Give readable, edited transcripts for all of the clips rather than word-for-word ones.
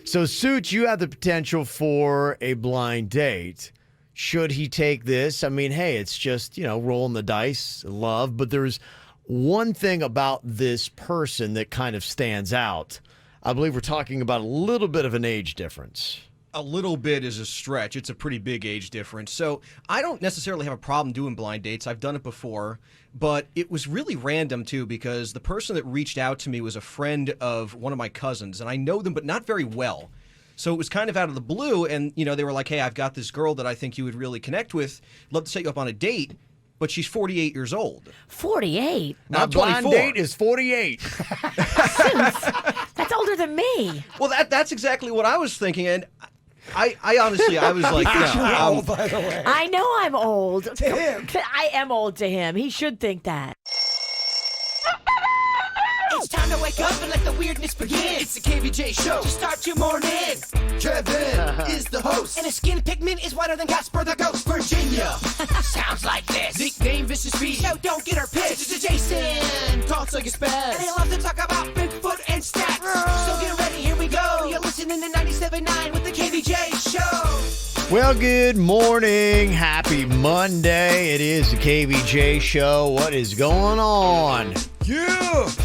So, Suits, you have the potential for a blind date. Should he take this? I mean, hey, it's just, rolling the dice, love. But there's one thing about this person that kind of stands out. I believe we're talking about a little bit of an age difference. A little bit is a stretch. It's a pretty big age difference. So I don't necessarily have a problem doing blind dates. I've done it before. But it was really random, too, because the person that reached out to me was a friend of one of my cousins. And I know them, but not very well. So it was kind of out of the blue, and, they were like, hey, I've got this girl that I think you would really connect with. Love to set you up on a date, but she's 48 years old. 48? My blind date is 48. That's older than me. Well, that's exactly what I was thinking, and I honestly, I was like, You're old, by the way. I know I'm old. To him. I am old to him. He should think that. It's time to wake up and let the weirdness begin. It's the KVJ show to start your morning. Kevin is the host, and his skin pigment is whiter than Casper the Ghost. Virginia sounds like this. Nickname Vicious Beast. No, don't get her pissed. It's Jason talks like a spaz, and they love to talk about Bigfoot and stats. So get ready, here we go. You're listening to 97.9 with the KVJ show. Well, good morning. Happy Monday. It is the KVJ show. What is going on?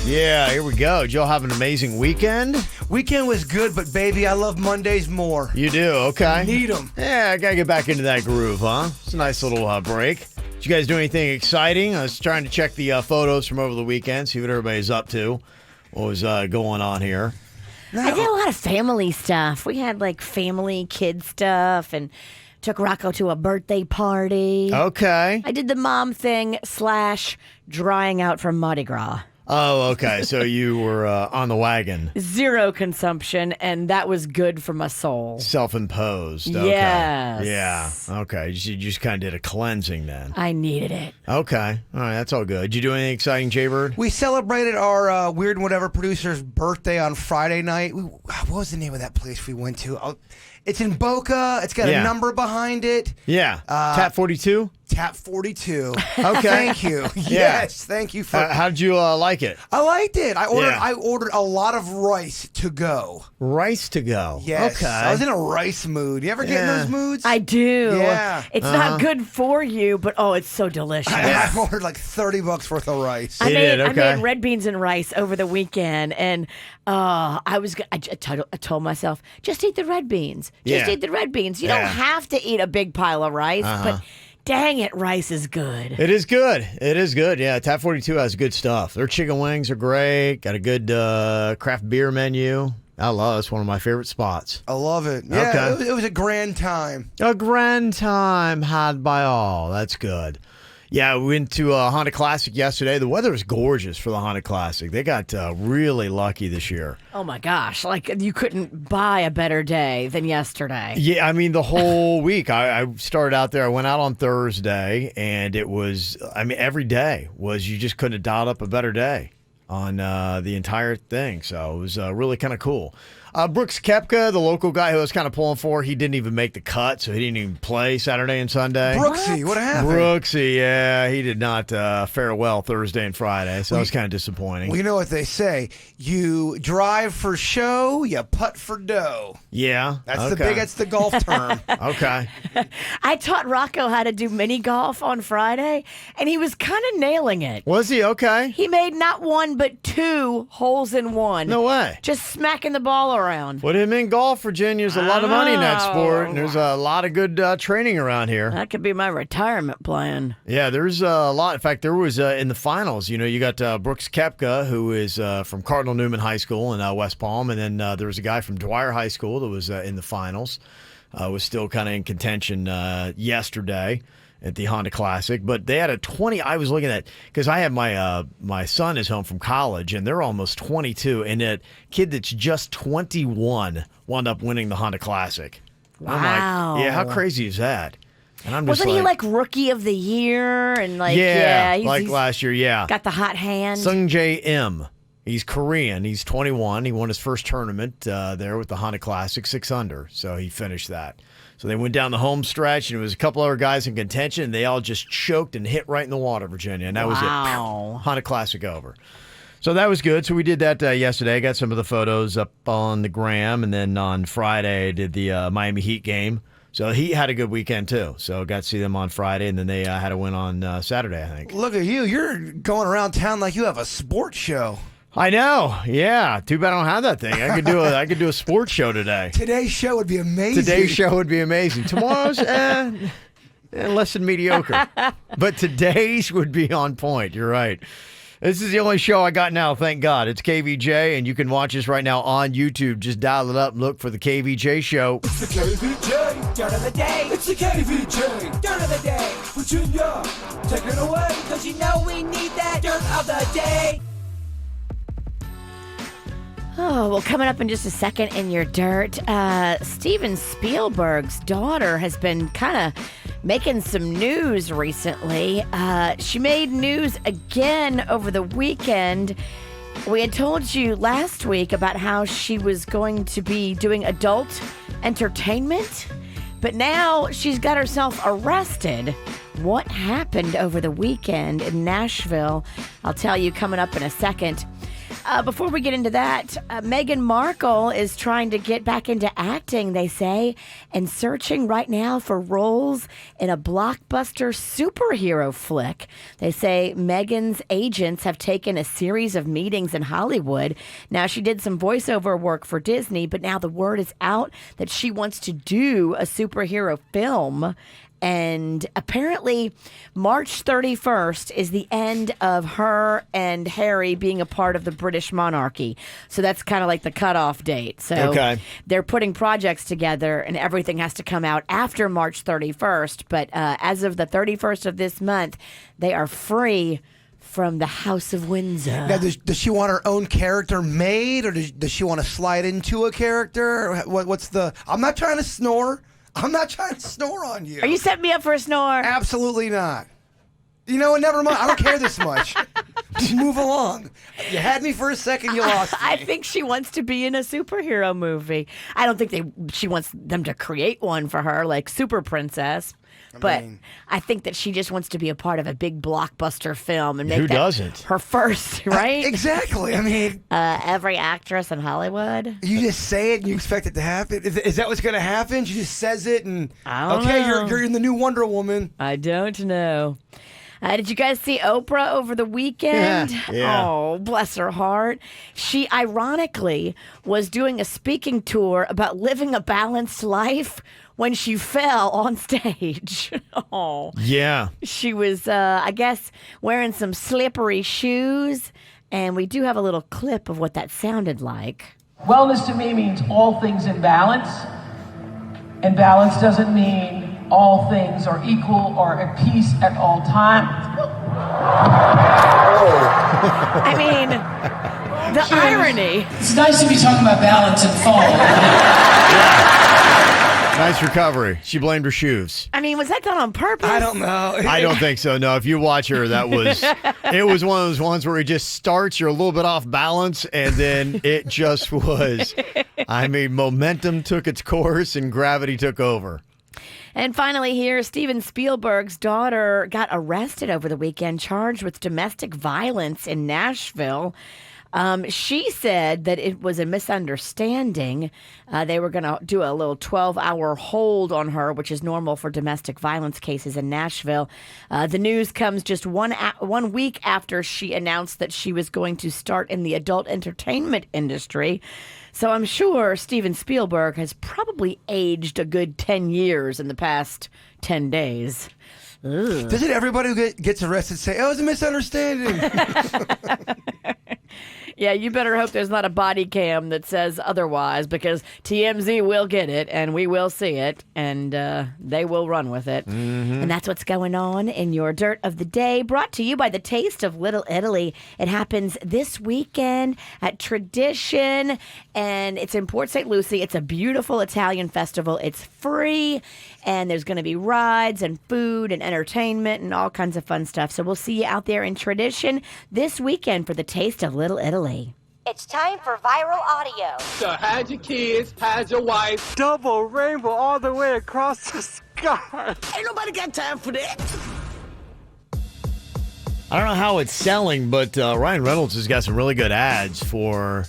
Yeah, here we go. Did y'all have an amazing weekend? Weekend was good, but baby, I love Mondays more. You do? Okay. Need them. Yeah, I got to get back into that groove, huh? It's a nice little break. Did you guys do anything exciting? I was trying to check the photos from over the weekend, see what everybody's up to, what was going on here. I did a lot of family stuff. We had family kid stuff and took Rocco to a birthday party. Okay. I did the mom thing / drying out from Mardi Gras. Oh, okay. So you were on the wagon. Zero consumption, and that was good for my soul. Self-imposed. Okay. Yes. Yeah. Okay. You just kind of did a cleansing then. I needed it. Okay. All right. That's all good. Did you do anything exciting, Jbird? We celebrated our Weird and Whatever producer's birthday on Friday night. What was the name of that place we went to? It's in Boca. It's got a number behind it. Yeah. Tap 42? Tap 42. Okay. Thank you. Yes, thank you for. How did you like it? I liked it. I ordered a lot of rice to go. Rice to go. Yes. Okay. I was in a rice mood. You ever get in those moods? I do. Yeah. It's not good for you, but it's so delicious. I ordered like $30 worth of rice. I made red beans and rice over the weekend, and I told myself, just eat the red beans. Just eat the red beans. You don't have to eat a big pile of rice, but dang it, rice is good. It is good. It is good. Yeah, Tap 42 has good stuff. Their chicken wings are great. Got a good craft beer menu. I love it. It's one of my favorite spots. I love it. Yeah, it was a grand time. A grand time had by all. That's good. Yeah, we went to Honda Classic yesterday. The weather was gorgeous for the Honda Classic. They got really lucky this year. Oh, my gosh. You couldn't buy a better day than yesterday. Yeah, I mean, the whole week. I started out there. I went out on Thursday, and it was, every day was you just couldn't have dialed up a better day on the entire thing. So it was really kind of cool. Brooks Koepka, the local guy who I was kind of pulling for, he didn't even make the cut, so he didn't even play Saturday and Sunday. Brooksy, what happened? Brooksy, yeah, he did not fare well Thursday and Friday, so that was kind of disappointing. Well, you know what they say. You drive for show, you putt for dough. Yeah. That's the golf term. Okay. I taught Rocco how to do mini golf on Friday, and he was kind of nailing it. Was he? Okay. He made not one, but 2 holes in one. No way. Just smacking the ball around. Put him in golf, Virginia. There's a lot of money in that sport, and there's a lot of good training around here. That could be my retirement plan. Yeah, there's a lot. In fact, there was in the finals, you got Brooks Koepka, who is from Cardinal Newman High School in West Palm, and then there was a guy from Dwyer High School that was in the finals. Was still kind of in contention yesterday at the Honda Classic, but they had a 20. I was looking at, because I have my son is home from college, and they're almost 22, and that kid that's just 21 wound up winning the Honda Classic. Wow. I'm like, yeah, how crazy is that? And I'm Wasn't just he rookie of the year and he's last year? Yeah, got the hot hand. Sung Jae Im. He's Korean. He's 21. He won his first tournament there with the Honda Classic, 6 under. So he finished that. So they went down the home stretch, and it was a couple other guys in contention, and they all just choked and hit right in the water, Virginia. And that was it. Wow. Honda Classic over. So that was good. So we did that yesterday. I got some of the photos up on the gram, and then on Friday I did the Miami Heat game. So Heat had a good weekend too. So got to see them on Friday, and then they had a win on Saturday, I think. Look at you. You're going around town like you have a sports show. I know. Yeah. Too bad I don't have that thing. I could do a sports show today. Today's show would be amazing. Tomorrow's less than mediocre. But today's would be on point. You're right. This is the only show I got now, thank God. It's KVJ, and you can watch us right now on YouTube. Just dial it up and look for the KVJ show. It's the KVJ Dirt of the Day. It's the KVJ Dirt of the Day. Virginia, take it away. Cause you know we need that Dirt of the Day. Oh, well, coming up in just a second in your dirt, Steven Spielberg's daughter has been kind of making some news recently. She made news again over the weekend. We had told you last week about how she was going to be doing adult entertainment, but now she's got herself arrested. What happened over the weekend in Nashville? I'll tell you coming up in a second. Before we get into that, Meghan Markle is trying to get back into acting, they say, and searching right now for roles in a blockbuster superhero flick. They say Meghan's agents have taken a series of meetings in Hollywood. Now, she did some voiceover work for Disney, but now the word is out that she wants to do a superhero film. And apparently, March 31st is the end of her and Harry being a part of the British monarchy. So that's kind of like the cutoff date. So they're putting projects together, and everything has to come out after March 31st. But as of the 31st of this month, they are free from the House of Windsor. Now, does she want her own character made, or does she want to slide into a character? What's the... I'm not trying to snore. I'm not trying to snore on you. Are you setting me up for a snore? Absolutely not. You know what? Never mind. I don't care this much. Just move along. You had me for a second. You lost me. I think she wants to be in a superhero movie. I don't think she wants them to create one for her, like Super Princess. But I think that she just wants to be a part of a big blockbuster film and make who doesn't? Her first, right? Exactly. I mean, every actress in Hollywood. You just say it and you expect it to happen. Is that what's going to happen? She just says it and I don't know. You're in the new Wonder Woman. I don't know. Did you guys see Oprah over the weekend? Yeah. Oh, bless her heart. She ironically was doing a speaking tour about living a balanced life when she fell on stage. Oh. Yeah. She was, I guess, wearing some slippery shoes, and we do have a little clip of what that sounded like. Wellness to me means all things in balance, and balance doesn't mean all things are equal or at peace at all times. I mean, the irony. It's nice to be talking about balance and fall. Nice recovery. She blamed her shoes. I mean, was that done on purpose? I don't know. I don't think so. No, if you watch her, it was one of those ones where it just starts, you're a little bit off balance, and then it just was. I mean, momentum took its course and gravity took over. And finally here, Steven Spielberg's daughter got arrested over the weekend, charged with domestic violence in Nashville. She said that it was a misunderstanding. They were going to do a little 12-hour hold on her, which is normal for domestic violence cases in Nashville. The news comes just 1 week after she announced that she was going to start in the adult entertainment industry. So I'm sure Steven Spielberg has probably aged a good 10 years in the past 10 days. Ugh. Doesn't everybody who gets arrested say, oh, it was a misunderstanding? Yeah, you better hope there's not a body cam that says otherwise, because TMZ will get it, and we will see it, and they will run with it. Mm-hmm. And that's what's going on in your Dirt of the Day, brought to you by the Taste of Little Italy. It happens this weekend at Tradition, and it's in Port St. Lucie. It's a beautiful Italian festival. It's free, and there's going to be rides and food and entertainment and all kinds of fun stuff. So we'll see you out there in Tradition this weekend for the Taste of Little Italy. It's time for viral audio. So had your kids, had your wife. Double rainbow all the way across the sky. Ain't nobody got time for that. I don't know how it's selling, but Ryan Reynolds has got some really good ads for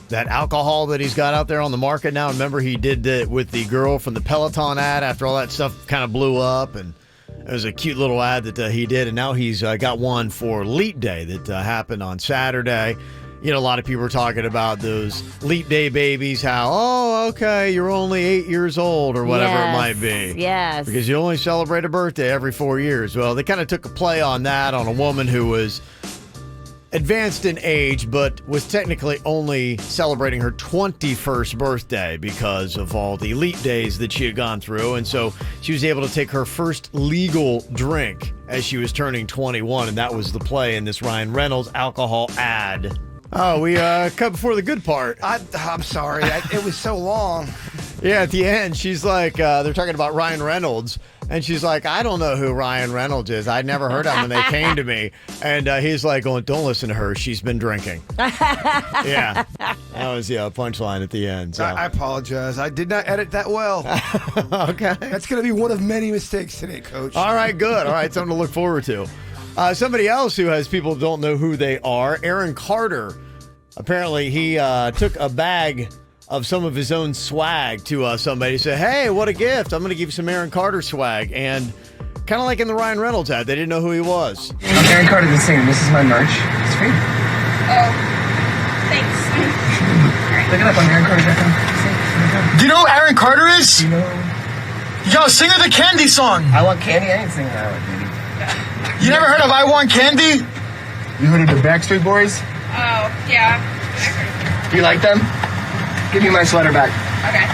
that alcohol that he's got out there on the market now. Remember, he did it with the girl from the Peloton ad after all that stuff kind of blew up, and it was a cute little ad that he did, and now he's got one for Leap Day that happened on Saturday. You know, a lot of people are talking about those Leap Day babies, how, oh, okay, you're only 8 years old or whatever it might be. Yes. Because you only celebrate a birthday every 4 years. Well, they kind of took a play on that on a woman who was advanced in age, but was technically only celebrating her 21st birthday because of all the Leap Days that she had gone through. And so she was able to take her first legal drink as she was turning 21, and that was the play in this Ryan Reynolds alcohol ad. Oh, we cut before the good part. I'm sorry. It was so long. Yeah, at the end, she's like, they're talking about Ryan Reynolds, and she's like, I don't know who Ryan Reynolds is. I'd never heard of him when they came to me. And he's like, going, don't listen to her. She's been drinking. Yeah. That was, punchline at the end. So. I apologize. I did not edit that well. Okay. That's going to be one of many mistakes today, Coach. All right, good. All right, something to look forward to. Somebody else who has people who don't know who they are, Aaron Carter. Apparently, he took a bag of some of his own swag to somebody. He said, hey, what a gift. I'm going to give you some Aaron Carter swag. And kind of like in the Ryan Reynolds ad, they didn't know who he was. I'm Aaron Carter the singer. This is my merch. It's free. Oh, thanks. Look it up on AaronCarter.com. Do you know who Aaron Carter is? You know? Yo, sing her the Candy song. I Want Candy? I ain't singing that one, baby. You never heard of I Want Candy? You heard of the Backstreet Boys? Oh, yeah. Do you like them? Give me my sweater back. Okay.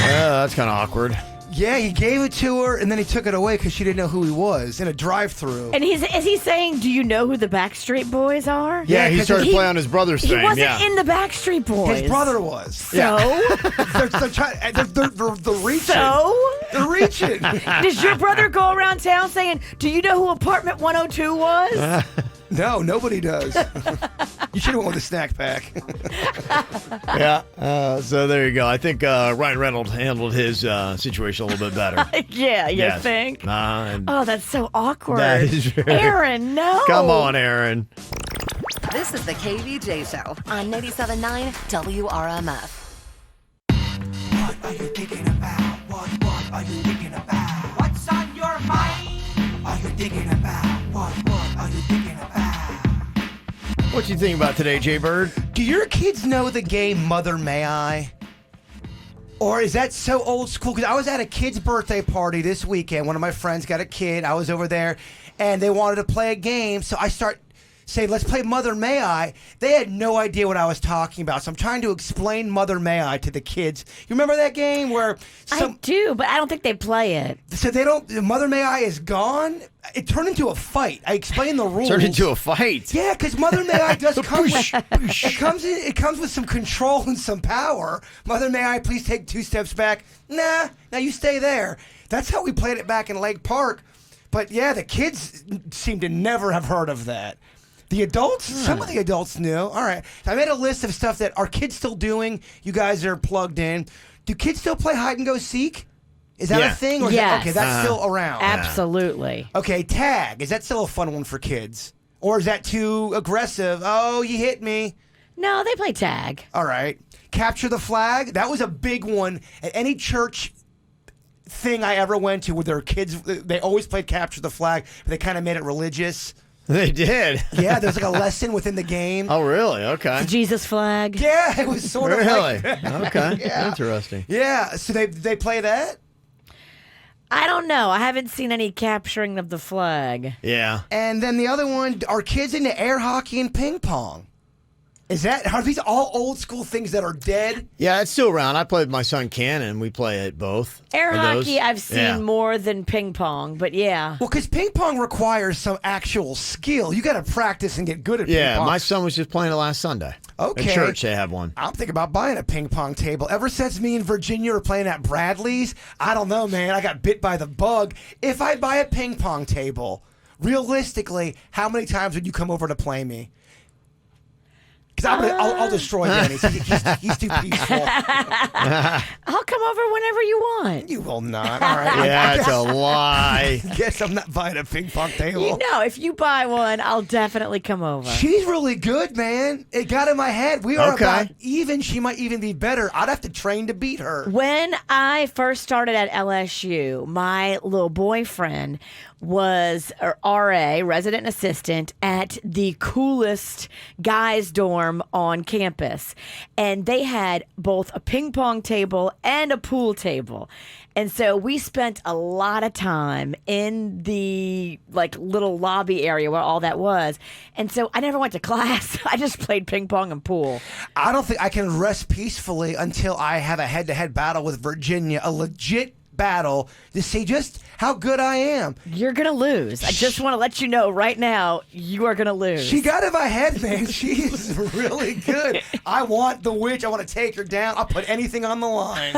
Yeah, that's kind of awkward. Yeah, he gave it to her, and then he took it away because she didn't know who he was in a drive-thru. And is he saying, do you know who the Backstreet Boys are? Yeah, he started playing on his brother's thing. He wasn't in the Backstreet Boys. His brother was. So? They're reaching. So? They're reaching. Does your brother go around town saying, do you know who Apartment 102 was? No, nobody does. You should have went with a snack pack. Yeah, so there you go. I think Ryan Reynolds handled his situation a little bit better. Yeah, you think? Oh, that's so awkward. That is right. Aaron, no. Come on, Aaron. This is the KVJ Show on 97.9 WRMF. What are you thinking about? What are you thinking about? What's on your mind? Are you thinking about? What are you thinking about? What you think about today, Jbird? Do your kids know the game Mother May I? Or is that so old school? Because I was at a kid's birthday party this weekend. One of my friends got a kid. I was over there, and they wanted to play a game. So I start saying, let's play Mother May I. They had no idea what I was talking about. So I'm trying to explain Mother May I to the kids. You remember that game where... I do, but I don't think they play it. So they don't... Mother May I is gone? It turned into a fight. I explained the rules. Turned into a fight? Yeah, because Mother May I does come with... It comes with some control and some power. Mother May I please take 2 steps back? Nah, now you stay there. That's how we played it back in Lake Park. But yeah, the kids seem to never have heard of that. The adults, some of the adults knew. All right. I made a list of stuff that are kids still doing. You guys are plugged in. Do kids still play hide and go seek? Is that a thing? Or yes. Okay, that's still around. Absolutely. Okay, tag. Is that still a fun one for kids? Or is that too aggressive? Oh, you hit me. No, they play tag. All right. Capture the flag. That was a big one at any church thing I ever went to with their kids. They always played capture the flag, but they kind of made it religious. They did. Yeah, there's like a lesson within the game. Oh, really? Okay. The Jesus flag. Yeah, it was sort of like that. Okay. Yeah. Interesting. Yeah, so they play that? I don't know. I haven't seen any capturing of the flag. Yeah. And then the other one, are kids into air hockey and ping pong? Are these all old school things that are dead? Yeah, it's still around. I play with my son Cannon. We play it both. Air hockey I've seen more than ping pong, but yeah. Well, because ping pong requires some actual skill. You got to practice and get good at ping pong. Yeah, my son was just playing it last Sunday. Okay. At church, they have one. I'm thinking about buying a ping pong table. Ever since me and Virginia were playing at Bradley's, I don't know, man. I got bit by the bug. If I buy a ping pong table, realistically, how many times would you come over to play me? Because I'll destroy Denny. He's too peaceful. I'll come come over whenever you want. You will not. All right. Yeah, it's a lie. Guess I'm not buying a ping pong table. You know, if you buy one, I'll definitely come over. She's really good, man. It got in my head. We are about even. She might even be better. I'd have to train to beat her. When I first started at LSU, my little boyfriend was RA, resident assistant, at the coolest guys' dorm on campus. And they had both a ping pong table and a pool table. And so we spent a lot of time in the little lobby area where all that was. And so I never went to class. I just played ping pong and pool. I don't think I can rest peacefully until I have a head-to-head battle with Virginia, a legit battle to see just how good I am. You're going to lose. I just want to let you know right now, you are going to lose. She got in my head, man. She is really good. I want the witch. I want to take her down. I'll put anything on the line.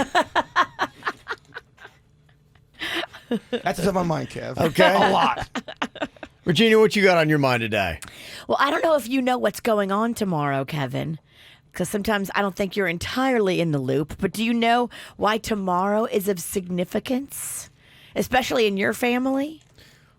That's what's on my mind, Kev. Okay. A lot. Virginia, what you got on your mind today? Well, I don't know if you know what's going on tomorrow, Kevin, because sometimes I don't think you're entirely in the loop. But do you know why tomorrow is of significance, especially in your family?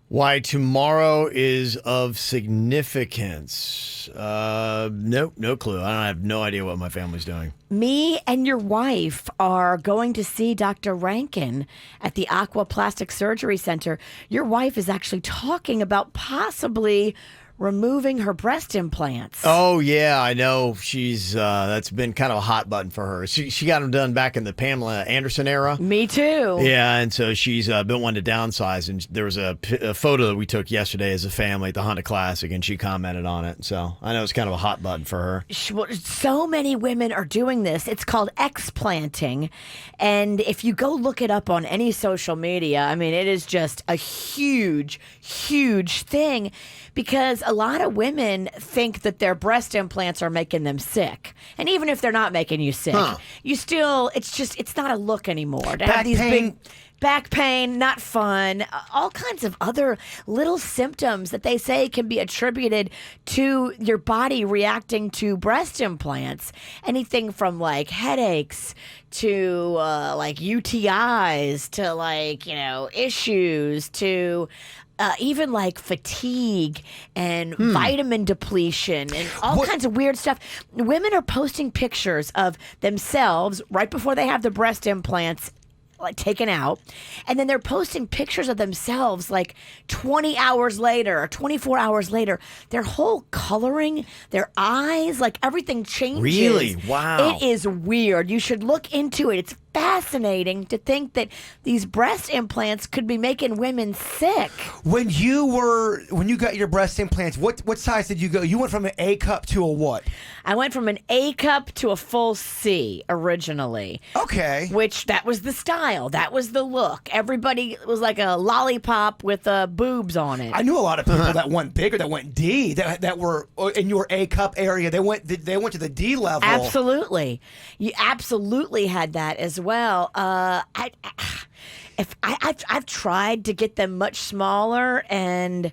Why tomorrow is of significance? Nope, no clue. I have no idea what my family's doing. Me and your wife are going to see Dr. Rankin at the Aqua Plastic Surgery Center. Your wife is actually talking about possibly removing her breast implants. Oh, yeah, I know. She's that's been kind of a hot button for her. She got them done back in the Pamela Anderson era. Me too. Yeah, and so she's been wanting to downsize. And there was a photo that we took yesterday as a family at the Honda Classic, and she commented on it. So I know it's kind of a hot button for her. So many women are doing this. It's called explanting. And if you go look it up on any social media, I mean, it is just a huge, huge thing. Because a lot of women think that their breast implants are making them sick. And even if they're not making you sick, you still, it's not a look anymore. To have these big back pain, not fun, all kinds of other little symptoms that they say can be attributed to your body reacting to breast implants. Anything from headaches to UTIs to issues to even fatigue and vitamin depletion and all kinds of weird stuff. Women are posting pictures of themselves right before they have the breast implants taken out, and then they're posting pictures of themselves 20 hours later or 24 hours later. Their whole coloring, their eyes, everything changes. Really? Wow. It is weird. You should look into it. It's fascinating to think that these breast implants could be making women sick. When you got your breast implants, what size did you go? You went from an A cup to a what? I went from an A cup to a full C originally. Okay. Which that was the style. That was the look. Everybody was like a lollipop with boobs on it. I knew a lot of people that went bigger, that went D, that were in your A cup area. They went to the D level. Absolutely. You absolutely had that as well. I've tried to get them much smaller, and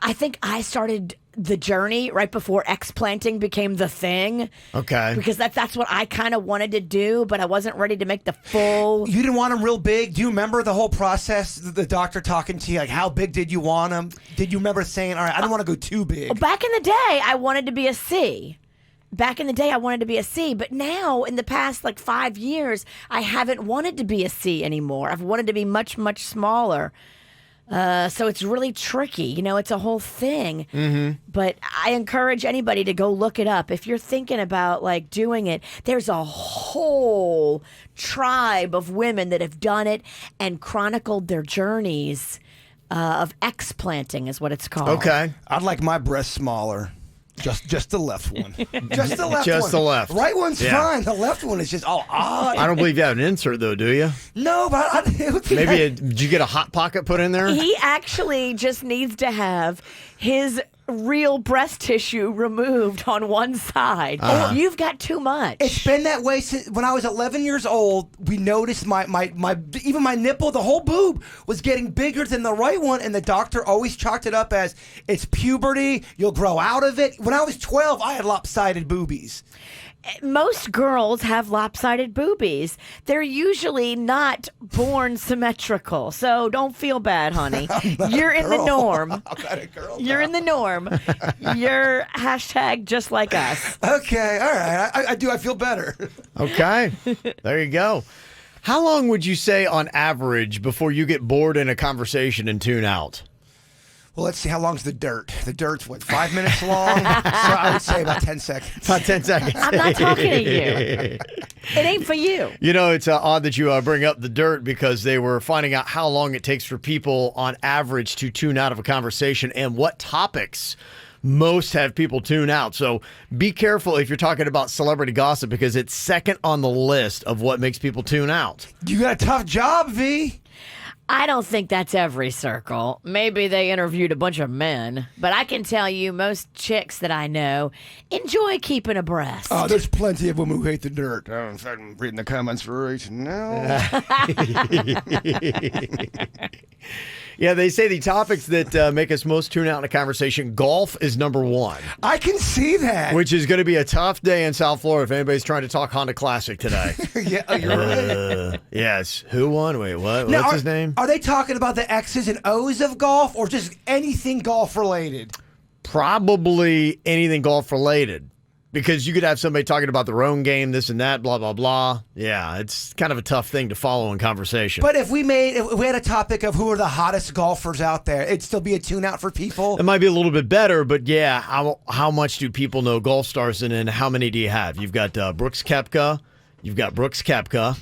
I think I started the journey right before explanting became the thing. Okay. Because that's what I kind of wanted to do, but I wasn't ready to make the full. You didn't want them real big? Do you remember the whole process, the doctor talking to you? How big did you want them? Did you remember saying, all right, I don't want to go too big? Well, back in the day, I wanted to be a C. But now in the past 5 years, I haven't wanted to be a C anymore. I've wanted to be much, much smaller. So it's really tricky. It's a whole thing. Mm-hmm. But I encourage anybody to go look it up. If you're thinking about doing it, there's a whole tribe of women that have done it and chronicled their journeys of explanting is what it's called. Okay. I'd like my breast smaller. Just the left one. Just the left Just one. the left. Right one's fine. The left one is just all odd. I don't believe you have an insert, though, do you? No, but it would be did you get a Hot Pocket put in there? He actually just needs to have his real breast tissue removed on one side. Oh, you've got too much. It's been that way since when I was 11 years old. We noticed my even my nipple, the whole boob was getting bigger than the right one, and the doctor always chalked it up as it's puberty. You'll grow out of it. When I was 12, I had lopsided boobies. most girls have lopsided boobies. They're usually not born symmetrical. So don't feel bad, honey. You're in the norm. I'm not a girl. You're in the norm. You're hashtag just like us. Okay, all right. I do. I feel better. Okay. There you go. How long would you say on average before you get bored in a conversation and tune out? Well, let's see. How long's the dirt? The dirt's, what, 5 minutes long? So I would say about 10 seconds. About 10 seconds. I'm not talking to you. It ain't for you. You know, it's odd that you bring up the dirt because they were finding out how long it takes for people on average to tune out of a conversation and what topics most have people tune out. So be careful if you're talking about celebrity gossip because it's second on the list of what makes people tune out. You got a tough job, V. I don't think that's every circle. Maybe they interviewed a bunch of men. But I can tell you most chicks that I know enjoy keeping abreast. Oh, there's plenty of women who hate the dirt. I don't know if I'm reading the comments right now. Yeah, they say the topics that make us most tune out in a conversation, golf is number one. I can see that. Which is going to be a tough day in South Florida if anybody's trying to talk Honda Classic today. Yeah, you're right. Yes. Who won? Wait, what? Now, What's his name? Are they talking about the X's and O's of golf or just anything golf related? Probably anything golf related. Because you could have somebody talking about their own game, this and that, blah, blah, blah. Yeah, it's kind of a tough thing to follow in conversation. But if we had a topic of who are the hottest golfers out there, it'd still be a tune out for people. It might be a little bit better, but yeah, how much do people know golf stars and then how many do you have? You've got Brooks Koepka. You've got Brooks Koepka,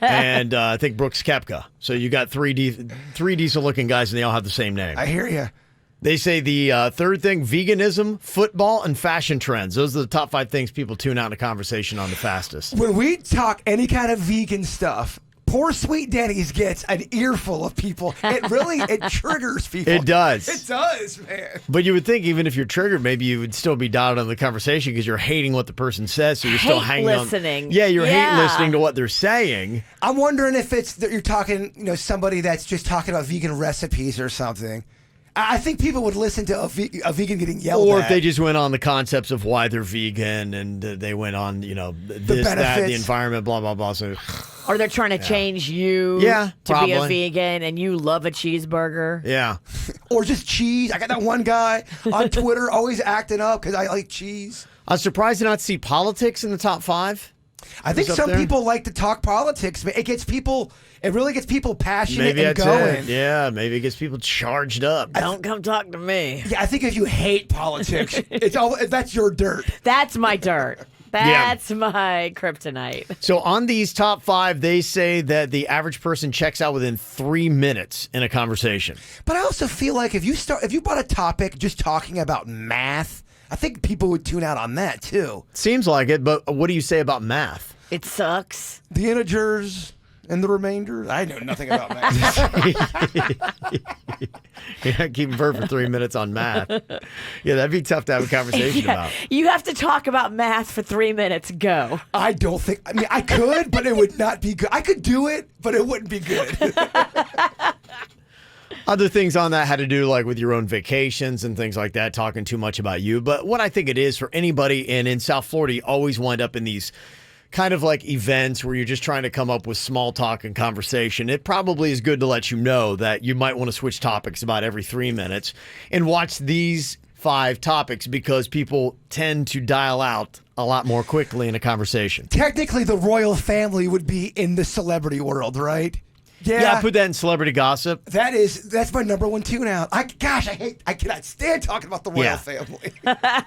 and I think Brooks Koepka. So you got three decent-looking guys, and they all have the same name. I hear you. They say the third thing, veganism, football, and fashion trends. Those are the top 5 things people tune out in a conversation on the fastest. When we talk any kind of vegan stuff, poor Sweet Denny's gets an earful of people. It triggers people. It does. It does, man. But you would think even if you're triggered, maybe you would still be dialed on the conversation because you're hating what the person says, so you're still hanging listening. on. Yeah, you're hate listening to what they're saying. I'm wondering if it's that you're talking, somebody that's just talking about vegan recipes or something. I think people would listen to a vegan getting yelled at. Or if they just went on the concepts of why they're vegan and they went on, this, that, the environment, blah, blah, blah. So, or they're trying to change you to be a vegan and you love a cheeseburger. Yeah. Or just cheese. I got that one guy on Twitter always acting up because I like cheese. I was surprised to not see politics in the top 5. I think some people like to talk politics. It really gets people passionate maybe and that's going. It. Yeah, maybe it gets people charged up. Don't come talk to me. Yeah, I think if you hate politics, that's your dirt. That's my dirt. That's my kryptonite. So on these top 5, they say that the average person checks out within 3 minutes in a conversation. But I also feel like if you brought a topic just talking about math, I think people would tune out on that too. Seems like it, but what do you say about math? It sucks. The integers and the remainder. I know nothing about math. Yeah, keep her for 3 minutes on math. Yeah, that'd be tough to have a conversation about. You have to talk about math for 3 minutes. Go. I mean, I could, but it would not be good. I could do it, but it wouldn't be good. Other things on that had to do like with your own vacations and things like that, talking too much about you. But what I think it is for anybody in South Florida, you always wind up in these kind of like events where you're just trying to come up with small talk and conversation. It probably is good to let you know that you might want to switch topics about every 3 minutes and watch these 5 topics because people tend to dial out a lot more quickly in a conversation. Technically, the royal family would be in the celebrity world, right? Yeah, I put that in celebrity gossip. That's my number 1 tune out. I cannot stand talking about the royal family.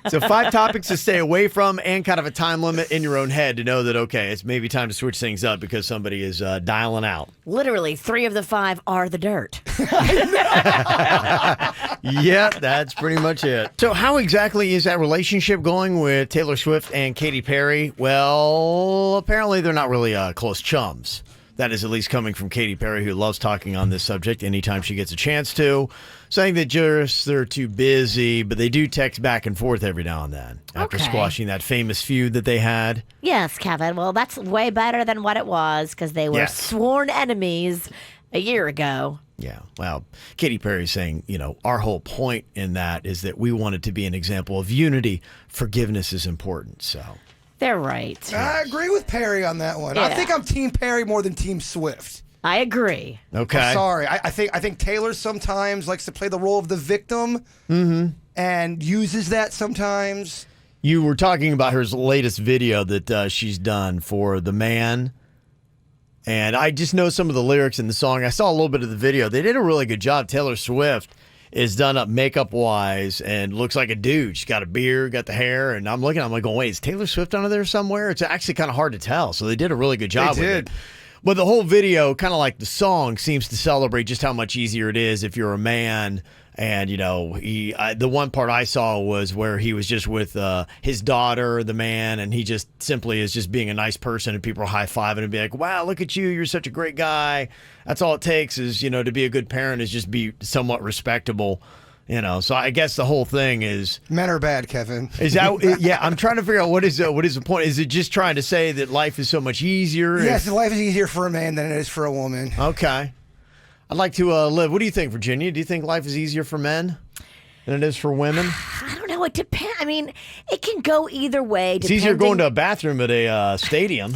So 5 topics to stay away from and kind of a time limit in your own head to know that, okay, it's maybe time to switch things up because somebody is dialing out. Literally, 3 of the 5 are the dirt. Yeah, that's pretty much it. So how exactly is that relationship going with Taylor Swift and Katy Perry? Well, apparently they're not really close chums. That is at least coming from Katy Perry, who loves talking on this subject anytime she gets a chance to, saying that they're too busy, but they do text back and forth every now and then after squashing that famous feud that they had. Yes, Kevin. Well, that's way better than what it was because they were sworn enemies a year ago. Yeah, well, Katy Perry's saying, our whole point in that is that we want it to be an example of unity. Forgiveness is important, so... They're right. I agree with Perry on that one. Yeah. I think I'm Team Perry more than Team Swift. I agree. Okay. I'm sorry. I think Taylor sometimes likes to play the role of the victim and uses that sometimes. You were talking about her latest video that she's done for The Man. And I just know some of the lyrics in the song. I saw a little bit of the video. They did a really good job. Taylor Swift is done up makeup-wise and looks like a dude. She's got a beard, got the hair. And I'm like, wait, is Taylor Swift under there somewhere? It's actually kind of hard to tell. So they did a really good job with it. But the whole video, kind of like the song, seems to celebrate just how much easier it is if you're a man. And, the one part I saw was where he was just with his daughter, the man, and he just simply is just being a nice person, and people are high-fiving and be like, wow, look at you, you're such a great guy. That's all it takes is, to be a good parent is just be somewhat respectable. So I guess the whole thing is men are bad, Kevin. Is that yeah? I'm trying to figure out what is the point. Is it just trying to say that life is so much easier? Yes, life is easier for a man than it is for a woman. Okay, I'd like to live. What do you think, Virginia? Do you think life is easier for men than it is for women? I don't know. It depends. I mean, it can go either way. It's easier going to a bathroom at a stadium.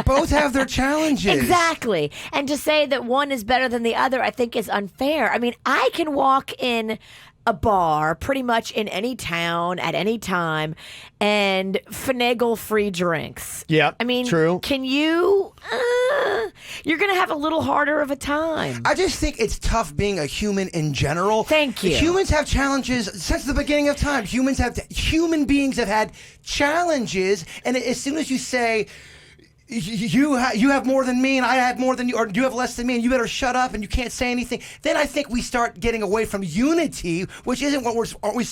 Both have their challenges. Exactly. And to say that one is better than the other, I think is unfair. I mean, I can walk in a bar pretty much in any town at any time and finagle free drinks. Yeah, I mean, true. Can you? You're going to have a little harder of a time. I just think it's tough being a human in general. Thank you. Humans have challenges since the beginning of time. Human beings have had challenges, and as soon as you say, you have more than me and I have more than you, or you have less than me and you better shut up and you can't say anything, then I think we start getting away from unity, which isn't what aren't we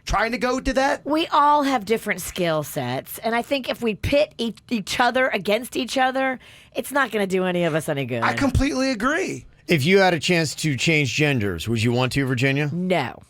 trying to go to that? We all have different skill sets, and I think if we pit each other against each other, it's not going to do any of us any good. I completely agree. If you had a chance to change genders, would you want to, Virginia? No.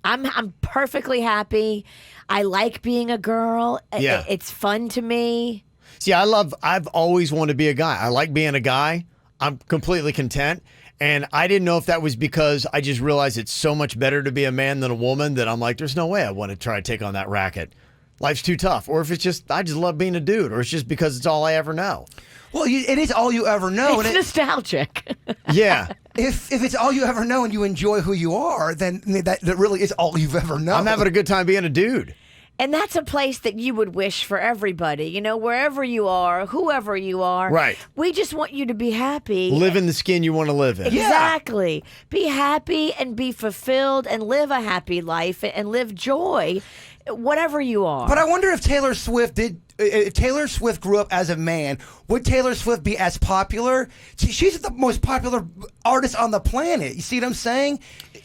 I'm perfectly happy. I like being a girl. Yeah. It's fun to me. See, I've always wanted to be a guy. I like being a guy. I'm completely content. And I didn't know if that was because I just realized it's so much better to be a man than a woman that I'm like, there's no way I want to try to take on that racket. Life's too tough. Or if it's just, I just love being a dude. Or it's just because it's all I ever know. Well, it is all you ever know. It's nostalgic. Yeah. If it's all you ever know and you enjoy who you are, then that really is all you've ever known. I'm having a good time being a dude. And that's a place that you would wish for everybody. Wherever you are, whoever you are. Right. We just want you to be happy. Live in the skin you want to live in. Exactly. Yeah. Be happy and be fulfilled and live a happy life and live joy, whatever you are. But I wonder if Taylor Swift grew up as a man, would Taylor Swift be as popular? She's the most popular artist on the planet. You see what I'm saying?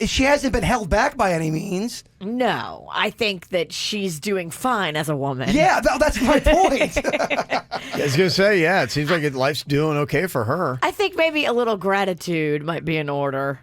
She hasn't been held back by any means. No, I think that she's doing fine as a woman. Yeah, that's my point. I was going to say, yeah, it seems like life's doing okay for her. I think maybe a little gratitude might be in order.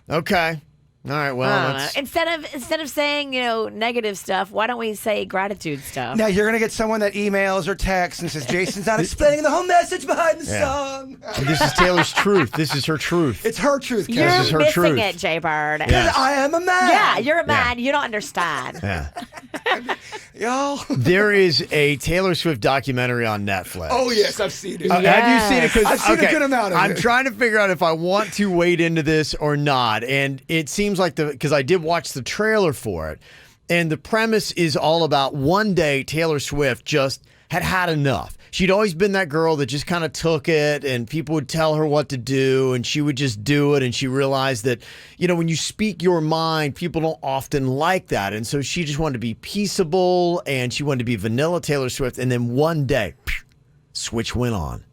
Okay. All right, well, instead of saying, negative stuff, why don't we say gratitude stuff? Now you're going to get someone that emails or texts and says, Jason's not explaining the whole message behind the song. And this is Taylor's truth. This is her truth. It's her truth, Kevin. You're this is her missing truth. it, Jbird. Because I am a man. Yeah, you're a man. You don't understand. Yeah. Y'all. There is a Taylor Swift documentary on Netflix. Oh, yes, I've seen it. Have you seen it? I've seen a good amount of it. I'm trying to figure out if I want to wade into this or not. And it seems like because I did watch the trailer for it, and the premise is all about one day Taylor Swift just had enough. She'd always been that girl that just kind of took it, and people would tell her what to do, and she would just do it, and she realized that, when you speak your mind, people don't often like that, and so she just wanted to be peaceable, and she wanted to be vanilla Taylor Swift, and then one day, switch went on,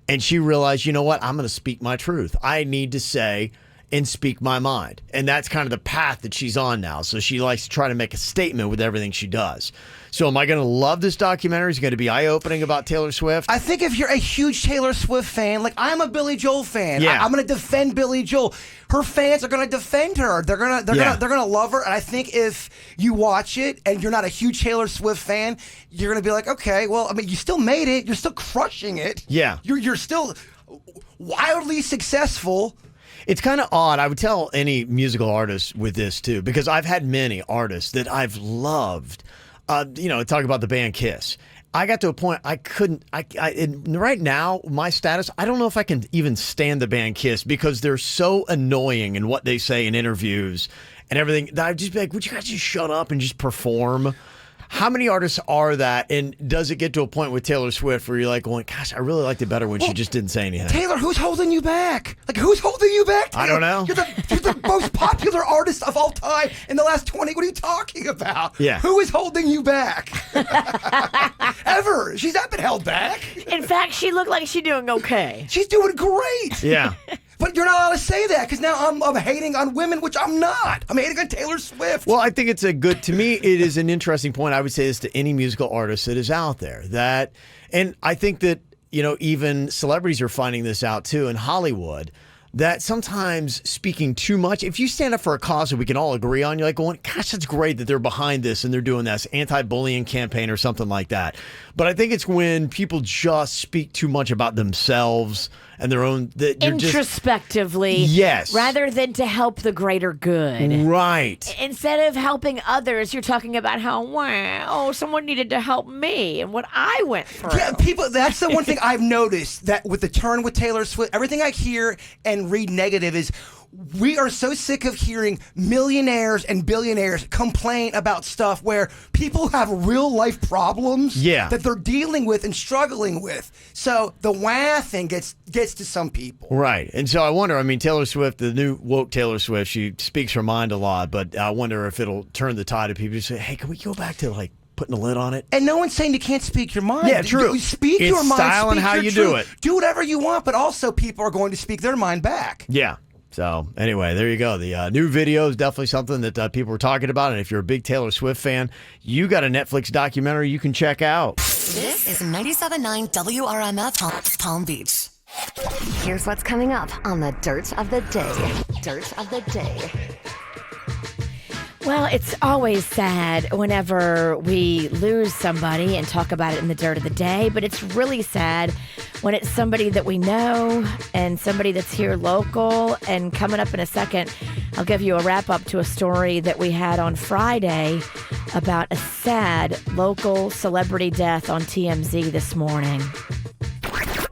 and she realized, you know what, I'm going to speak my truth. I need to say and speak my mind. And that's kind of the path that she's on now. So she likes to try to make a statement with everything she does. So am I going to love this documentary? Is it going to be eye-opening about Taylor Swift? I think if you're a huge Taylor Swift fan, like I'm a Billy Joel fan, yeah. I'm going to defend Billy Joel. Her fans are going to defend her. They're going to love her. And I think if you watch it and you're not a huge Taylor Swift fan, you're going to be like, okay, well, I mean, you still made it. You're still crushing it. Yeah. You're still wildly successful. It's kind of odd. I would tell any musical artist with this, too, because I've had many artists that I've loved. Talk about the band Kiss. I got to a point I couldn't. Right now, my status, I don't know if I can even stand the band Kiss because they're so annoying in what they say in interviews and everything. That I'd just be like, would you guys just shut up and just perform? How many artists are that? And does it get to a point with Taylor Swift where you're like going, gosh, I really liked it better when she just didn't say anything? Taylor, who's holding you back? Like, who's holding you back, Taylor? I don't know. You're the most popular artist of all time in the last 20. What are you talking about? Yeah. Who is holding you back? Ever. She's not been held back. In fact, she looked like she's doing okay. She's doing great. Yeah. But you're not allowed to say that because now I'm hating on women, which I'm not. I'm hating on Taylor Swift. Well, I think it's to me, it is an interesting point. I would say this to any musical artist that is out there. And I think that, even celebrities are finding this out too in Hollywood, that sometimes speaking too much, if you stand up for a cause that we can all agree on, you're like going, gosh, that's great that they're behind this and they're doing this anti-bullying campaign or something like that. But I think it's when people just speak too much about themselves and their own... Introspectively. Yes. Rather than to help the greater good. Right. Instead of helping others, you're talking about how, someone needed to help me and what I went through. Yeah, that's the one thing I've noticed, that with the turn with Taylor Swift, everything I hear and read negative is we are so sick of hearing millionaires and billionaires complain about stuff where people have real life problems that they're dealing with and struggling with. So the wah thing gets to some people. Right. And so I wonder, Taylor Swift, the new woke Taylor Swift, she speaks her mind a lot, but I wonder if it'll turn the tide of people to say, hey, can we go back to putting a lid on it? And no one's saying you can't speak your mind. Yeah, true. Speak it's your mind. Style and how you do it. Do whatever you want, but also people are going to speak their mind back. Yeah. So anyway, there you go. The new video is definitely something that people were talking about. And if you're a big Taylor Swift fan, you got a Netflix documentary you can check out. This is 97.9 WRMF Palm Beach. Here's what's coming up on the Dirt of the Day. Dirt of the Day. Well, it's always sad whenever we lose somebody and talk about it in the dirt of the day, but it's really sad when it's somebody that we know and somebody that's here local. And coming up in a second, I'll give you a wrap up to a story that we had on Friday about a sad local celebrity death on TMZ this morning.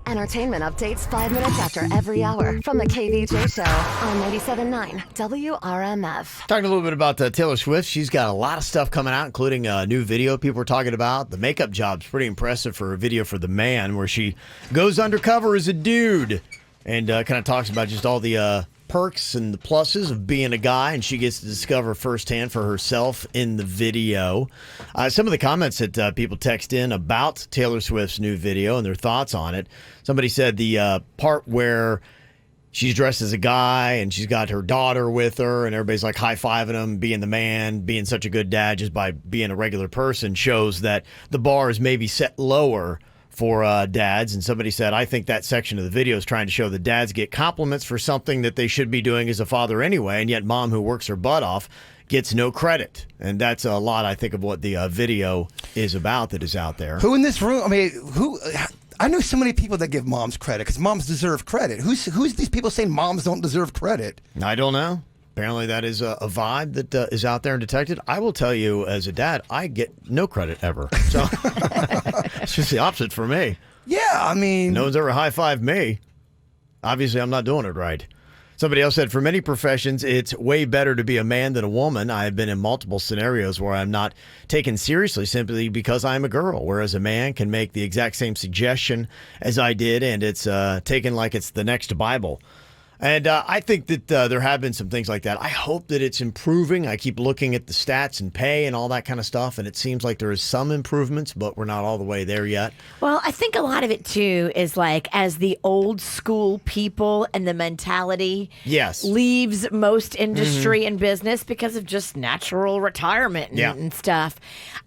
Entertainment updates 5 minutes after every hour from the KVJ Show on 97.9 WRMF. Talking a little bit about Taylor Swift. She's got a lot of stuff coming out, including a new video people are talking about. The makeup job's pretty impressive for a video for The Man, where she goes undercover as a dude and kind of talks about just all the perks and the pluses of being a guy, and she gets to discover firsthand for herself in the video. Some of the comments that people text in about Taylor Swift's new video and their thoughts on it. Somebody said the part where she's dressed as a guy and she's got her daughter with her and everybody's like high-fiving him, being the man, being such a good dad just by being a regular person, shows that the bar is maybe set lower for dads. And somebody said, I think that section of the video is trying to show that dads get compliments for something that they should be doing as a father anyway, and yet mom, who works her butt off, gets no credit. And that's a lot, I think, of what the video is about that is out there. Who in this room, I know so many people that give moms credit because moms deserve credit. Who's these people saying moms don't deserve credit? I don't know. Apparently that is a vibe that is out there and detected. I will tell you, as a dad, I get no credit ever. So it's just the opposite for me. Yeah, no one's ever high-fived me. Obviously, I'm not doing it right. Somebody else said, for many professions, it's way better to be a man than a woman. I have been in multiple scenarios where I'm not taken seriously simply because I'm a girl, whereas a man can make the exact same suggestion as I did, and it's taken like it's the next Bible. And I think that there have been some things like that. I hope that it's improving. I keep looking at the stats and pay and all that kind of stuff, and it seems like there is some improvements, but we're not all the way there yet. Well, I think a lot of it, too, is like as the old school people and the mentality leaves most industry and business because of just natural retirement and stuff.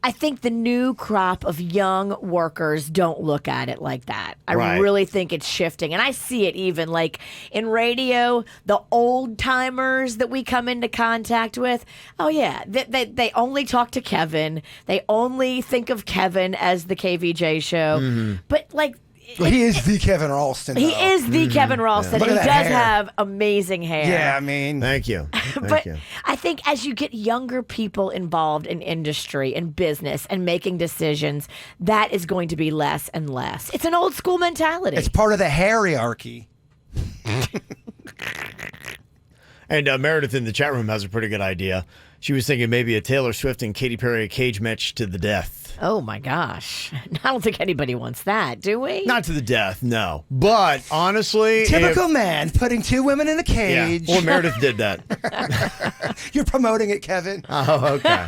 I think the new crop of young workers don't look at it like that. I really think it's shifting. And I see it even like in radio, the old timers that we come into contact with. Oh, yeah. They only talk to Kevin. They only think of Kevin as the KVJ show. But like, Well, he is the Kevin Ralston. He though. is the Kevin Ralston. Look He at does that hair. have amazing hair. Yeah, I mean, Thank you. Thank But you. I think as you get younger people involved in industry and business and making decisions, that is going to be less and less. It's an old school mentality. it's part of the hierarchy. And Meredith in the chat room has a pretty good idea. She was thinking maybe a Taylor Swift and Katy Perry cage match to the death. Oh my gosh. I don't think anybody wants that, do we? Not to the death, no. But honestly, Typical man putting two women in a cage. Well, Meredith did that. You're promoting it, Kevin. Oh, okay.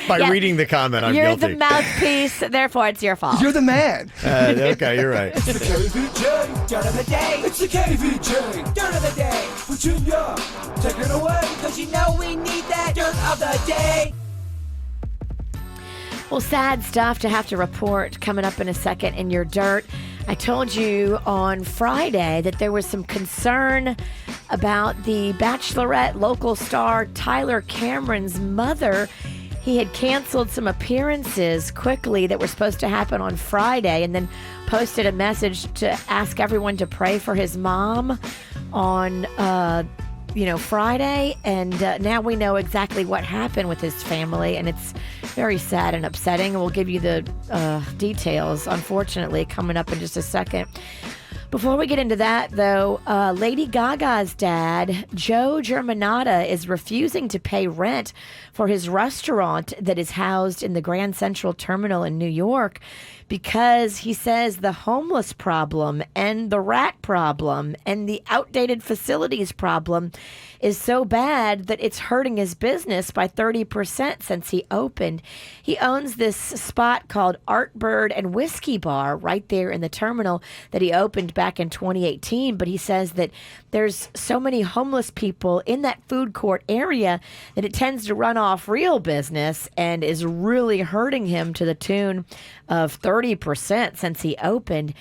By reading the comment, I'm You're guilty. the mouthpiece, therefore it's your fault. You're the man. Okay, you're right. It's the KVJ Dirt of the Day. It's the KVJ Dirt of the Day. Virginia, take it away. Cause you know we need that Dirt of the Day. Well, sad stuff to have to report coming up in a second in your dirt. I told you on Friday that there was some concern about the Bachelorette local star Tyler Cameron's mother. He had canceled some appearances quickly that were supposed to happen on Friday and then posted a message to ask everyone to pray for his mom on Friday, and now we know exactly what happened with his family, and it's very sad and upsetting. And we'll give you the details, unfortunately, coming up in just a second. Before we get into that, though, Lady Gaga's dad, Joe Germanotta, is refusing to pay rent for his restaurant that is housed in the Grand Central Terminal in New York because he says the homeless problem and the rat problem and the outdated facilities problem is so bad that it's hurting his business by 30% since he opened. He owns this spot called Artbird and Whiskey Bar right there in the terminal that he opened back in 2018, but he says that there's so many homeless people in that food court area that it tends to run off real business and is really hurting him to the tune of 30% since he opened.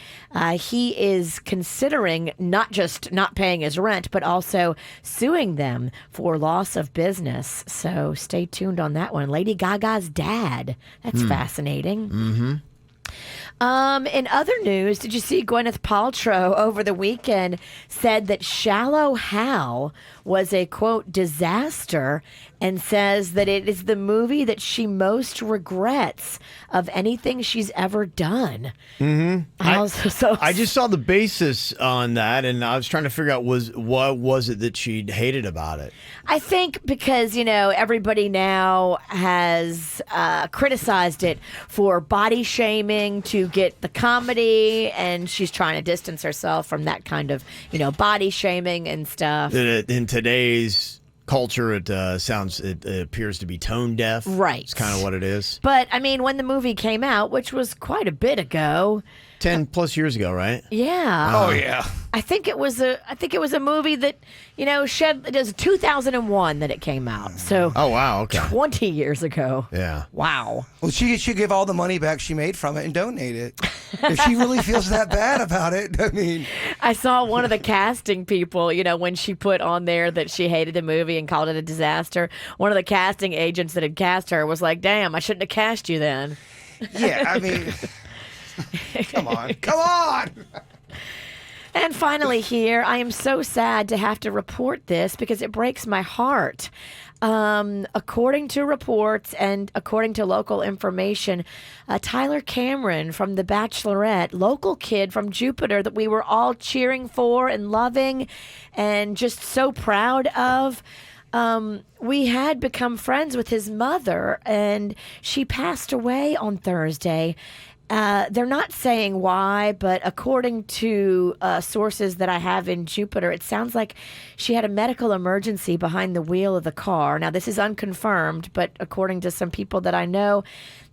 He is considering not just not paying his rent, but also suing them for loss of business. So stay tuned on that one. Lady Gaga's dad. That's fascinating. Mm-hmm. In other news, did you see Gwyneth Paltrow over the weekend said that Shallow Hal was a, quote, disaster and says that it is the movie that she most regrets of anything she's ever done. Mm-hmm. I just saw the basis on that, and I was trying to figure out what was it that she hated about it. I think because, everybody now has criticized it for body shaming to get the comedy, and she's trying to distance herself from that kind of, body shaming and stuff. In today's culture, it appears to be tone deaf. Right. It's kind of what it is. But, when the movie came out, which was quite a bit ago. 10 plus years ago, right? Yeah. Oh, yeah. I think it was a movie that, it was 2001 that it came out. So oh, wow, okay. 20 years ago. Yeah. Wow. Well, she should give all the money back she made from it and donate it. If she really feels that bad about it, I saw one of the casting people, when she put on there that she hated the movie and called it a disaster. One of the casting agents that had cast her was like, damn, I shouldn't have cast you then. Yeah, come on. And finally here, I am so sad to have to report this because it breaks my heart. According to reports and according to local information, Tyler Cameron from The Bachelorette, local kid from Jupiter that we were all cheering for and loving and just so proud of, we had become friends with his mother, and she passed away on Thursday. They're not saying why, but according to sources that I have in Jupiter, it sounds like she had a medical emergency behind the wheel of the car. Now, this is unconfirmed, but according to some people that I know,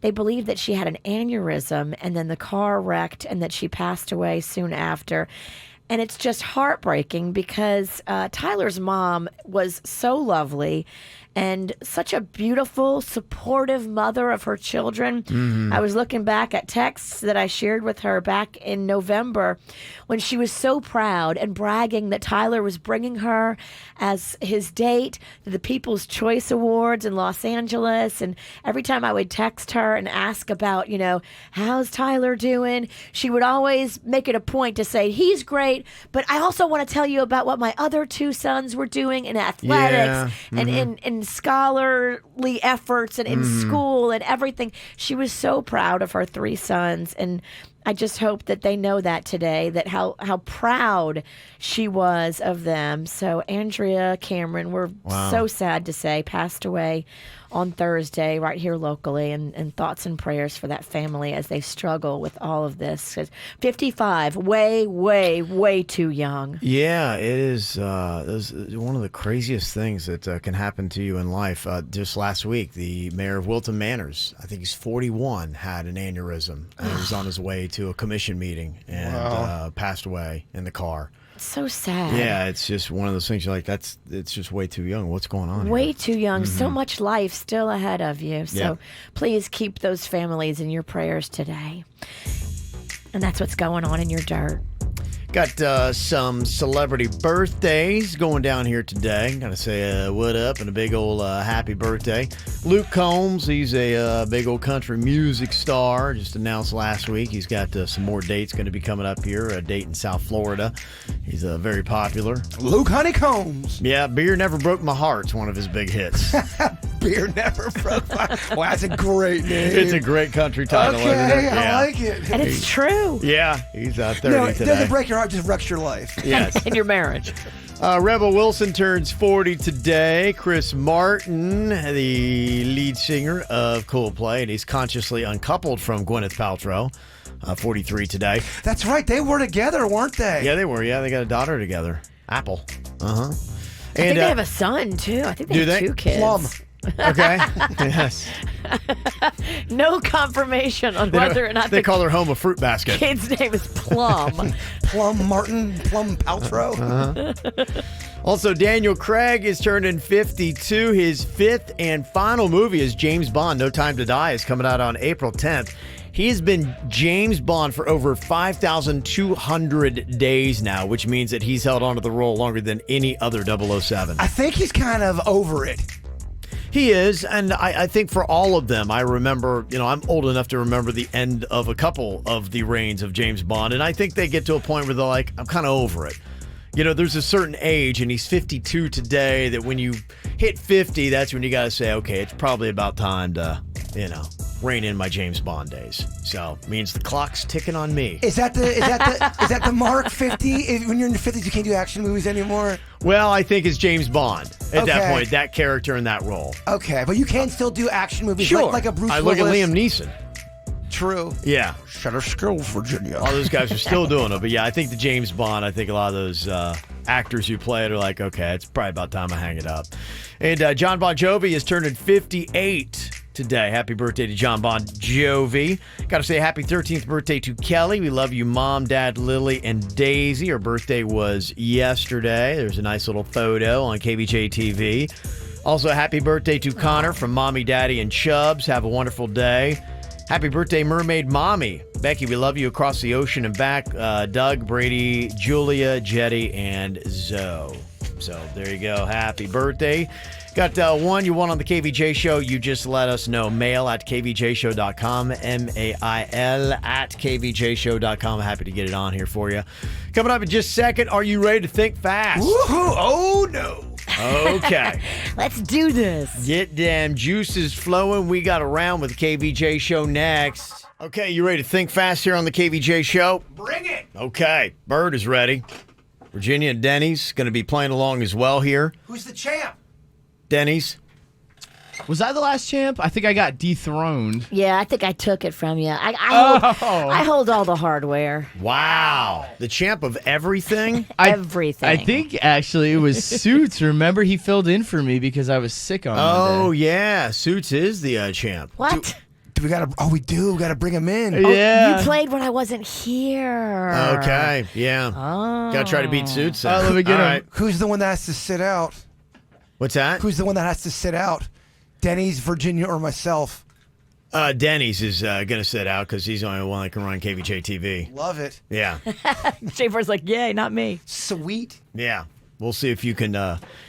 they believe that she had an aneurysm and then the car wrecked and that she passed away soon after. And it's just heartbreaking because Tyler's mom was so lovely and such a beautiful, supportive mother of her children. Mm-hmm. I was looking back at texts that I shared with her back in November when she was so proud and bragging that Tyler was bringing her as his date to the People's Choice Awards in Los Angeles. And every time I would text her and ask about, how's Tyler doing, she would always make it a point to say, he's great, but I also want to tell you about what my other two sons were doing in athletics and in scholarly efforts and in school and everything. She was so proud of her three sons, and I just hope that they know that today, that how proud she was of them. So Andrea Cameron, we're so sad to say, passed away on Thursday right here locally, and thoughts and prayers for that family as they struggle with all of this. 55, way, way, way too young. Yeah, it is one of the craziest things that can happen to you in life. Just last week, the mayor of Wilton Manors, I think he's 41, had an aneurysm and was on his way to a commission meeting and passed away in the car. So sad. Yeah, it's just one of those things you're like, it's just way too young. What's going on Way here? too young. So much life still ahead of you. So please keep those families in your prayers today. And that's what's going on in your dirt. Got some celebrity birthdays going down here today. Got to say what up and a big old happy birthday. Luke Combs, he's a big old country music star. Just announced last week. He's got some more dates going to be coming up here. A date in South Florida. He's very popular. Luke Honeycombs. Yeah, Beer Never Broke My Heart's one of his big hits. Beer Never Broke My... Wow, that's a great name. It's a great country title. Okay, isn't it? I like it. And it's true. Yeah, he's 30 it today. doesn't break your heart, just wrecks your life. Yes. In your marriage. Rebel Wilson turns 40 today. Chris Martin, the lead singer of Coldplay, and he's consciously uncoupled from Gwyneth Paltrow, 43 today. That's right. They were together, weren't they? Yeah, they were. Yeah, they got a daughter together. Apple. Uh-huh. I think they have a son, too. I think they have two kids. Plum. Okay. Yes. No confirmation on whether or not they call their home a fruit basket. Kid's name is Plum. Plum Martin, Plum Paltrow. Also, Daniel Craig is turning 52. His fifth and final movie is James Bond, No Time to Die, is coming out on April 10th. He has been James Bond for over 5,200 days now, which means that he's held onto the role longer than any other 007. I think he's kind of over it. He is, and I think for all of them, I remember, I'm old enough to remember the end of a couple of the reigns of James Bond, and I think they get to a point where they're like, I'm kind of over it. There's a certain age, and he's 52 today, that when you hit 50, that's when you got to say, okay, it's probably about time to, rein in my James Bond days. So, means the clock's ticking on me. Is that the mark 50? When you're in the 50s, you can't do action movies anymore? Well, I think it's James Bond at that point, that character in that role. Okay, but you can still do action movies sure. like a Bruce I Willis. look at Liam Neeson. True. Yeah. Shutter Skills, Virginia. All those guys are still doing it. But yeah, I think the James Bond, I think a lot of those actors who play it are like, okay, it's probably about time I hang it up. And John Bon Jovi is turning 58 today. Happy birthday to John Bon Jovi. Got to say happy 13th birthday to Kelly. We love you, Mom, Dad, Lily, and Daisy. Her birthday was yesterday. There's a nice little photo on KVJ TV. Also, happy birthday to Connor from Mommy, Daddy, and Chubbs. Have a wonderful day. Happy birthday, Mermaid Mommy. Becky, we love you across the ocean and back. Doug, Brady, Julia, Jetty, and Zoe. So there you go. Happy birthday. Got one you want on the KVJ show. You just let us know. Mail at kvjshow.com. MAIL at kvjshow.com. Happy to get it on here for you. Coming up in just a second, are you ready to think fast? Woohoo! Oh, no. Okay. Let's do this. Get them juices flowing. We got a round with the KVJ show next. Okay, you ready to think fast here on the KVJ show? Bring it. Okay, Bird is ready. Virginia and Denny's going to be playing along as well here. Who's the champ? Denny's. Was I the last champ? I think I got dethroned. Yeah, I think I took it from you. I hold all the hardware. Wow. The champ of everything? Everything. I think actually it was Suits. Remember, he filled in for me because I was sick on Monday. Oh, yeah. Suits is the champ. What? We gotta bring him in. Yeah. You played when I wasn't here. Okay, yeah. Oh. Gotta try to beat Suits. Let me get him. Right. Who's the one that has to sit out? What's that? Who's the one that has to sit out? Denny's, Virginia, or myself? Denny's is going to sit out because he's the only one that can run KVJ TV. Love it. Yeah. Jbird's like, yay, not me. Sweet. Yeah. We'll see if you can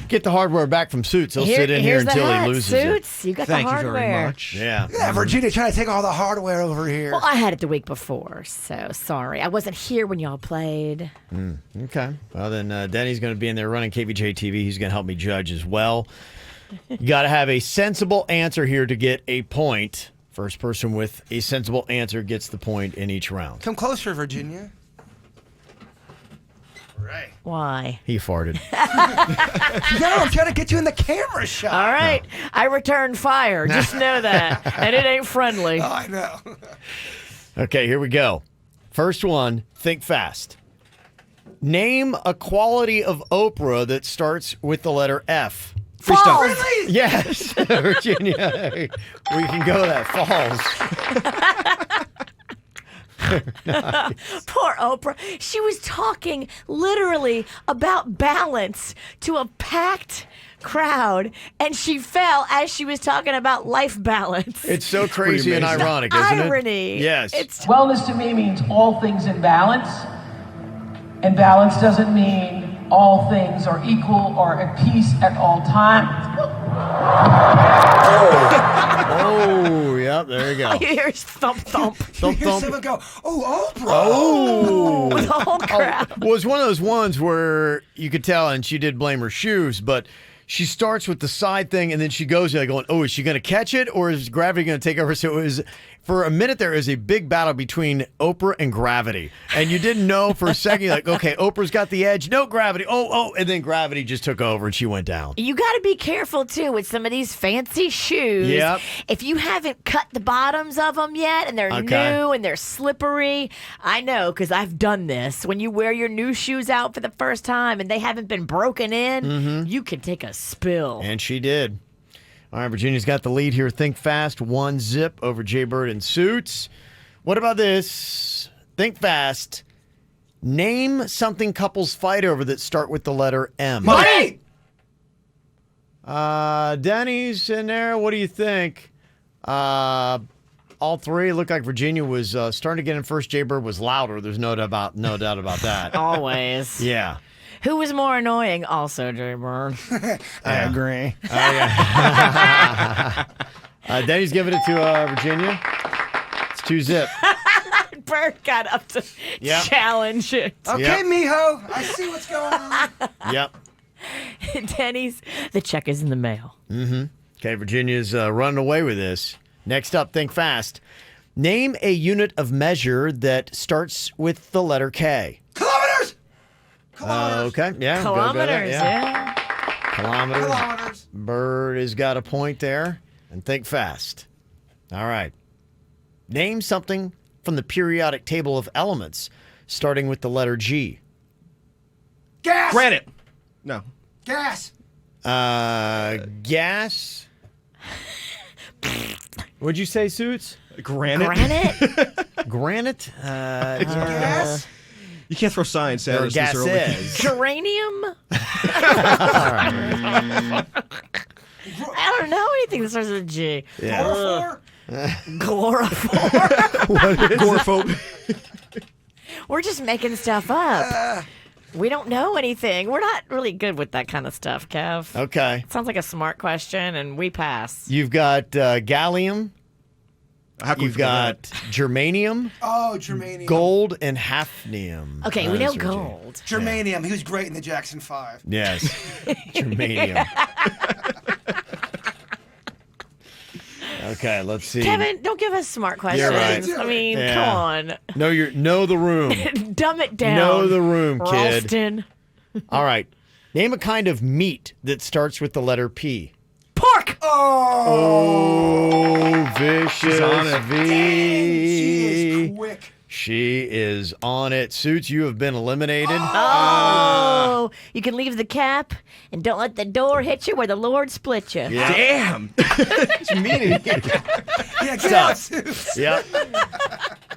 get the hardware back from Suits. He'll sit in here until he loses Suits, you got Thank the you hardware. very much. Yeah. Yeah, Virginia trying to take all the hardware over here. Well, I had it the week before, so sorry. I wasn't here when y'all played. Okay. Well, then Denny's going to be in there running KVJ TV. He's going to help me judge as well. You got to have a sensible answer here to get a point. First person with a sensible answer gets the point in each round. Come closer, Virginia. Right. Why? He farted. No, I'm trying to get you in the camera shot. All right. I return fire. Just know that. And it ain't friendly. Oh, I know. Okay, here we go. First one, think fast. Name a quality of Oprah that starts with the letter F. Falls. Really? Yes, Virginia. We can go that. Falls. Nice. Poor Oprah. She was talking literally about balance to a packed crowd, and she fell as she was talking about life balance. It's so crazy and ironic, isn't it? Irony. Yes. Wellness to me means all things in balance, and balance doesn't mean all things are equal or at peace at all times. Oh, yep, there you go. You hear thump, thump. Thump, You hear thump. someone go, oh, Oprah. Oh. The whole crowd. Well, it's one of those ones where you could tell, and she did blame her shoes, but she starts with the side thing, and then she goes there going, oh, is she going to catch it, or is gravity going to take over? So it was, for a minute there is a big battle between Oprah and gravity. And you didn't know for a second, you're like, okay, Oprah's got the edge. No, gravity. Oh, and then gravity just took over, and she went down. You got to be careful, too, with some of these fancy shoes. Yep. If you haven't cut the bottoms of them yet, and they're new and they're slippery, I know, because I've done this. When you wear your new shoes out for the first time and they haven't been broken in, you can take a spill. And she did. All right, Virginia's got the lead here. Think fast, 1-0 over Jbird and Suits. What about this? Think fast. Name something couples fight over that start with the letter M. Money! Denny's in there. What do you think? All three look like Virginia was starting to get in first. Jbird was louder. There's no doubt about that. Always. Yeah. Who was more annoying? Also, Jbird. I agree. Denny's giving it to Virginia. It's 2-0. Bird got up to challenge it. Okay, Yep. mijo. I see what's going on. Yep. Denny's, the check is in the mail. Okay, Virginia's running away with this. Next up, think fast. Name a unit of measure that starts with the letter K. Kilometers! Okay, yeah. Kilometers, go there, yeah. Kilometers. Bird has got a point there. And think fast. All right. Name something from the periodic table of elements, starting with the letter G. Gas! Granite. No. Gas! Gas. What'd you say, Suits? Granite. Granite? Granite? Gas? You can't throw science at Or us this gas early. is. Geranium? I don't know anything that starts with a G. Yeah. Chloroform? Agoraphobe. We're just making stuff up. We don't know anything. We're not really good with that kind of stuff, Kev. Okay. Sounds like a smart question, and we pass. You've got gallium. How can You've we forget got germanium, Oh, germanium. gold, and hafnium. Okay, we know Those are two. gold. Germanium. He was great in the Jackson 5. Yes. Germanium. Okay, let's see. Kevin, don't give us smart questions. right. I mean, Yeah. come on. Know the room. Dumb it down. Know the room, kid. Ralston. All right. Name a kind of meat that starts with the letter P. Pork! Oh, vicious on it. V. She is quick. She is on it. Suits, you have been eliminated. Oh, you can leave the cap and don't let the door hit you where the Lord split you. Yeah. Damn. It's mean. Yeah, get out, Suits. Yep.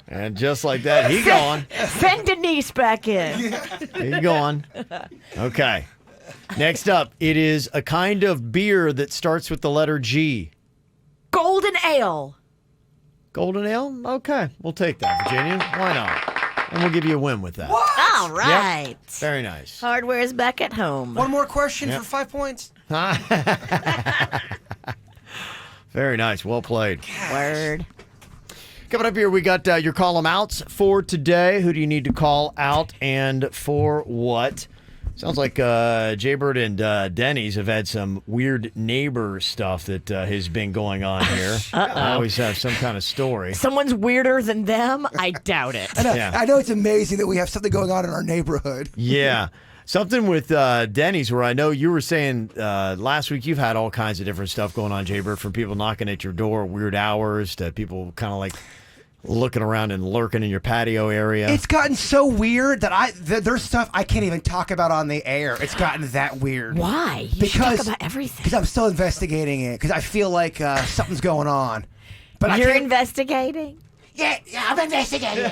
And just like that, he gone. Send Denise back in. He gone. Okay. Next up, it is a kind of beer that starts with the letter G. Golden ale. Golden ale? Okay, we'll take that, Virginia. Why not? And we'll give you a win with that. All right. Yep. Very nice. Hardware is back at home. One more question for 5 points. Very nice. Well played. Word. Coming up here, we got your call 'em outs for today. Who do you need to call out and for what? Sounds like Jbird and Denny's have had some weird neighbor stuff that has been going on here. I always have some kind of story. Someone's weirder than them? I doubt it. I know it's amazing that we have something going on in our neighborhood. Yeah. Something with Denny's where I know you were saying last week you've had all kinds of different stuff going on, Jbird, from people knocking at your door, weird hours, to people kind of like looking around and lurking in your patio area. It's gotten so weird that there's stuff I can't even talk about on the air. It's gotten that weird. Why? You should talk about everything. Because I'm still investigating it. Because I feel like something's going on. But You're investigating? Yeah, I'm investigating.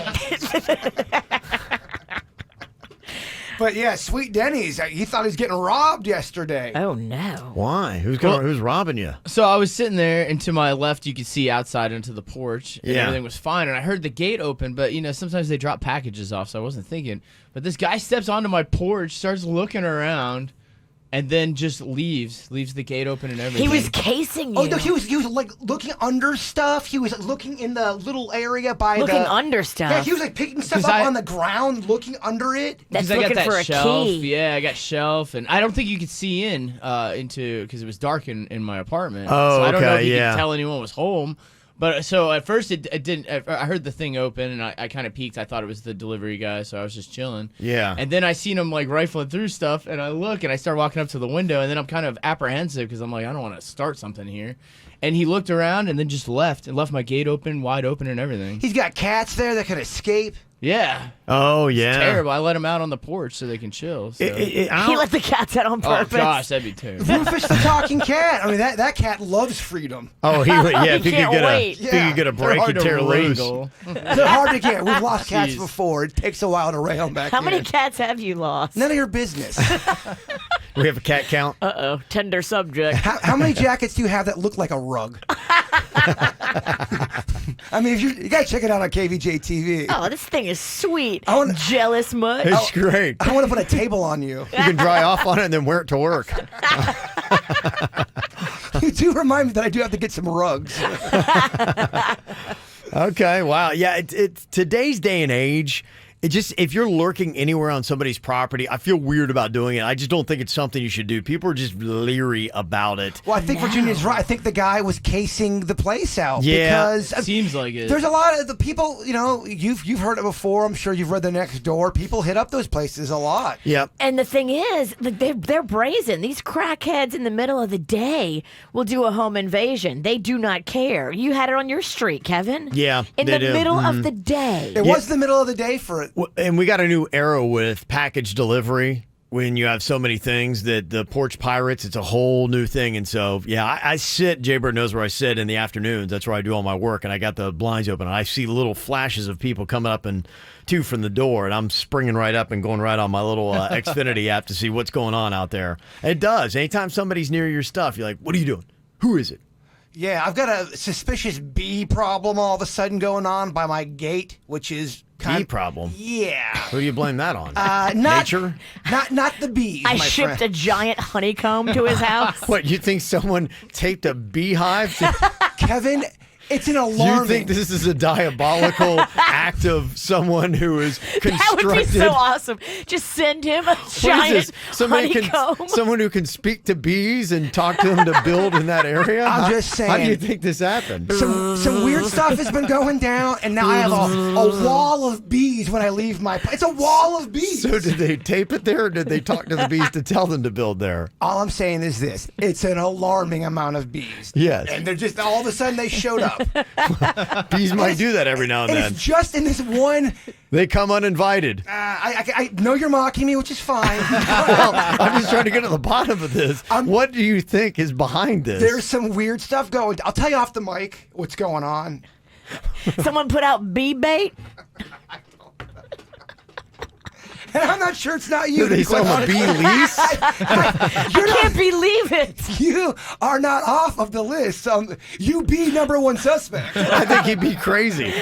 But yeah, Sweet Denny's, he thought he was getting robbed yesterday. Oh, no. Why? Who's robbing you? So I was sitting there, and to my left, you could see outside into the porch, and Yeah. everything was fine. And I heard the gate open, but, sometimes they drop packages off, so I wasn't thinking. But this guy steps onto my porch, starts looking around, and then just leaves the gate open and everything. He was casing you. Oh, no, he was like looking under stuff. He was looking in the little area by Looking under stuff? Yeah, he was like picking stuff up on the ground, looking under it. That's I got looking that for a shelf. key. Yeah, I got shelf, and I don't think you could see into because it was dark in my apartment. Oh, so I don't know if okay, you yeah. could tell anyone was home. But so at first it didn't. I heard the thing open, and I kind of peeked. I thought it was the delivery guy, so I was just chilling. Yeah. And then I seen him like rifling through stuff, and I look, and I start walking up to the window, and then I'm kind of apprehensive because I'm like, I don't want to start something here. And he looked around and then just left my gate wide open and everything. He's got cats there that can escape. Yeah. Oh, yeah. Terrible. I let him out on the porch so they can chill. So. He let the cats out on purpose. Oh, gosh, that'd be terrible. Rufus the talking cat. I mean, that cat loves freedom. Oh, if he can't wait. If he could get a break, he'd tear loose. They're hard to get. We've lost cats before. It takes a while to rail them back How in. many cats have you lost? None of your business. We have a cat count. Uh-oh. Tender subject. How many jackets do you have that look like a rug? I mean, you got to check it out on KVJ TV. Oh, this thing is sweet. I wanna- Jealous much? It's great. I want to put a table on you. You can dry off on it and then wear it to work. You do remind me that I do have to get some rugs. Okay, wow. Yeah, it's today's day and age. It just, if you're lurking anywhere on somebody's property, I feel weird about doing it. I just don't think it's something you should do. People are just leery about it. Well, I think Virginia's right. I think the guy was casing the place out. Yeah. Because seems like it. There's a lot of the people, you've heard it before. I'm sure you've read The Next Door. People hit up those places a lot. Yep. And the thing is, like, they're brazen. These crackheads in the middle of the day will do a home invasion. They do not care. You had it on your street, Kevin. Yeah, In they the do. middle of the day. It was the middle of the day for it. And we got a new era with package delivery. When you have so many things that the porch pirates, it's a whole new thing. And so, yeah, I sit, Jbird knows where I sit in the afternoons. That's where I do all my work. And I got the blinds open. And I see little flashes of people coming up and from the door. And I'm springing right up and going right on my little Xfinity app to see what's going on out there. And it does. Anytime somebody's near your stuff, you're like, what are you doing? Who is it? Yeah, I've got a suspicious bee problem all of a sudden going on by my gate, which is Bee problem? Yeah. Who do you blame that on? Nature? Nature? Not the bees, I my shipped friend. a giant honeycomb to his house. What, you think someone taped a beehive to... Kevin, it's an alarming... You think this is a diabolical act of someone who is constructed... That would be so awesome. Just send him a giant honeycomb. Someone who can speak to bees and talk to them to build in that area? I'm just saying. How do you think this happened? Some weird stuff has been going down, and now I have a wall of bees when I leave my... It's a wall of bees. So did they tape it there, or did they talk to the bees to tell them to build there? All I'm saying is this. It's an alarming amount of bees. Yes. And they're just, all of a sudden, they showed up. Bees might do that every now and then. It's just in this one... They come uninvited. I know you're mocking me, which is fine. Well, I'm just trying to get to the bottom of this. What do you think is behind this? There's some weird stuff going. I'll tell you off the mic what's going on. Someone put out bee bait? And I'm not sure it's not you. They sell them a B lease? I can't believe it. You are not off of the list. You be number one suspect. I think he'd be crazy.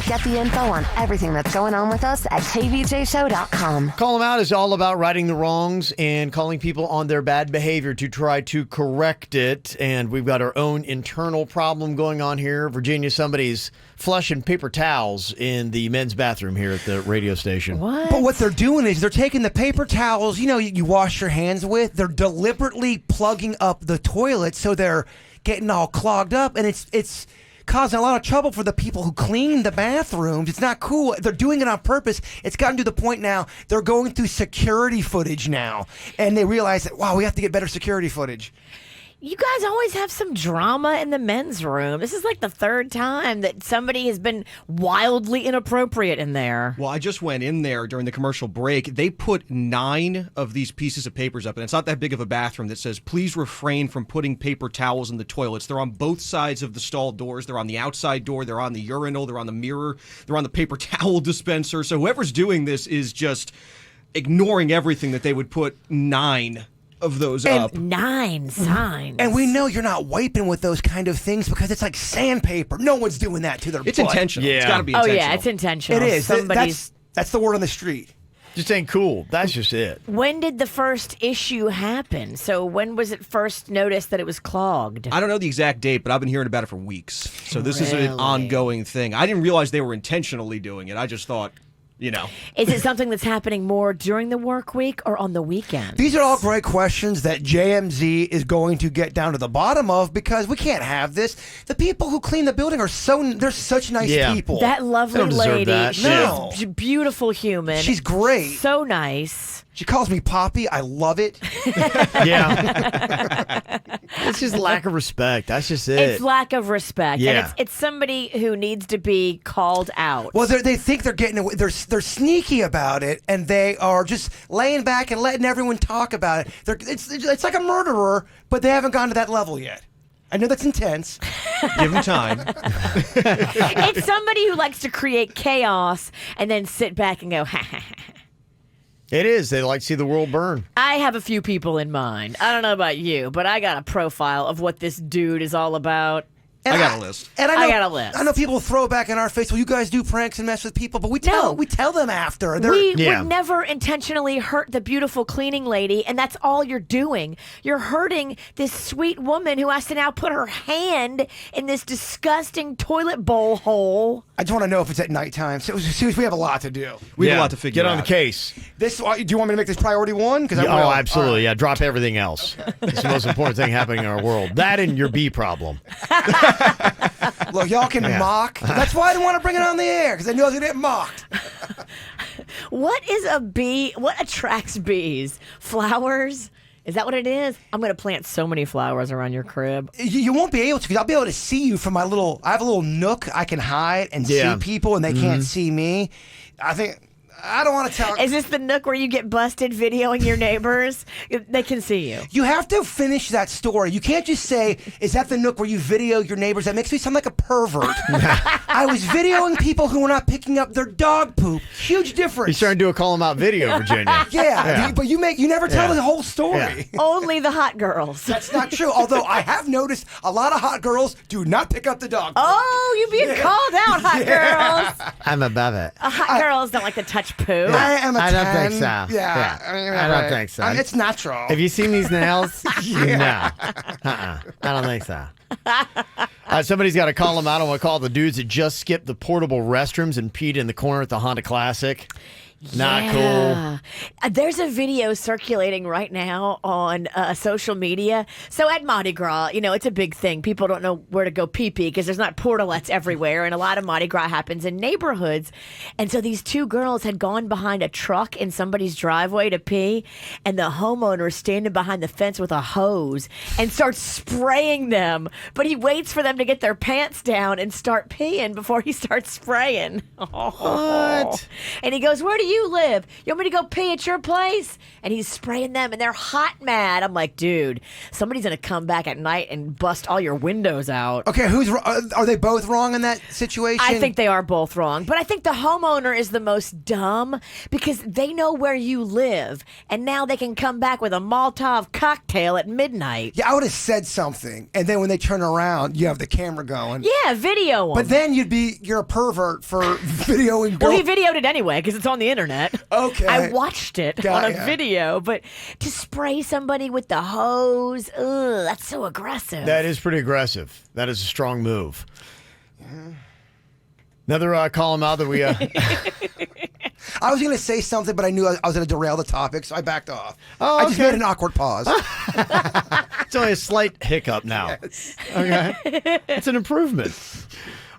Get the info on everything that's going on with us at kvjshow.com. Call 'em Out is all about righting the wrongs and calling people on their bad behavior to try to correct it. And we've got our own internal problem going on here. Virginia, somebody's flushing paper towels in the men's bathroom here at the radio station. What? But what they're doing is they're taking the paper towels, you wash your hands with, they're deliberately plugging up the toilet so they're getting all clogged up, and it's causing a lot of trouble for the people who clean the bathrooms. It's not cool. They're doing it on purpose. It's gotten to the point now they're going through security footage now, and they realize that, wow, we have to get better security footage. You guys always have some drama in the men's room. This is like the third time that somebody has been wildly inappropriate in there. Well, I just went in there during the commercial break. They put 9 of these pieces of papers up, and it's not that big of a bathroom, that says, please refrain from putting paper towels in the toilets. They're on both sides of the stall doors. They're on the outside door. They're on the urinal. They're on the mirror. They're on the paper towel dispenser. So whoever's doing this is just ignoring everything that they would put 9 of those up. 9 signs. And we know you're not wiping with those kind of things because it's like sandpaper. No one's doing that to their It's butt. intentional. Yeah. It's got to be Oh, intentional. yeah, it's intentional. It is. Somebody's... That's the word on the street. Just ain't cool. That's just it. When did the first issue happen? So when was it first noticed that it was clogged? I don't know the exact date, but I've been hearing about it for weeks. So this is Really? an ongoing thing. I didn't realize they were intentionally doing it. I just thought, Is it something that's happening more during the work week or on the weekend? These are all great questions that JMZ is going to get down to the bottom of, because we can't have this. The people who clean the building they're such nice people. That lovely They don't deserve lady. that. She's No. a beautiful human. She's great. So nice. She calls me Poppy. I love it. Yeah. It's just lack of respect. That's just it. It's lack of respect. Yeah. And it's somebody who needs to be called out. Well, they think they're getting away. They're sneaky about it, and they are just laying back and letting everyone talk about it. It's like a murderer, but they haven't gone to that level yet. I know that's intense. give them time. It's somebody who likes to create chaos and then sit back and go, ha, ha, ha. It is. They like to see the world burn. I have a few people in mind. I don't know about you, but I got a profile of what this dude is all about. And I got a list. And I got a list. I know people throw back in our face, well, you guys do pranks and mess with people, but we tell them after. We would never intentionally hurt the beautiful cleaning lady, and that's all you're doing. You're hurting this sweet woman who has to now put her hand in this disgusting toilet bowl hole. I just want to know if it's at nighttime. So we have a lot to do. We have a lot to figure out. Get on the case. Do you want me to make this priority 1? Because Oh, absolutely. Right. Yeah, drop everything else. Okay. It's the most important thing happening in our world. That and your bee problem. Look, y'all can mock. That's why I didn't want to bring it on the air, because I knew I was going to get mocked. What is a bee? What attracts bees? Flowers? Is that what it is? I'm going to plant so many flowers around your crib. You won't be able to, because I'll be able to see you from I have a little nook I can hide and see people, and they can't see me. I don't want to tell. Is this the nook where you get busted videoing your neighbors? They can see you. You have to finish that story. You can't just say, is that the nook where you video your neighbors? That makes me sound like a pervert. I was videoing people who were not picking up their dog poop. Huge difference. He's trying to do a call 'em out video, Virginia. Yeah, but you never tell the whole story. Yeah. Only the hot girls. That's not true. Although I have noticed a lot of hot girls do not pick up the dog poop. Oh, you being called out, hot girls. I'm above it. Hot girls don't like to touch poo. I am a 10. I don't think so. Yeah. I don't think so. It's natural. Have you seen these nails? No. I don't think so. Somebody's got to call them out. I want to call the dudes that just skipped the portable restrooms and peed in the corner at the Honda Classic. Not cool. There's a video circulating right now on social media. So at Mardi Gras, it's a big thing. People don't know where to go pee-pee because there's not portalettes everywhere, and a lot of Mardi Gras happens in neighborhoods. And so these two girls had gone behind a truck in somebody's driveway to pee, and the homeowner is standing behind the fence with a hose and starts spraying them. But he waits for them to get their pants down and start peeing before he starts spraying. What? And he goes, where do you live? You want me to go pee at your your place? And he's spraying them, and they're hot mad. I'm like, dude, somebody's going to come back at night and bust all your windows out. Okay, are they both wrong in that situation? I think they are both wrong. But I think the homeowner is the most dumb because they know where you live, and now they can come back with a Molotov cocktail at midnight. Yeah, I would have said something, and then when they turn around, you have the camera going. Yeah, video them. But then you're a pervert for videoing. Well, he videoed it anyway because it's on the internet. Okay. I watched it on a video, but to spray somebody with the hose, ugh, that's so aggressive. That is pretty aggressive. That is a strong move. Another call him out that we... I was going to say something, but I knew I was going to derail the topic, so I backed off. Oh, I just made an awkward pause. It's only a slight hiccup now. Yes. Okay. It's an improvement.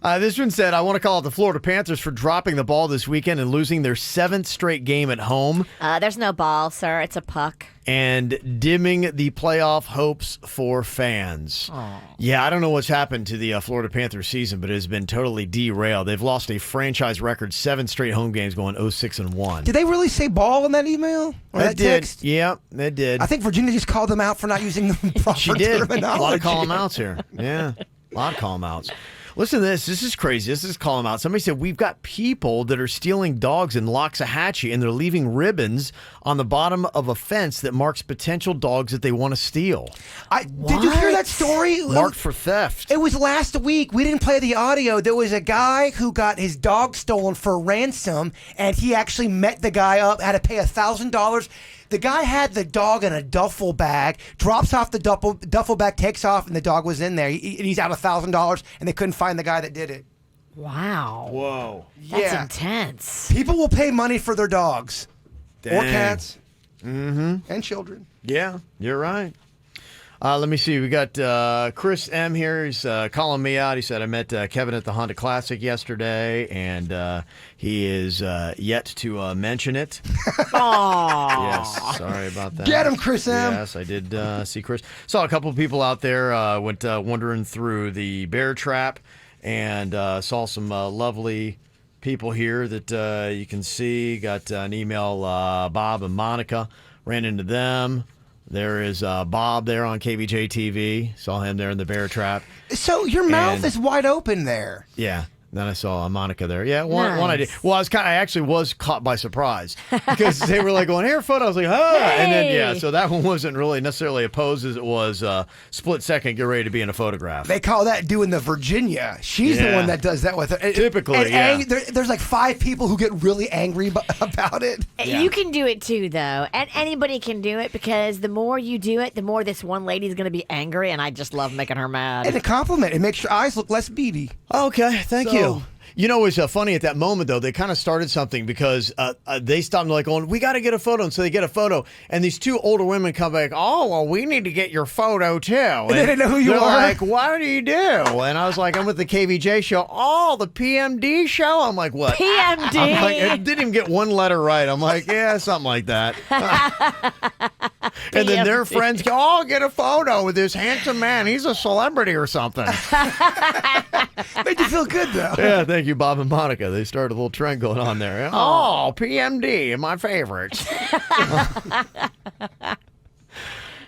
This one said, I want to call out the Florida Panthers for dropping the ball this weekend and losing their 7th straight game at home. There's no ball, sir. It's a puck. And dimming the playoff hopes for fans. Aww. Yeah, I don't know what's happened to the Florida Panthers season, but it has been totally derailed. They've lost a franchise record 7 straight home games going 0-6-1. Did they really say ball in that email? Or that text? Yeah, they did. I think Virginia just called them out for not using the proper She did. terminology. A lot of call them outs here. Yeah, a lot of call them outs. Listen to this. This is crazy. This is calling them out. Somebody said, we've got people that are stealing dogs in Loxahatchee, and they're leaving ribbons on the bottom of a fence that marks potential dogs that they want to steal. Did you hear that story? Marked for theft. It was last week. We didn't play the audio. There was a guy who got his dog stolen for ransom, and he actually met the guy up, had to pay $1,000. The guy had the dog in a duffel bag, drops off the duffel bag, takes off, and the dog was in there. He's out $1,000, and they couldn't find the guy that did it. Wow. Whoa. That's intense. People will pay money for their dogs. Dang. Or cats. Mm-hmm. And children. Yeah, you're right. Let me see. We got Chris M here. He's calling me out. He said, I met Kevin at the Honda Classic yesterday, and he is yet to mention it. Aww. Yes, sorry about that. Get him, Chris M. Yes, I did see Chris. Saw a couple of people out there, went wandering through the bear trap, and saw some lovely people here that you can see. Got an email, Bob and Monica. Ran into them. There is Bob there on Kvj TV. Saw him there in the bear trap. So your mouth is wide open there. Yeah. Then I saw Monica there. Yeah, one Nice. I did. Well, I actually was caught by surprise because they were like going, here, photo. I was like, and then, yeah, so that one wasn't really necessarily a pose as it was split second, get ready to be in a photograph. They call that doing the Virginia. She's the one that does that with it. Typically, and there's like 5 people who get really angry about it. Yeah. You can do it too, though. And anybody can do it because the more you do it, the more this one lady's going to be angry, and I just love making her mad. And a compliment. It makes your eyes look less beady. Okay, thank you. You know, it was funny at that moment, though. They kind of started something because they stopped like going, we got to get a photo. And so they get a photo. And these 2 older women come back, oh, well, we need to get your photo, too. And they didn't know who you they're are. like, what do you do? And I was like, I'm with the KVJ show. Oh, the PMD show? I'm like, what? PMD? I'm like, it didn't even get one letter right. I'm like, yeah, something like that. And then their friends go, oh, get a photo with this handsome man. He's a celebrity or something. Made you feel good, though. Yeah, thank you, Bob and Monica. They started a little trend going on there. Oh, PMD, my favorites.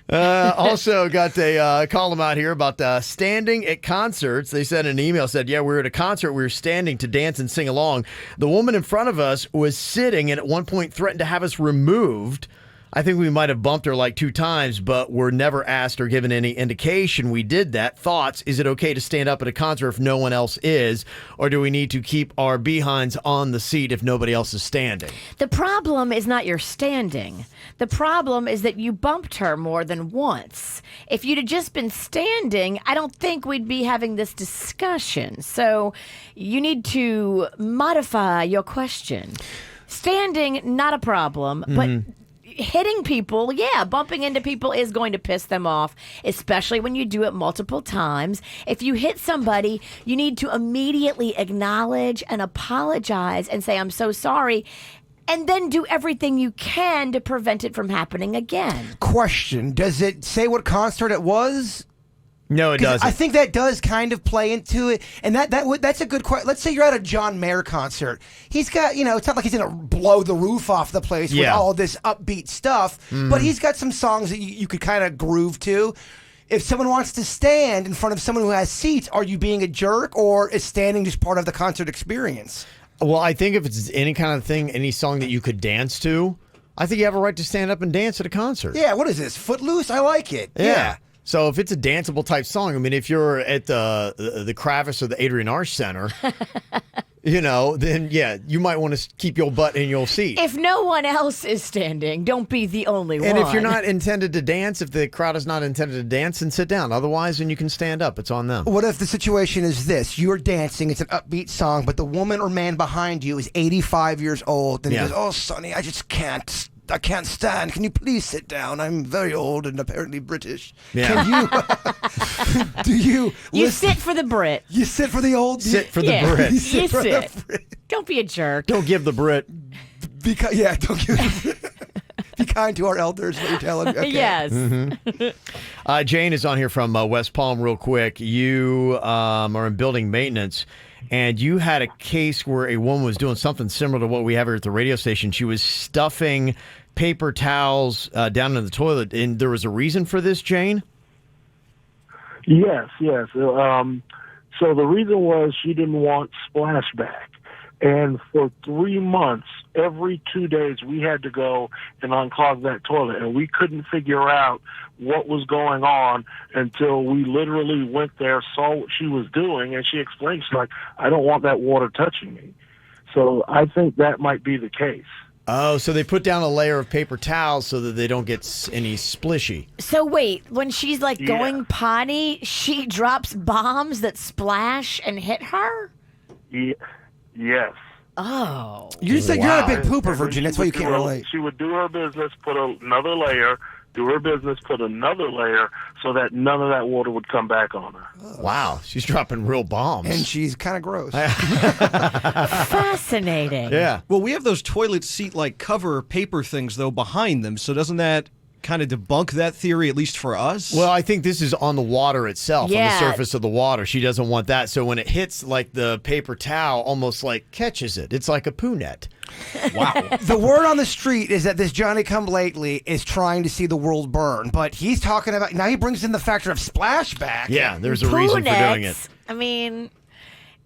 Also got a call them out here about standing at concerts. They sent an email, said, yeah, we were at a concert. We were standing to dance and sing along. The woman in front of us was sitting and at one point threatened to have us removed. I think we might have bumped her like 2 times, but were never asked or given any indication we did that. Thoughts? Is it okay to stand up at a concert if no one else is? Or do we need to keep our behinds on the seat if nobody else is standing? The problem is not your standing. The problem is that you bumped her more than once. If you'd have just been standing, I don't think we'd be having this discussion. So you need to modify your question. Standing, not a problem, but hitting people, yeah, bumping into people is going to piss them off, especially when you do it multiple times. If you hit somebody, you need to immediately acknowledge and apologize and say, I'm so sorry, and then do everything you can to prevent it from happening again. Question, does it say what concert it was? No, it doesn't. I think that does kind of play into it, and that's a good question. Let's say you're at a John Mayer concert. He's got, it's not like he's going to blow the roof off the place with all this upbeat stuff, but he's got some songs that you could kind of groove to. If someone wants to stand in front of someone who has seats, are you being a jerk, or is standing just part of the concert experience? Well, I think if it's any kind of thing, any song that you could dance to, I think you have a right to stand up and dance at a concert. Yeah, what is this, Footloose? I like it. Yeah. So if it's a danceable type song, I mean, if you're at the Kravis or the Adrian Arch Center, then you might want to keep your butt in your seat. If no one else is standing, don't be the only one. And if you're not intended to dance, if the crowd is not intended to dance, then sit down. Otherwise, then you can stand up. It's on them. What if the situation is this? You're dancing, it's an upbeat song, but the woman or man behind you is 85 years old, and he goes, "Oh, Sonny, I just can't. I can't stand. Can you please sit down? I'm very old and apparently British." Yeah. Can you You sit for the Brit. You sit for the old? Sit for the Brit. You sit. Don't be a jerk. Don't give the Brit. Don't give Be kind to our elders, what you're telling me. Okay. Yes. Mm-hmm. Jane is on here from West Palm real quick. You are in building maintenance, and you had a case where a woman was doing something similar to what we have here at the radio station. She was stuffing paper towels down in the toilet, and there was a reason for this, Jane? Yes. So the reason was she didn't want splashback. And for 3 months, every 2 days, we had to go and unclog that toilet. And we couldn't figure out what was going on until we literally went there, saw what she was doing, and she explained, she's like, "I don't want that water touching me." So I think that might be the case. Oh, so they put down a layer of paper towels so that they don't get any splishy. So wait, when she's going potty, she drops bombs that splash and hit her? Yeah. Yes. Oh. You're not a big pooper, Virgin. That's why you can't relate. She would do her business, put another layer, do her business, put another layer, so that none of that water would come back on her. Wow. She's dropping real bombs. And she's kind of gross. Fascinating. Yeah. Well, we have those toilet seat-like cover paper things, though, behind them. So doesn't that kind of debunk that theory, at least for us? Well, I think this is on the water itself, on the Yeah. surface of the water. She doesn't want that. So when it hits the paper towel, almost catches it. It's like a poo net. Wow. The word on the street is that this Johnny-come-lately is trying to see the world burn, but he's talking about, now he brings in the factor of splashback. Yeah, there's a reason for doing it. I mean,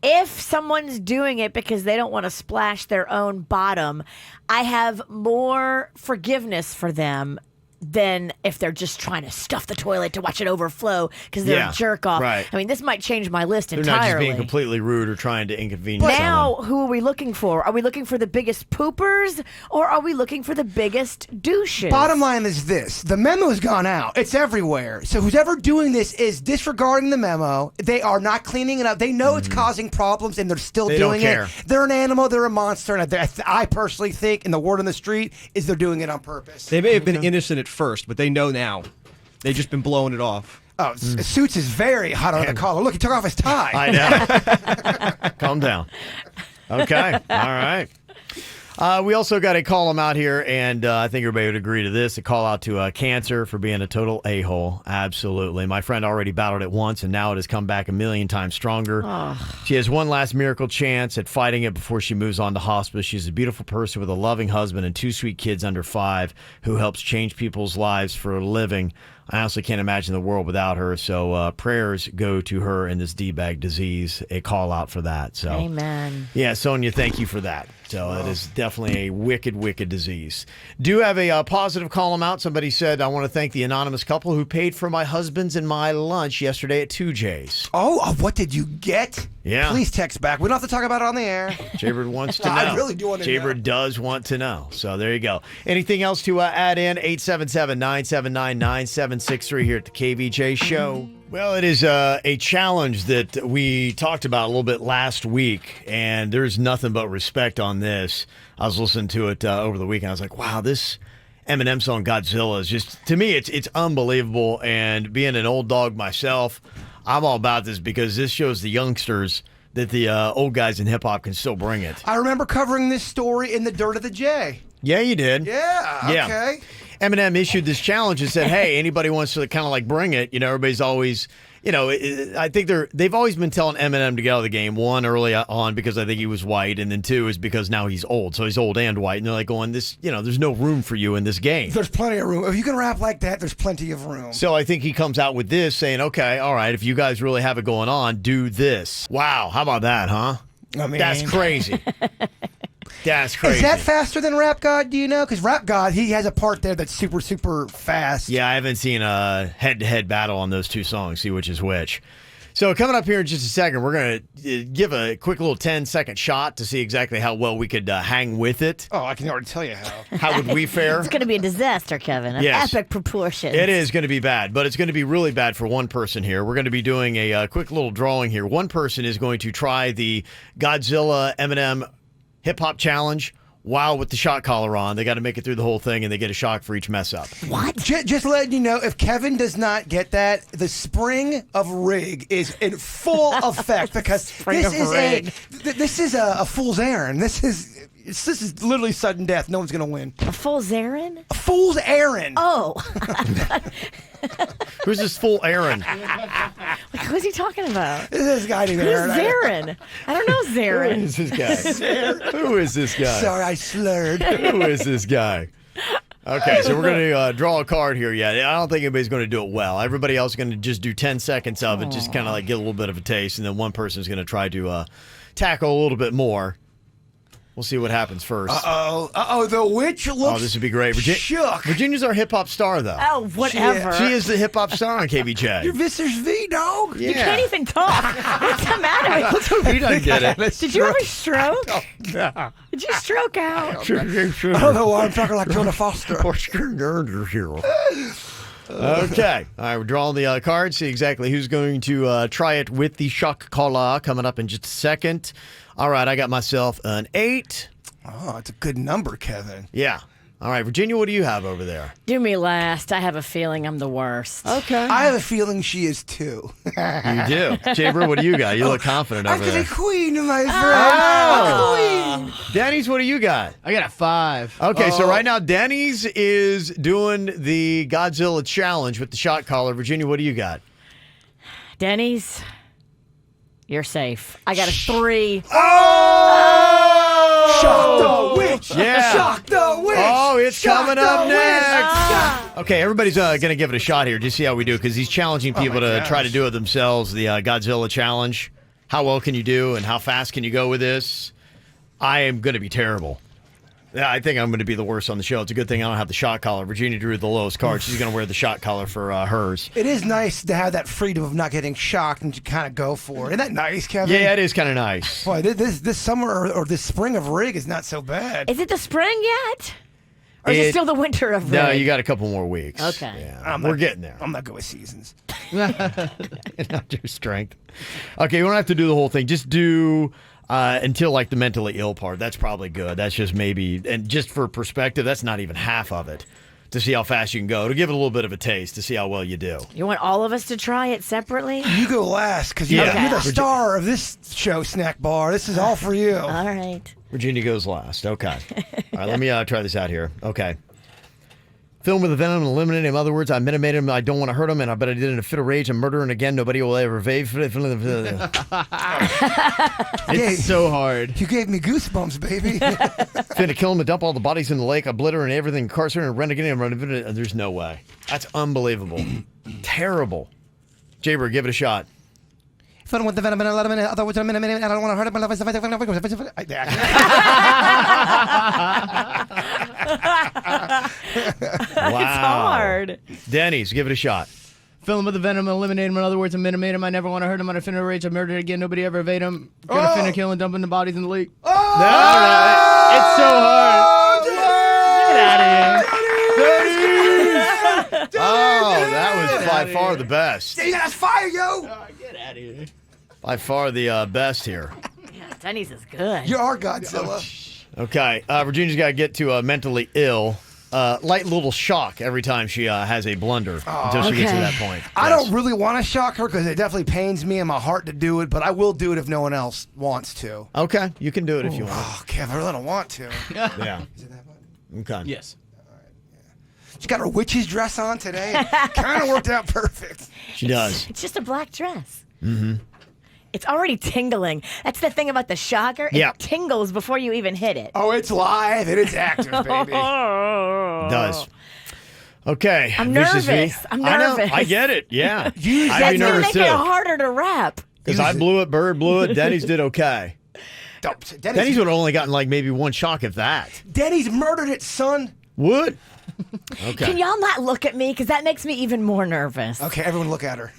if someone's doing it because they don't want to splash their own bottom, I have more forgiveness for them than if they're just trying to stuff the toilet to watch it overflow because they're a jerk off. Right. I mean, this might change my list They're entirely. not just being completely rude or trying to inconvenience But now, someone. who are we looking for? Are we looking for the biggest poopers, or are we looking for the biggest douches? Bottom line is this. The memo's gone out. It's everywhere. So who's ever doing this is disregarding the memo. They are not cleaning it up. They know it's causing problems, and they're still They don't doing care. it. They're an animal. They're a monster. And I personally think, and the word on the street, is they're doing it on purpose. They may have been innocent at first, but they know now. They've just been blowing it off. Oh, Suits is very hot on the collar. Look, he took off his tie. I know. Calm down. Okay. All right. We also got a call him out here, and I think everybody would agree to this. A call out to cancer for being a total a-hole. Absolutely. My friend already battled it once, and now it has come back 1,000,000 times stronger. She has one last miracle chance at fighting it before she moves on to hospice. She's a beautiful person with a loving husband and 2 sweet kids under 5 who helps change people's lives for a living. I honestly can't imagine the world without her. So prayers go to her in this D-bag disease. A call out for that. So, Amen. yeah, Sonia, thank you for that. So it is definitely a wicked, wicked disease. Do have a positive call them out. Somebody said, I want to thank the anonymous couple who paid for my husband's and my lunch yesterday at 2J's. Oh, what did you get? Yeah. Please text back. We don't have to talk about it on the air. Jbird wants to know. I really do want to know. Jbird does want to know. So there you go. Anything else to add in? 877-979-9763 here at the KVJ Show. Well, it is a challenge that we talked about a little bit last week, and there's nothing but respect on this. I was listening to it over the weekend. I was like, wow, this Eminem song Godzilla is just, to me, it's unbelievable. And being an old dog myself, I'm all about this because this shows the youngsters that the old guys in hip-hop can still bring it. I remember covering this story in the Dirt of the J. Yeah, you did. Yeah, okay. Eminem issued this challenge and said, hey, anybody wants to kind of bring it. You know, everybody's always I think they've always been telling Eminem to get out of the game. One, early on because I think he was white, and then two is because now he's old. So he's old and white, and they're like going, there's no room for you in this game. There's plenty of room. If you can rap like that, there's plenty of room. So I think he comes out with this saying, okay, all right, if you guys really have it going on, do this. Wow, how about that, huh? I mean, that's crazy. That's crazy. Is that faster than Rap God? Do you know? Because Rap God, he has a part there that's super, super fast. Yeah, I haven't seen a head-to-head battle on those two songs, see which is which. So coming up here in just a second, we're going to give a quick little 10-second shot to see exactly how well we could hang with it. Oh, I can already tell you how. How would we fare? It's going to be a disaster, Kevin. Of epic proportions. It is going to be bad, but it's going to be really bad for one person here. We're going to be doing a quick little drawing here. One person is going to try the Godzilla Eminem hip-hop challenge while with the shot collar on. They got to make it through the whole thing, and they get a shock for each mess up. What? Just letting you know, if Kevin does not get that, the spring of rig is in full effect because this is a fool's errand. This is literally sudden death. No one's going to win. A fool's errand? A fool's errand. Oh. Who's this fool Aaron? Who's he talking about? This guy named Aaron. Who's Zarin? I don't know Zarin. Who is this guy? Who is this guy? Sorry, I slurred. Who is this guy? Okay, so we're going to draw a card here yet. I don't think anybody's going to do it well. Everybody else is going to just do 10 seconds of it, just kind of like get a little bit of a taste, and then one person is going to try to tackle a little bit more. We'll see what happens first. The witch looks Oh, this would be great. shook. Virginia's our hip-hop star, though. Oh, whatever. She is the hip-hop star on KVJ. You're Visser's V, dog. Yeah. You can't even talk. What's the matter with you? He doesn't get it. Did you have a stroke? Oh, no. Did you stroke out? I don't know why I'm talking like Jonah Foster. Okay. All right, we're drawing the cards. See exactly who's going to try it with the shock collar coming up in just a second. All right, I got myself an 8. Oh, it's a good number, Kevin. Yeah. All right, Virginia, what do you have over there? Do me last. I have a feeling I'm the worst. Okay. I have a feeling she is too. You do. Jbird, what do you got? You look confident over there. I'm the queen, my friend. Oh. Queen. Danny's, what do you got? I got a 5. Okay, so right now Danny's is doing the Godzilla challenge with the shot collar. Virginia, what do you got? Denny's, you're safe. I got a 3. Shock the witch! Yeah. Shock the witch! Oh, it's Shock coming the up witch! next. Okay, everybody's going to give it a shot here. Just see how we do, because he's challenging people to try to do it themselves, the Godzilla challenge. How well can you do, and how fast can you go with this? I am going to be terrible. Yeah, I think I'm going to be the worst on the show. It's a good thing I don't have the shot collar. Virginia drew the lowest card. She's going to wear the shot collar for hers. It is nice to have that freedom of not getting shocked and to kind of go for it. Isn't that nice, Kevin? Yeah, it is kind of nice. Boy, this summer or this spring of rig is not so bad. Is it the spring yet? Or is it still the winter of rig? No, you got a couple more weeks. Okay. Yeah, we're getting there. I'm not good with seasons. Not your strength. Okay, you don't have to do the whole thing. Just do until like the mentally ill part. That's probably good. That's just maybe, and just for perspective, that's not even half of it. To see how fast you can go, to give it a little bit of a taste, to see how well you do. You want all of us to try it separately? You go last, because you're the star of this show, Snack Bar. This is all for you. All right. Virginia goes last. Okay. All right, let me try this out here. Okay. Film with a venom and eliminate him. In other words, I mitigated him. I don't want to hurt him, and I bet I did it in a fit of rage. I'm murdering again. Nobody will ever evade. It's so hard. You gave me goosebumps, baby. Finna kill him and dump all the bodies in the lake, obliterate and everything, incarcerate and renegade him. There's no way. That's unbelievable. Terrible. Jbird, give it a shot. Fun with the venom and a lot of minute. I don't want to hurt him. Wow. It's hard. Denny's, give it a shot. Fill him with the venom, eliminate him. In other words, eliminate him. I never want to hurt him. I'm finna rage. I murdered again. Nobody ever evade him. Gonna finna kill and dumping the bodies in the lake. No, it's so hard. Get out of here. Oh, that was by far the best. Yeah, that's fire, yo. Get out of here. By far the best here. Yeah, Denny's is good. You are Godzilla. Okay, Virginia's got to get to mentally ill. Light little shock every time she has a blunder until she gets to that point. I don't really want to shock her because it definitely pains me in my heart to do it, but I will do it if no one else wants to. Okay, you can do it if you want. Oh, Kev, I really don't want to. Yeah. Is it that button? Okay. Yes. She's got her witch's dress on today. Kind of worked out perfect. She does. It's just a black dress. Mm-hmm. It's already tingling. That's the thing about the shocker. It tingles before you even hit it. Oh, it's live and it's active, baby. It does. Okay. I'm nervous. I'm nervous. I know. I get it. Yeah. That's going to make it harder to rap. Because I blew it, Bird blew it, Denny's did okay. Denny's would have only gotten like maybe one shock if that. Denny's murdered it, son. Would? Okay. Can y'all not look at me? Because that makes me even more nervous. Okay, everyone look at her.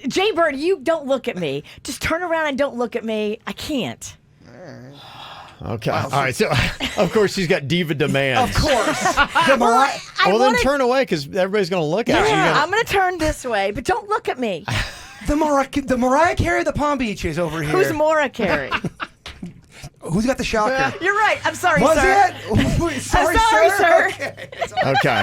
Jbird, you don't look at me. Just turn around and don't look at me. I can't. Okay. All right. So, of course, she's got diva demands. Of course. Then turn away because everybody's going to look at you. I'm going to turn this way, but don't look at me. The Mariah Carey of the Palm Beaches over here. Who's Mariah Carey? Who's got the shocker? You're right. I'm sorry, Was sir. it? Sorry, sir. Okay.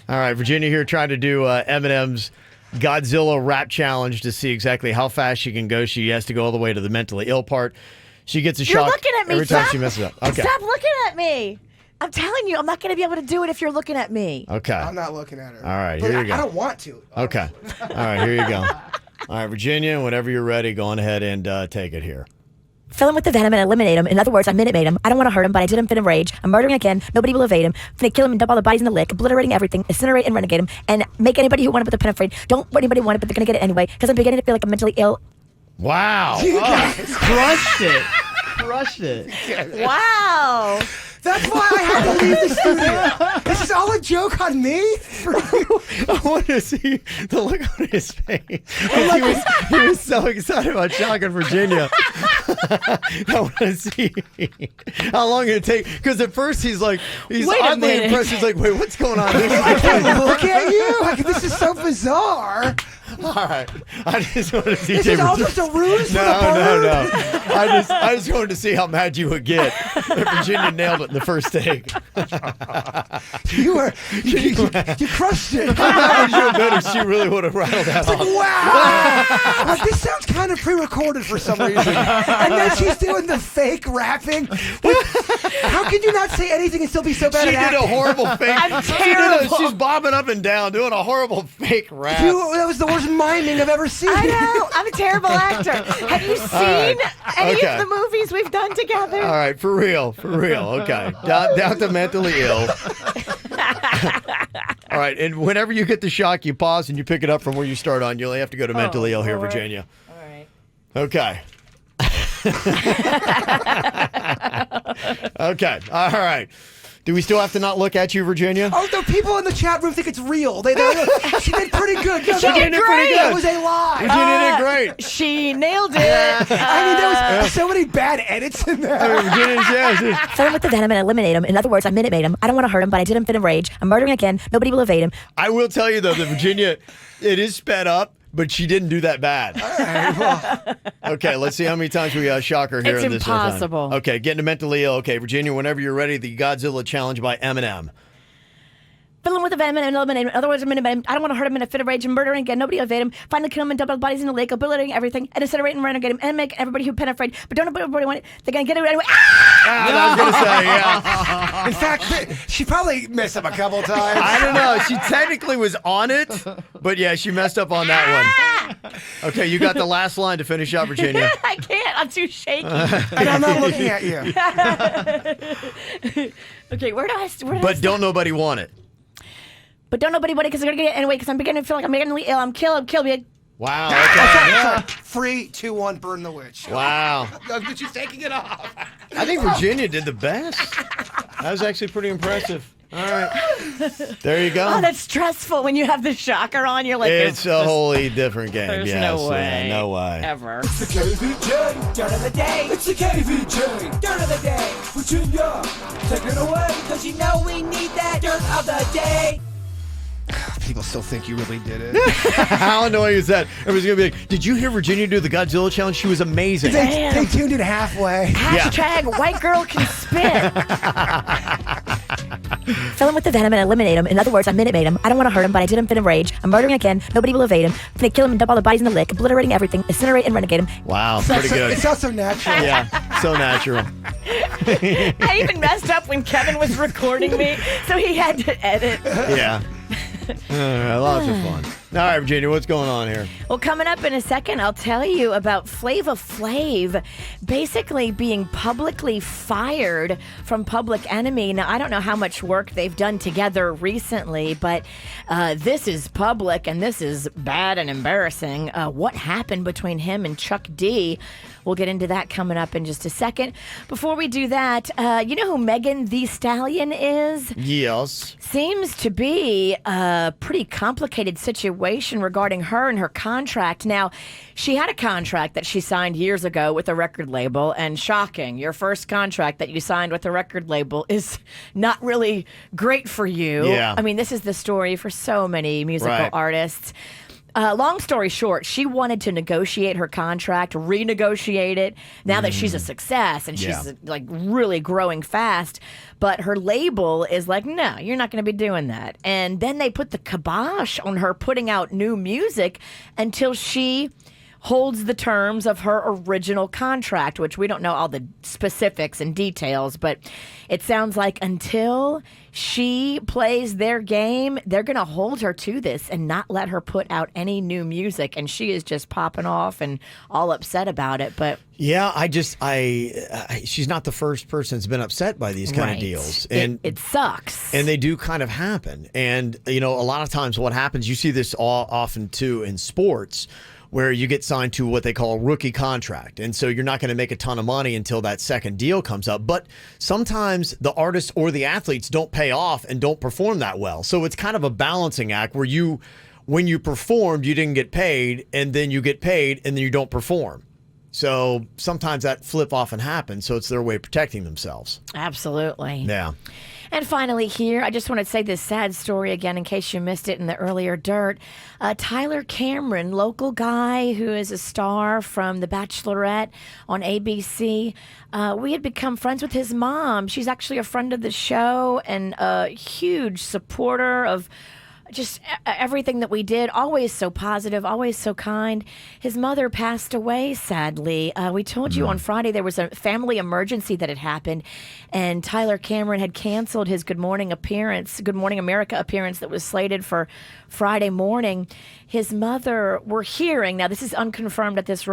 All right. Virginia here trying to do Eminem's Godzilla rap challenge to see exactly how fast she can go. She has to go all the way to the mentally ill part. She gets a shock You're looking at me. every time she messes up. Okay. Stop looking at me. I'm telling you, I'm not going to be able to do it if you're looking at me. Okay. I'm not looking at her. All right, But here you go. I don't want to. Okay. All right, here you go. All right, Virginia, whenever you're ready, go on ahead and take it here. Fill him with the venom and eliminate him. In other words, I minute made him. I don't want to hurt him, but I did him fit of rage. I'm murdering again. Nobody will evade him. Finna kill him and dump all the bodies in the lick, obliterating everything, incinerate and renegade him, and make anybody who wanted but the pen afraid. Don't let anybody want it, but they're going to get it anyway, because I'm beginning to feel like I'm mentally ill. Wow. Crushed it. Crushed it. Wow. That's why I had to leave the studio. This is all a joke on me? I want to see the look on his face. He was so excited about shocking Virginia. I want to see how long it take. Because at first he's oddly impressed. He's like, wait, what's going on? I can't look at you. Like, this is so bizarre. All right. I just want to see. This is all just a ruse for the bird? No. I just wanted to see how mad you would get if Virginia nailed it in the first take. You crushed it. How mad would you have been if she really would have rattled that off? Wow. Like, this sounds kind of pre-recorded for some reason. And then she's doing the fake rapping. How could you not say anything and still be so bad She at did acting? a horrible fake. I'm terrible. She's bobbing up and down doing a horrible fake rap. That was the worst miming I've ever seen. I know. I'm a terrible actor. Have you seen any of the movies we've done together? All right, for real. Okay, down to mentally ill. All right, and whenever you get the shock, you pause and you pick it up from where you start on. You only have to go to mentally ill here, Virginia. All right. Okay. Okay. All right. Do we still have to not look at you, Virginia? Oh, the people in the chat room think it's real. She did pretty good. No, She did pretty great. good. It was a lie. Virginia did great. She nailed it. I mean, there was so many bad edits in there. Fill him with the venom and eliminate him. In other words, I minute made him. I don't want to hurt him, but I did him fit of rage. I'm murdering again. Nobody will evade him. I will tell you, though, that Virginia, it is sped up, but she didn't do that bad. All right, well. Okay, let's see how many times we shock her here It's in this. impossible. Okay, getting to mentally ill. Okay, Virginia, whenever you're ready, the Godzilla challenge by Eminem. Fill him with the venom and eliminate him. In other words, I minute made him. I don't want to hurt him in a fit of rage. I'm murdering again. Nobody will evade him. Finally kill him and dump all the bodies in the lake, obliterating everything, and incinerate and renegade him, and make everybody who pen afraid. But don't everybody want it. They're going to get it anyway. I was going to say, yeah. In fact, she probably messed up a couple times. I don't know. She technically was on it, but yeah, she messed up on that one. Okay, you got the last line to finish up, Virginia. I can't. I'm too shaky. And I'm not looking at you. Okay, where do I But don't nobody want it. But don't nobody want it because they're going to get it anyway because I'm beginning to feel like I'm mentally ill. I'm kill me. Wow. Sorry. 3, 2, 1, burn the witch. Wow. But she's taking it off. I think Virginia did the best. That was actually pretty impressive. All right. There you go. Oh, that's stressful when you have the shocker on. You're like, it's a wholly different game. There's yes, no way. No way. Ever. It's the KVJ Dirt of the Day. It's the KVJ Dirt of the Day. Virginia, take it away, because you know we need that Dirt of the Day. People still think you really did it. How annoying is that? Everyone's going to be like, did you hear Virginia do the Godzilla challenge? She was amazing. They tuned in halfway. Hashtag white girl can spit. Fill him with the venom and eliminate him. In other words, I minute made him. I don't want to hurt him, but I did him fit in rage. I'm murdering again. Nobody will evade him. I'm gonna kill him and dump all the bodies in the lick, obliterating everything, incinerate and renegade him. Wow, pretty good. It sounds so natural. Yeah, so natural. I even messed up when Kevin was recording me, so he had to edit. Yeah. Lots of fun. All right, Virginia, what's going on here? Well, coming up in a second, I'll tell you about Flava Flav basically being publicly fired from Public Enemy. Now, I don't know how much work they've done together recently, but this is public and this is bad and embarrassing. What happened between him and Chuck D? We'll get into that coming up in just a second. Before we do that, you know who Megan Thee Stallion is? Yes. Seems to be a pretty complicated situation regarding her and her contract. Now, she had a contract that she signed years ago with a record label, and shocking, your first contract that you signed with a record label is not really great for you. Yeah. I mean, this is the story for so many musical artists. Long story short, she wanted to negotiate her contract, renegotiate it, now that she's a success and she's like really growing fast. But her label is like, no, you're not going to be doing that. And then they put the kibosh on her putting out new music until she holds the terms of her original contract, which we don't know all the specifics and details, but it sounds like until she plays their game, they're going to hold her to this and not let her put out any new music. And she is just popping off and all upset about it. But yeah, she's not the first person that's been upset by these kind of deals. And it sucks. And they do kind of happen. And, you know, a lot of times what happens, you see this often too in sports, where you get signed to what they call a rookie contract. And so you're not going to make a ton of money until that second deal comes up. But sometimes the artists or the athletes don't pay off and don't perform that well. So it's kind of a balancing act where when you performed, you didn't get paid, and then you get paid, and then you don't perform. So sometimes that flip often happens. So it's their way of protecting themselves. Absolutely. Yeah. And finally here, I just want to say this sad story again in case you missed it in the earlier dirt. Tyler Cameron, local guy who is a star from The Bachelorette on ABC. We had become friends with his mom. She's actually a friend of the show and a huge supporter of just everything that we did, always so positive, always so kind. His mother passed away, sadly. We told you on Friday there was a family emergency that had happened, and Tyler Cameron had canceled his Good Morning America appearance that was slated for Friday morning. His mother, we're hearing, now this is unconfirmed at this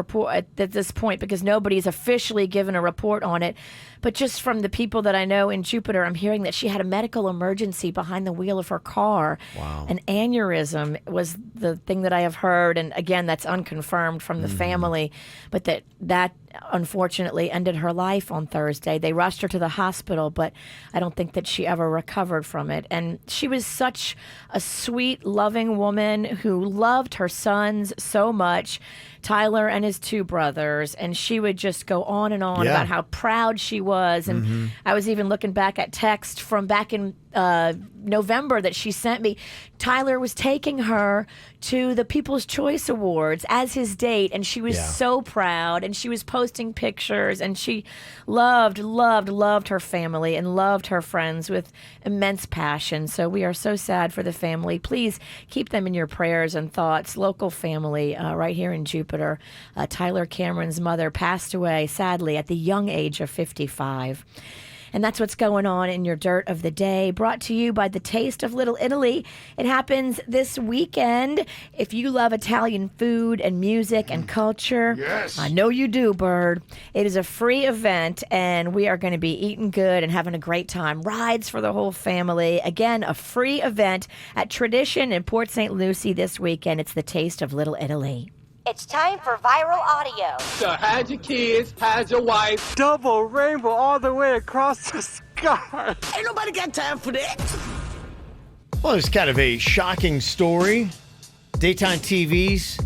point because nobody's officially given a report on it, but just from the people that I know in Jupiter, I'm hearing that she had a medical emergency behind the wheel of her car. Wow. An aneurysm was the thing that I have heard, and again, that's unconfirmed from the family, but that unfortunately ended her life on Thursday. They rushed her to the hospital, but I don't think that she ever recovered from it. And she was such a sweet, loving woman who loved her sons so much, Tyler and his two brothers, and she would just go on and on about how proud she was. And I was even looking back at text from back in November that she sent me. Tyler was taking her to the People's Choice Awards as his date, and she was so proud, and she was posting pictures, and she loved her family and loved her friends with immense passion. So we are so sad for the family. Please keep them in your prayers and thoughts. Local family right here in Jupiter. Tyler Cameron's mother passed away, sadly, at the young age of 55. And that's what's going on in your Dirt of the Day, brought to you by the Taste of Little Italy. It happens this weekend. If you love Italian food and music and culture, Yes. I know you do, Bird. It is a free event, and we are going to be eating good and having a great time. Rides for the whole family. Again, a free event at Tradition in Port St. Lucie this weekend. It's the Taste of Little Italy. It's time for viral audio. So had your kids, had your wife. Double rainbow all the way across the sky. Ain't nobody got time for that. Well, it's kind of a shocking story. Daytime TV's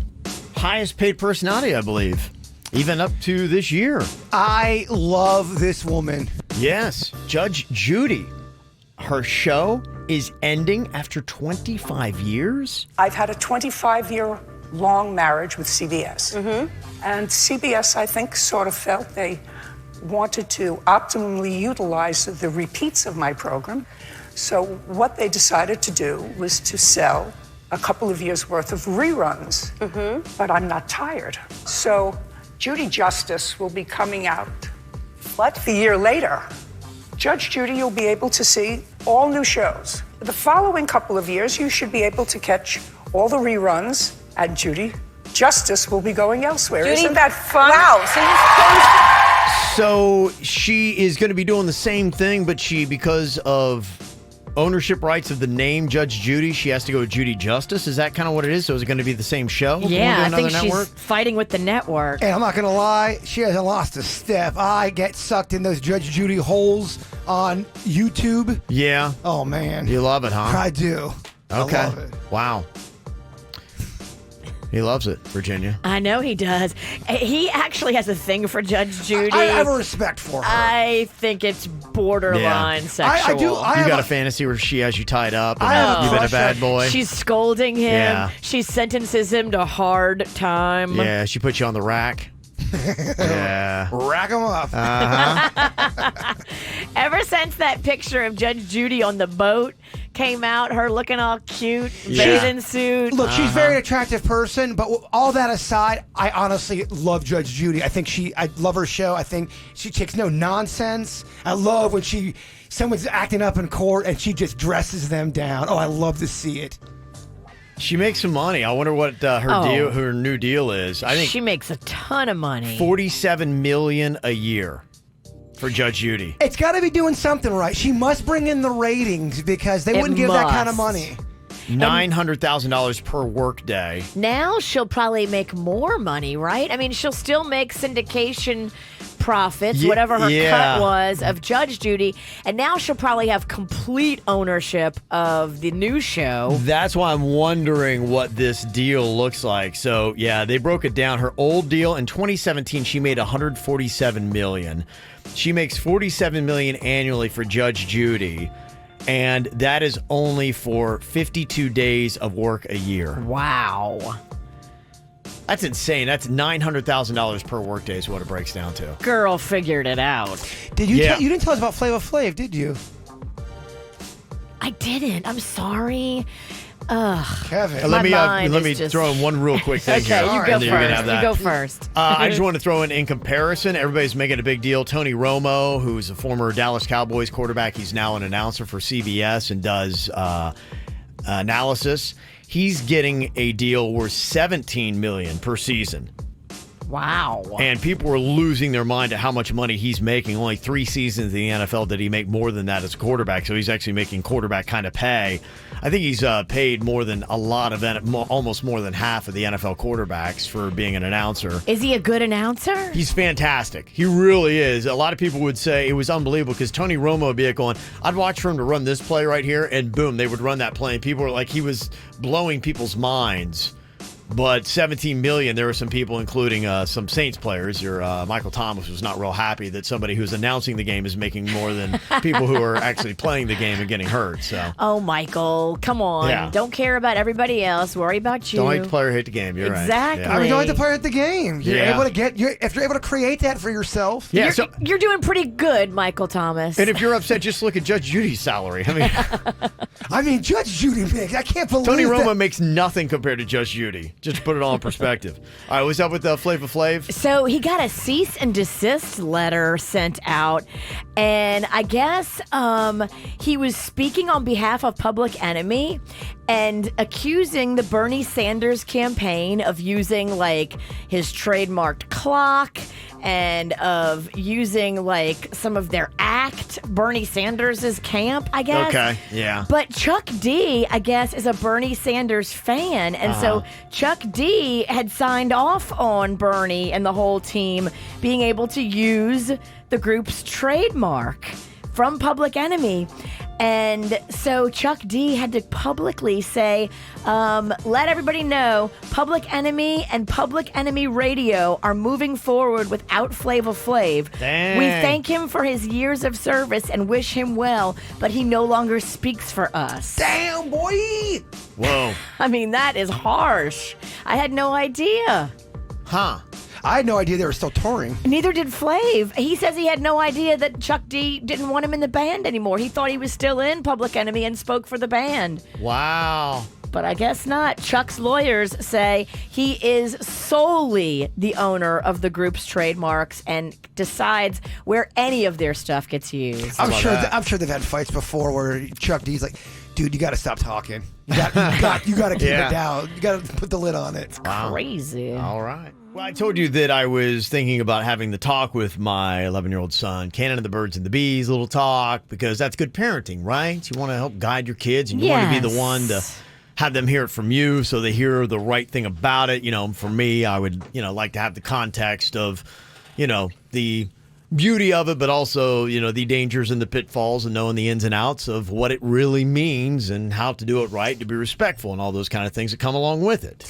highest paid personality, I believe, even up to this year. I love this woman. Yes, Judge Judy. Her show is ending after 25 years. I've had a 25-year long marriage with CBS. And CBS, I think, sort of felt they wanted to optimally utilize the repeats of my program. So what they decided to do was to sell a couple of years' worth of reruns. But I'm not tired. So Judy Justice will be coming out. What? The year later. Judge Judy, you'll be able to see all new shows. The following couple of years, you should be able to catch all the reruns, and Judy Justice will be going elsewhere. Judy, isn't that fun? Wow. So she is going to be doing the same thing, but because of ownership rights of the name Judge Judy, she has to go with Judy Justice. Is that kind of what it is? So is it going to be the same show? Yeah, I think network? she's fighting with the network. And I'm not going to lie, she hasn't lost a step. I get sucked in those Judge Judy holes on YouTube. Yeah. Oh, man. You love it, huh? I do. Okay. I love it. Wow. He loves it, Virginia. I know he does. He actually has a thing for Judge Judy. I have a respect for her. I think it's borderline sexual. I do. You got a fantasy where she has you tied up and you've been a bad boy? She's scolding him. Yeah. She sentences him to hard time. Yeah, she put you on the rack. Yeah. Rack them up. Ever since that picture of Judge Judy on the boat came out, her looking all cute, bathing suit. Look, she's a very attractive person, but all that aside, I honestly love Judge Judy. I love her show. I think she takes no nonsense. I love when someone's acting up in court and she just dresses them down. Oh, I love to see it. She makes some money. I wonder what her new deal is. I think she makes a ton of money. $47 million a year for Judge Judy. It's got to be doing something right. She must bring in the ratings because they wouldn't give that kind of money. $900,000 per workday. Now she'll probably make more money, right? I mean, she'll still make syndication profits, whatever her cut was of Judge Judy, and now she'll probably have complete ownership of the new show. That's why I'm wondering what this deal looks like. So, yeah, they broke it down. Her old deal in 2017, she made $147 million. She makes $47 million annually for Judge Judy. And that is only for 52 days of work a year. Wow. That's insane. That's $900,000 per workday is what it breaks down to. Girl figured it out. Did you? You didn't tell us about Flava Flav, did you? I didn't. I'm sorry. Kevin. Let me throw in one real quick thing okay, here. you go first. You go first. I just want to throw in comparison. Everybody's making a big deal. Tony Romo, who's a former Dallas Cowboys quarterback, he's now an announcer for CBS and does analysis. He's getting a deal worth $17 million per season. Wow. And people were losing their mind at how much money he's making. Only 3 seasons in the NFL did he make more than that as a quarterback. So he's actually making quarterback kind of pay. I think he's paid more than a lot of almost more than half of the NFL quarterbacks for being an announcer. Is he a good announcer? He's fantastic. He really is. A lot of people would say it was unbelievable because Tony Romo would be going, I'd watch for him to run this play right here, and boom, they would run that play. And people were like, he was blowing people's minds. But $17 million, there were some people, including some Saints players. Michael Thomas was not real happy that somebody who's announcing the game is making more than people who are actually playing the game and getting hurt. So, oh, Michael, come on! Yeah. Don't care about everybody else. Worry about you. Don't let the player hit the game. You're exactly. right. Yeah. I mean, don't let the player hit the game. You're able to if you're able to create that for yourself. Yeah, you're doing pretty good, Michael Thomas. And if you're upset, just look at Judge Judy's salary. I mean, Judge Judy makes. I can't believe Tony Romo that. makes nothing compared to Judge Judy. Just to put it all in perspective. All right, what's up with Flava Flav? So he got a cease and desist letter sent out, and I guess he was speaking on behalf of Public Enemy and accusing the Bernie Sanders campaign of using like his trademarked clock and of using like some of their act, Bernie Sanders' camp, I guess. Okay, yeah. But Chuck D, I guess, is a Bernie Sanders fan. And so Chuck D had signed off on Bernie and the whole team being able to use the group's trademark from Public Enemy. And so Chuck D had to publicly say, let everybody know Public Enemy and Public Enemy Radio are moving forward without Flava Flav. Dang. We thank him for his years of service and wish him well, but he no longer speaks for us. Damn, boy! Whoa. I mean, that is harsh. I had no idea. Huh. I had no idea they were still touring. Neither did Flav. He says he had no idea that Chuck D didn't want him in the band anymore. He thought he was still in Public Enemy and spoke for the band. Wow. But I guess not. Chuck's lawyers say he is solely the owner of the group's trademarks and decides where any of their stuff gets used. I'm sure they've had fights before where Chuck D's like, dude, you got to stop talking. You got to keep it down. You got to put the lid on it. Wow. Crazy. All right. Well, I told you that I was thinking about having the talk with my 11-year-old son, Cannon and the Birds and the Bees, little talk, because that's good parenting, right? You want to help guide your kids, and you want to be the one to have them hear it from you so they hear the right thing about it. You know, for me, I would, like to have the context of, the beauty of it, but also, the dangers and the pitfalls and knowing the ins and outs of what it really means and how to do it right, to be respectful and all those kind of things that come along with it.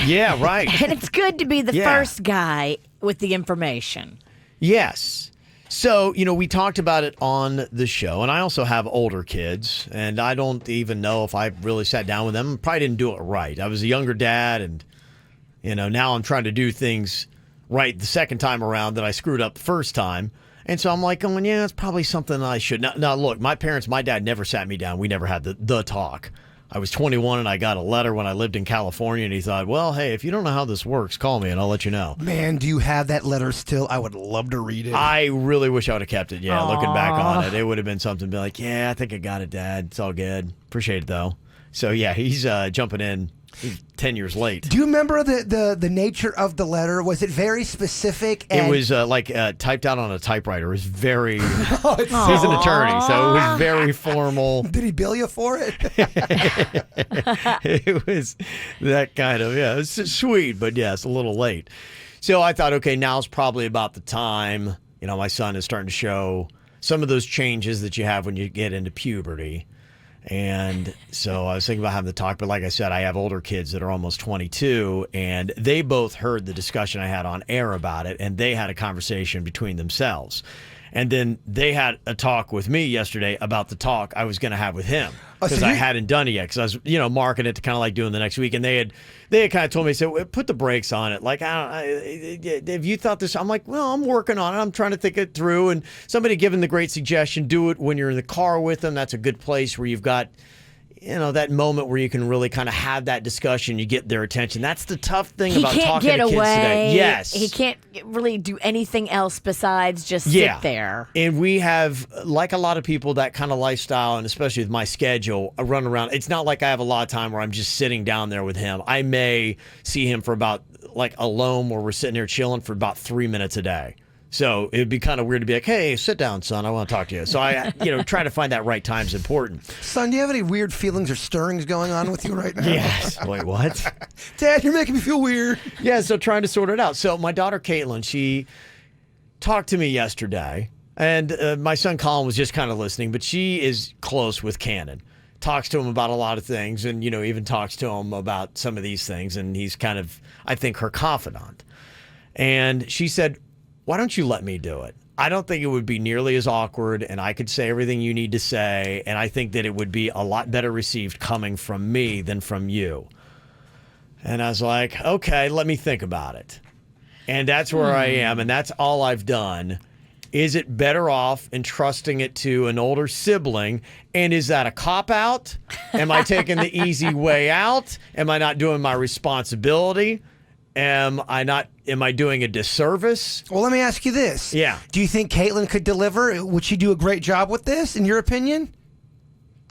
Yeah, right. And it's good to be the first guy with the information. Yes. So, we talked about it on the show, and I also have older kids, and I don't even know if I really sat down with them. Probably didn't do it right. I was a younger dad, and, now I'm trying to do things right the second time around that I screwed up the first time. And so I'm like going, it's probably something I should. Now, look, my dad never sat me down. We never had the talk. I was 21 and I got a letter when I lived in California, and he thought, well, hey, if you don't know how this works, call me and I'll let you know. Man, do you have that letter still? I would love to read it. I really wish I would have kept it. Yeah, looking back on it, it would have been something to be like, I think I got it, Dad. It's all good. Appreciate it, though. So, yeah, he's jumping in. He's 10 years late. Do you remember the nature of the letter? Was it very specific? It was typed out on a typewriter. It was very... He's an attorney, so it was very formal. Did he bill you for it? It was that kind of, it was sweet, but it's a little late. So I thought, okay, now's probably about the time. My son is starting to show some of those changes that you have when you get into puberty. And so I was thinking about having the talk, but like I said, I have older kids that are almost 22, and they both heard the discussion I had on air about it, and they had a conversation between themselves. And then they had a talk with me yesterday about the talk I was going to have with him, because I hadn't done it yet, because I was, marking it to kind of like doing the next week. And they had kind of told me, said, put the brakes on it. Like, have you thought this? I'm like, well, I'm working on it. I'm trying to think it through. And somebody given the great suggestion, do it when you're in the car with them. That's a good place where you've got, that moment where you can really kind of have that discussion. You get their attention. That's the tough thing about talking to kids today. Yes. He can't really do anything else besides just sit there. And we have, like a lot of people, that kind of lifestyle, and especially with my schedule, I run around. It's not like I have a lot of time where I'm just sitting down there with him. I may see him for about, alone, where we're sitting here chilling for about 3 minutes a day. So it'd be kind of weird to be like, hey, sit down, son. I want to talk to you. So I, trying to find that right time is important. Son, do you have any weird feelings or stirrings going on with you right now? Yes. Wait, what? Dad, you're making me feel weird. Yeah, so trying to sort it out. So my daughter, Caitlin, she talked to me yesterday, and my son, Colin, was just kind of listening, but she is close with Cannon. Talks to him about a lot of things, and, even talks to him about some of these things, and he's kind of, I think, her confidant. And she said, why don't you let me do it? I don't think it would be nearly as awkward, and I could say everything you need to say, and I think that it would be a lot better received coming from me than from you. And I was like, okay, let me think about it. And that's where I am, and that's all I've done. Is it better off entrusting it to an older sibling? And is that a cop-out? Am I taking the easy way out? Am I not doing my responsibility? Am I doing a disservice? Well, let me ask you this. Yeah. Do you think Caitlin could deliver? Would she do a great job with this, in your opinion?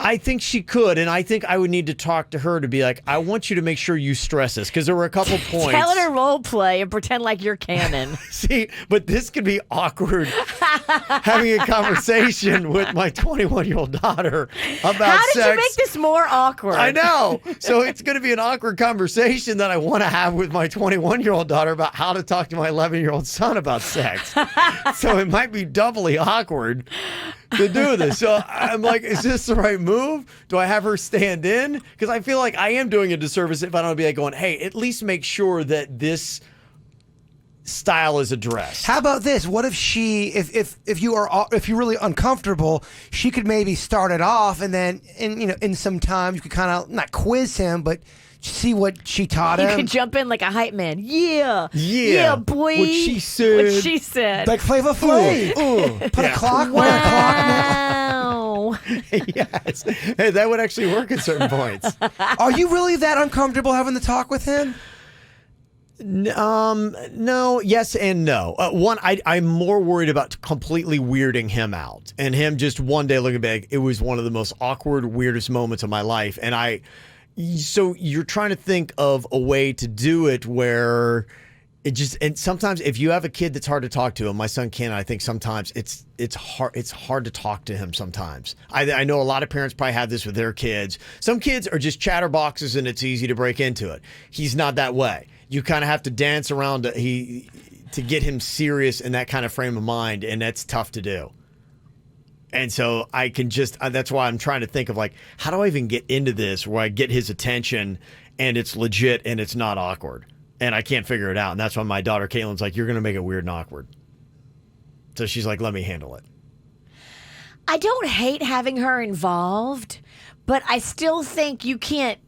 I think she could, and I think I would need to talk to her to be like, I want you to make sure you stress this, because there were a couple points. Tell her to role play and pretend like you're Cannon. See, but this could be awkward having a conversation with my 21-year-old daughter about sex. How did you make this more awkward? I know. So it's going to be an awkward conversation that I want to have with my 21-year-old daughter about how to talk to my 11-year-old son about sex. So it might be doubly awkward to do this. So I'm like, is this the right move? Do I have her stand in? Because I feel like I am doing a disservice if I don't be like going, hey, at least make sure that this style is addressed. How about this? What if if you're really uncomfortable, she could maybe start it off, and then in some time you could kind of not quiz him, but see what she taught him. You could jump in like a hype man. Yeah, boy. What she said. Like Flava Flav. Put a clock. Wow. Yes. Hey, that would actually work at certain points. Are you really that uncomfortable having the talk with him? No, yes and no. One, I'm more worried about completely weirding him out, and him just one day looking back. It was one of the most awkward, weirdest moments of my life, and so you're trying to think of a way to do it where and sometimes if you have a kid that's hard to talk to, and my son Ken, I think sometimes it's hard to talk to him sometimes. I know a lot of parents probably have this with their kids. Some kids are just chatterboxes and it's easy to break into it. He's not that way. You kind of have to dance around to get him serious in that kind of frame of mind, and that's tough to do. And so I can that's why I'm trying to think of like, how do I even get into this where I get his attention and it's legit and it's not awkward? And I can't figure it out. And that's why my daughter Caitlin's like, you're going to make it weird and awkward. So she's like, let me handle it. I don't hate having her involved, but I still think you can't.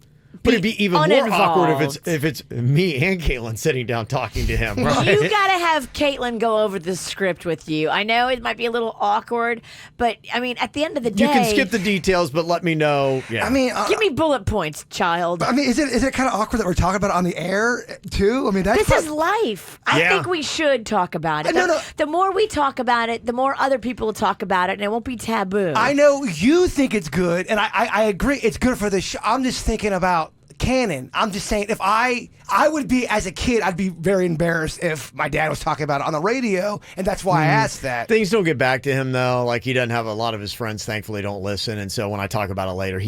But it'd be even more awkward if it's me and Caitlin sitting down talking to him. Right? You gotta have Caitlin go over the script with you. I know it might be a little awkward, but I mean, at the end of the day, you can skip the details, but let me know. Yeah. I mean, give me bullet points, child. I mean, is it kind of awkward that we're talking about it on the air too? I mean, this is life. I think we should talk about it. No. The more we talk about it, the more other people will talk about it, and it won't be taboo. I know you think it's good, and I agree. It's good for the show. I'm just thinking about canon. I'm just saying, if I would be, as a kid, I'd be very embarrassed if my dad was talking about it on the radio, and that's why I asked that. Things don't get back to him though. Like, he doesn't have a lot of his friends, thankfully, don't listen, and so when I talk about it later,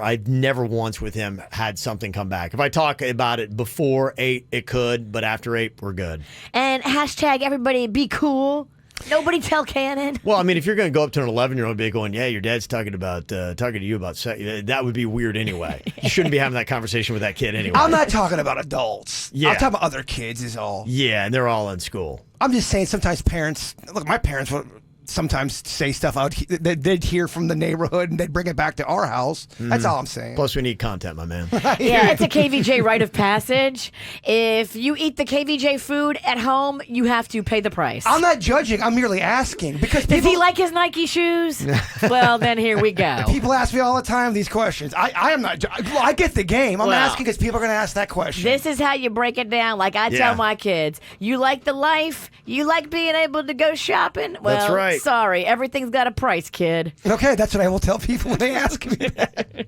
I've never once with him had something come back. If I talk about it before 8, it could, but after 8, we're good. And hashtag everybody be cool. Nobody tell Cannon. Well, I mean, if you're going to go up to an 11-year-old and be going, yeah, your dad's talking to you about sex, that would be weird anyway. You shouldn't be having that conversation with that kid anyway. I'm not talking about adults. Yeah. I'm talking about other kids is all. Yeah, and they're all in school. I'm just saying sometimes parents, look, my parents would sometimes say stuff out that they'd hear from the neighborhood and they'd bring it back to our house. That's all I'm saying. Plus, we need content, my man. Yeah, it's a KVJ rite of passage. If you eat the KVJ food at home, you have to pay the price. I'm not judging. I'm merely asking because does he like his Nike shoes? Well, then here we go. People ask me all the time these questions. I am not. Well, I get the game. I'm asking because people are going to ask that question. This is how you break it down. Like I tell my kids, you like the life. You like being able to go shopping. Well, that's right. Sorry, everything's got a price, kid. Okay, that's what I will tell people when they ask me that.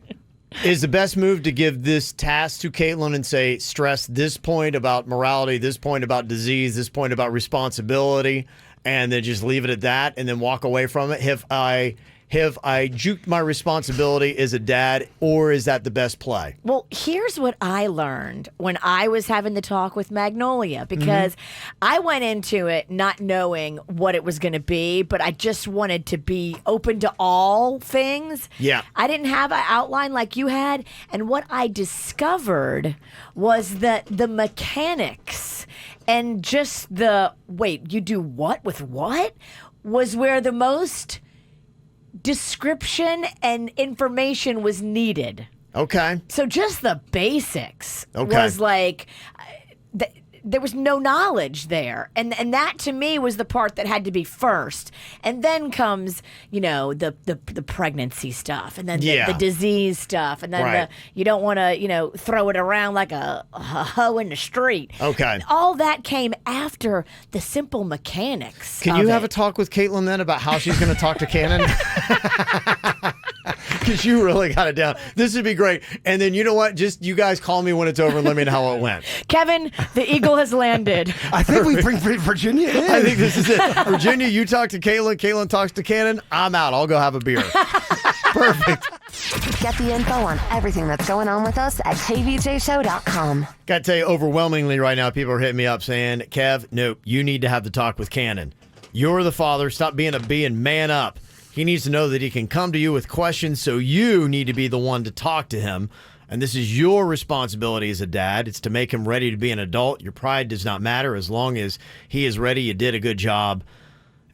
Is the best move to give this task to Caitlin and say, stress this point about morality, this point about disease, this point about responsibility, and then just leave it at that and then walk away from it? Have I juked my responsibility as a dad, or is that the best play? Well, here's what I learned when I was having the talk with Magnolia, because I went into it not knowing what it was going to be, but I just wanted to be open to all things. Yeah. I didn't have an outline like you had, and what I discovered was that the mechanics and just the, wait, you do what with what? Was where the most description and information was needed. Okay. So just the basics was like, there was no knowledge there. And that to me was the part that had to be first. And then comes, the pregnancy stuff, and then the disease stuff, and then you don't want to, throw it around like a hoe in the street. Okay. All that came after the simple mechanics. Can you have a talk with Caitlin then about how she's going to talk to Cannon? Because you really got it down. This would be great. And then you know what? Just you guys call me when it's over and let me know how it went. Kevin, the eagle has landed. I think we bring Virginia in. I think this is it. Virginia, you talk to Caitlin. Caitlin talks to Cannon. I'm out. I'll go have a beer. Perfect. Get the info on everything that's going on with us at kvjshow.com. Got to tell you, overwhelmingly right now, people are hitting me up saying, Kev, nope, you need to have the talk with Cannon. You're the father. Stop being a bee and man up. He needs to know that he can come to you with questions, so you need to be the one to talk to him. And this is your responsibility as a dad. It's to make him ready to be an adult. Your pride does not matter. As long as he is ready, you did a good job.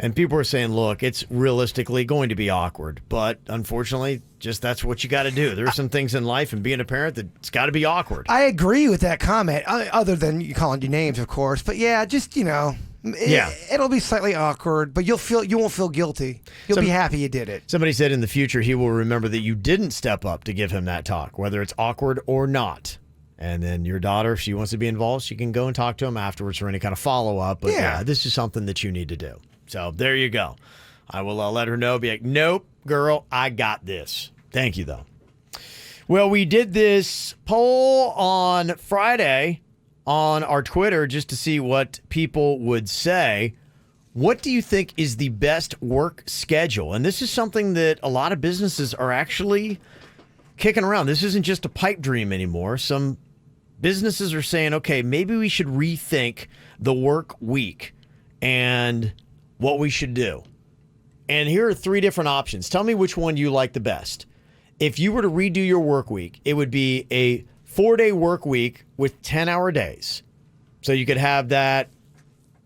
And people are saying, look, it's realistically going to be awkward. But unfortunately, just that's what you got to do. There's some things in life and being a parent that it's got to be awkward. I agree with that comment, other than you calling you names, of course. But yeah, just, it'll be slightly awkward, but you won't feel guilty. You'll be happy you did it. Somebody said in the future he will remember that you didn't step up to give him that talk, whether it's awkward or not. And then your daughter, if she wants to be involved, she can go and talk to him afterwards for any kind of follow-up. But yeah, this is something that you need to do. So there you go. I will let her know. Be like, nope, girl, I got this. Thank you, though. Well, we did this poll on Friday on our Twitter just to see what people would say. What do you think is the best work schedule? And this is something that a lot of businesses are actually kicking around. This isn't just a pipe dream anymore. Some businesses are saying, okay, maybe we should rethink the work week and what we should do. And here are 3 different options. Tell me which one you like the best. If you were to redo your work week, it would be a 4-day work week with 10-hour days. So you could have that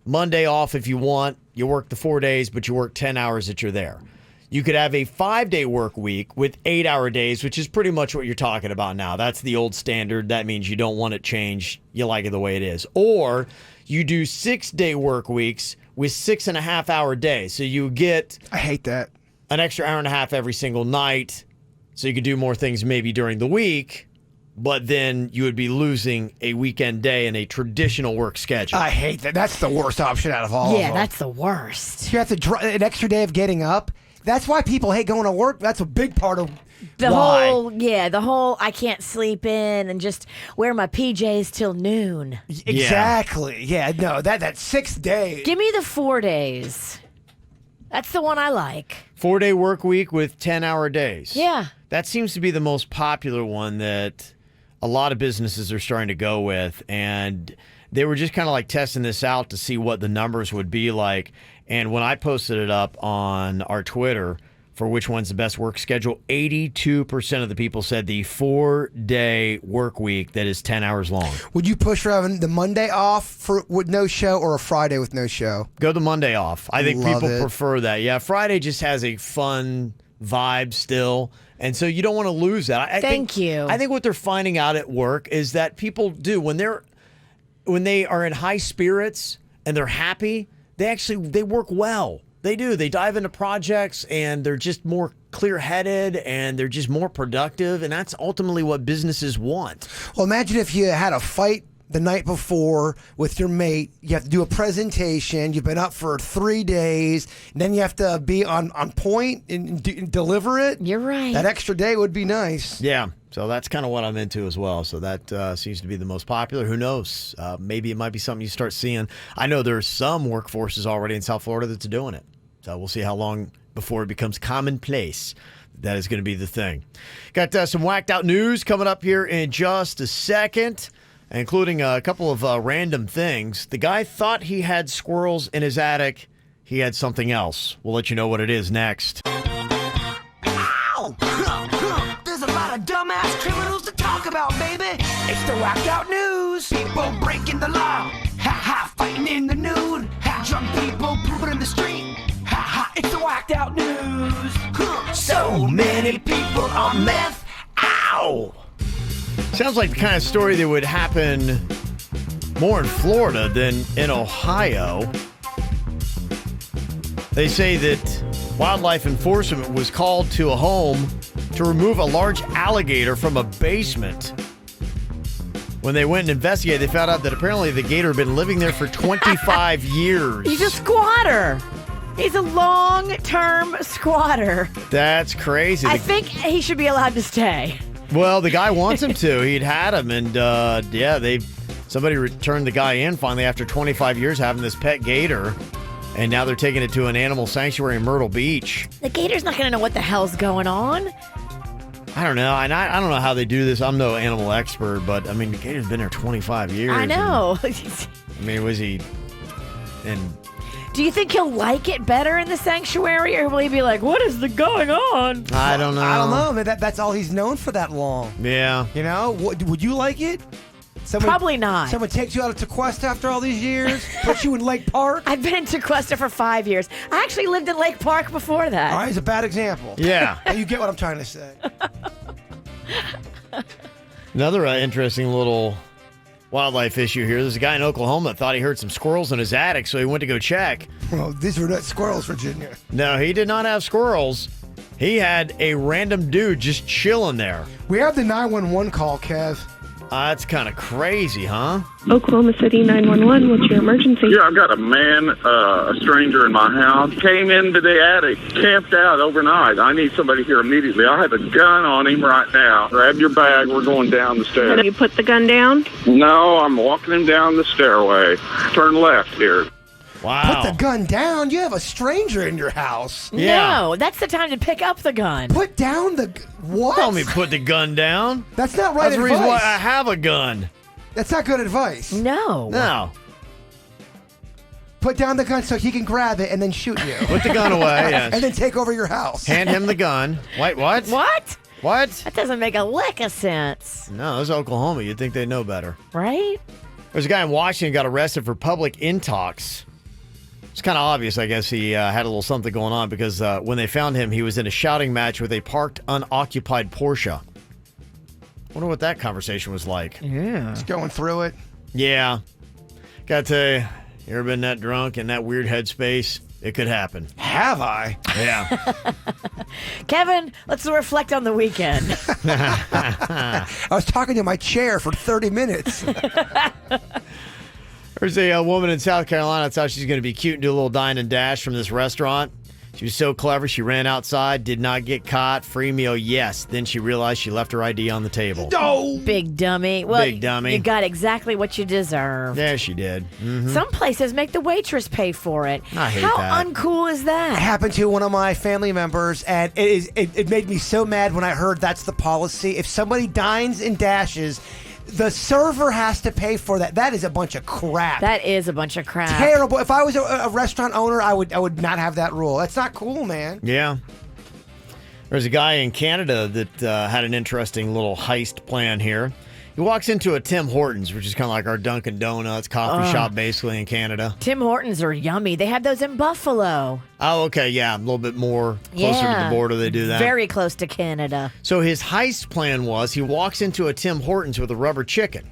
Monday off if you want. You work the 4 days, but you work 10 hours that you're there. You could have a 5-day work week with 8-hour days, which is pretty much what you're talking about now. That's the old standard. That means you don't want it changed. You like it the way it is. Or you do 6-day work weeks with 6.5-hour days. So you get... I hate that. An extra hour and a half every single night. So you could do more things maybe during the week. But then you would be losing a weekend day in a traditional work schedule. I hate that. That's the worst option out of all of them. Yeah, that's the worst. You have to an extra day of getting up. That's why people hate going to work. That's a big part of the why. whole I can't sleep in and just wear my PJs till noon. Exactly. Yeah, no, that 6th day. Give me the 4 days. That's the one I like. 4-day work week with 10-hour days. Yeah. That seems to be the most popular one that a lot of businesses are starting to go with, and they were just kind of like testing this out to see what the numbers would be like. And when I posted it up on our Twitter for which one's the best work schedule, 82% of the people said the 4-day work week that is 10 hours long. Would you push for having the Monday off with no show or a Friday with no show? Go the Monday off. I think Love people it. prefer that. Yeah, Friday just has a fun vibe still. And so you don't want to lose that. I think what they're finding out at work is that people do when they are in high spirits and they're happy, they work well. They do. They dive into projects and they're just more clear-headed and they're just more productive, and that's ultimately what businesses want. Well, imagine if you had a fight the night before with your mate. You have to do a presentation. You've been up for 3 days. And then you have to be on point and deliver it. You're right. That extra day would be nice. Yeah. So that's kind of what I'm into as well. So that seems to be the most popular. Who knows? Maybe it might be something you start seeing. I know there's some workforces already in South Florida that's doing it. So we'll see how long before it becomes commonplace. That is going to be the thing. Got some whacked out news coming up here in just a second, including a couple of random things. The guy thought he had squirrels in his attic. He had something else. We'll let you know what it is next. Ow! There's a lot of dumbass criminals to talk about, baby. It's the whacked out news. People breaking the law. Ha ha, fighting in the nude. Ha, drunk people pooping in the street. Ha ha, it's the whacked out news. So many people on meth. Ow! Sounds like the kind of story that would happen more in Florida than in Ohio. They say that wildlife enforcement was called to a home to remove a large alligator from a basement. When they went and investigated, they found out that apparently the gator had been living there for 25 years. He's a squatter. He's a long-term squatter. That's crazy. I think he should be allowed to stay. Well, the guy wants him to. He'd had him, and somebody returned the guy in finally after 25 years having this pet gator, and now they're taking it to an animal sanctuary in Myrtle Beach. The gator's not going to know what the hell's going on. I don't know. And I don't know how they do this. I'm no animal expert, but I mean, the gator's been there 25 years. I know. Was he? And Do you think he'll like it better in the sanctuary, or will he be like, what is going on? I don't know. I don't know. Man, that's all he's known for that long. Yeah. You know, would you like it? Probably not. Someone takes you out of Tequesta after all these years, puts you in Lake Park. I've been in Tequesta for 5 years. I actually lived in Lake Park before that. All right, it's a bad example. Yeah. You get what I'm trying to say. Another interesting little wildlife issue here. There's a guy in Oklahoma that thought he heard some squirrels in his attic, so he went to go check. Well, these were not squirrels, Virginia. No, he did not have squirrels. He had a random dude just chilling there. We have the 911 call, Kev. That's kind of crazy, huh? Oklahoma City 911, what's your emergency? Yeah, I've got a man, a stranger in my house, came into the attic, camped out overnight. I need somebody here immediately. I have a gun on him right now. Grab your bag, we're going down the stairs. Have you put the gun down? No, I'm walking him down the stairway. Turn left here. Wow. Put the gun down? You have a stranger in your house. Yeah. No, that's the time to pick up the gun. Put down the... What? Tell me put the gun down. That's not right That's the advice. reason why I have a gun. That's not good advice. No. No. Put down the gun so he can grab it and then shoot you. Put the gun away, yes. And then take over your house. Hand him the gun. Wait, what? What? What? That doesn't make a lick of sense. No, this is Oklahoma. You'd think they know better. Right? There's a guy in Washington got arrested for public intox. It's kind of obvious, I guess he had a little something going on because when they found him, he was in a shouting match with a parked, unoccupied Porsche. Wonder what that conversation was like. Yeah. Just going through it. Yeah. Gotta tell you, you ever been that drunk in that weird headspace? It could happen. Have I? Yeah. Kevin, let's reflect on the weekend. I was talking to my chair for 30 minutes. There's a woman in South Carolina that thought she's going to be cute and do a little dine and dash from this restaurant. She was so clever, she ran outside, did not get caught. Free meal, yes. Then she realized she left her ID on the table. No! Big dummy. Well, Big dummy. You got exactly what you deserve. Yeah, she did. Mm-hmm. Some places make the waitress pay for it. I hate How that. uncool is that? It happened to one of my family members, and it made me so mad when I heard that's the policy. If somebody dines and dashes, the server has to pay for that. That is a bunch of crap. That is a bunch of crap. Terrible. If I was a restaurant owner, I would not have that rule. That's not cool, man. Yeah. There's a guy in Canada that had an interesting little heist plan here. He walks into a Tim Hortons, which is kind of like our Dunkin' Donuts coffee shop, basically, in Canada. Tim Hortons are yummy. They have those in Buffalo. Oh, okay, yeah, a little bit more closer to the border they do that. Very close to Canada. So his heist plan was he walks into a Tim Hortons with a rubber chicken.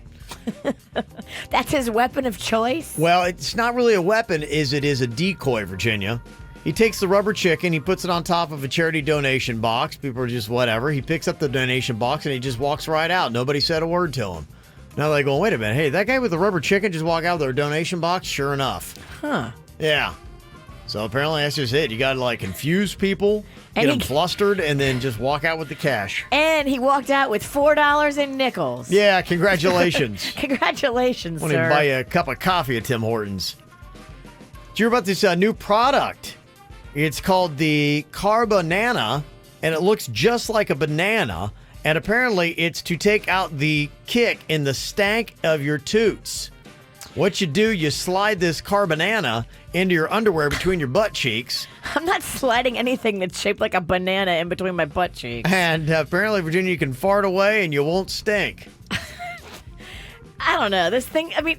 That's his weapon of choice? Well, it's not really a weapon, it is a decoy, Virginia. He takes the rubber chicken, he puts it on top of a charity donation box. People are just whatever. He picks up the donation box and he just walks right out. Nobody said a word to him. Now they're going, wait a minute. Hey, that guy with the rubber chicken just walk out with their donation box? Sure enough. Huh. Yeah. So apparently that's just it. You got to like confuse people, And get them flustered, and then just walk out with the cash. And he walked out with $4 in nickels. Yeah, congratulations. Congratulations, Want to sir. buy you a cup of coffee at Tim Hortons. Did you hear about this new product? It's called the Car-Banana, and it looks just like a banana. And apparently it's to take out the kick in the stank of your toots. What you do, you slide this Car-Banana into your underwear between your butt cheeks. I'm not sliding anything that's shaped like a banana in between my butt cheeks. And apparently, Virginia, you can fart away and you won't stink. I don't know. This thing, I mean...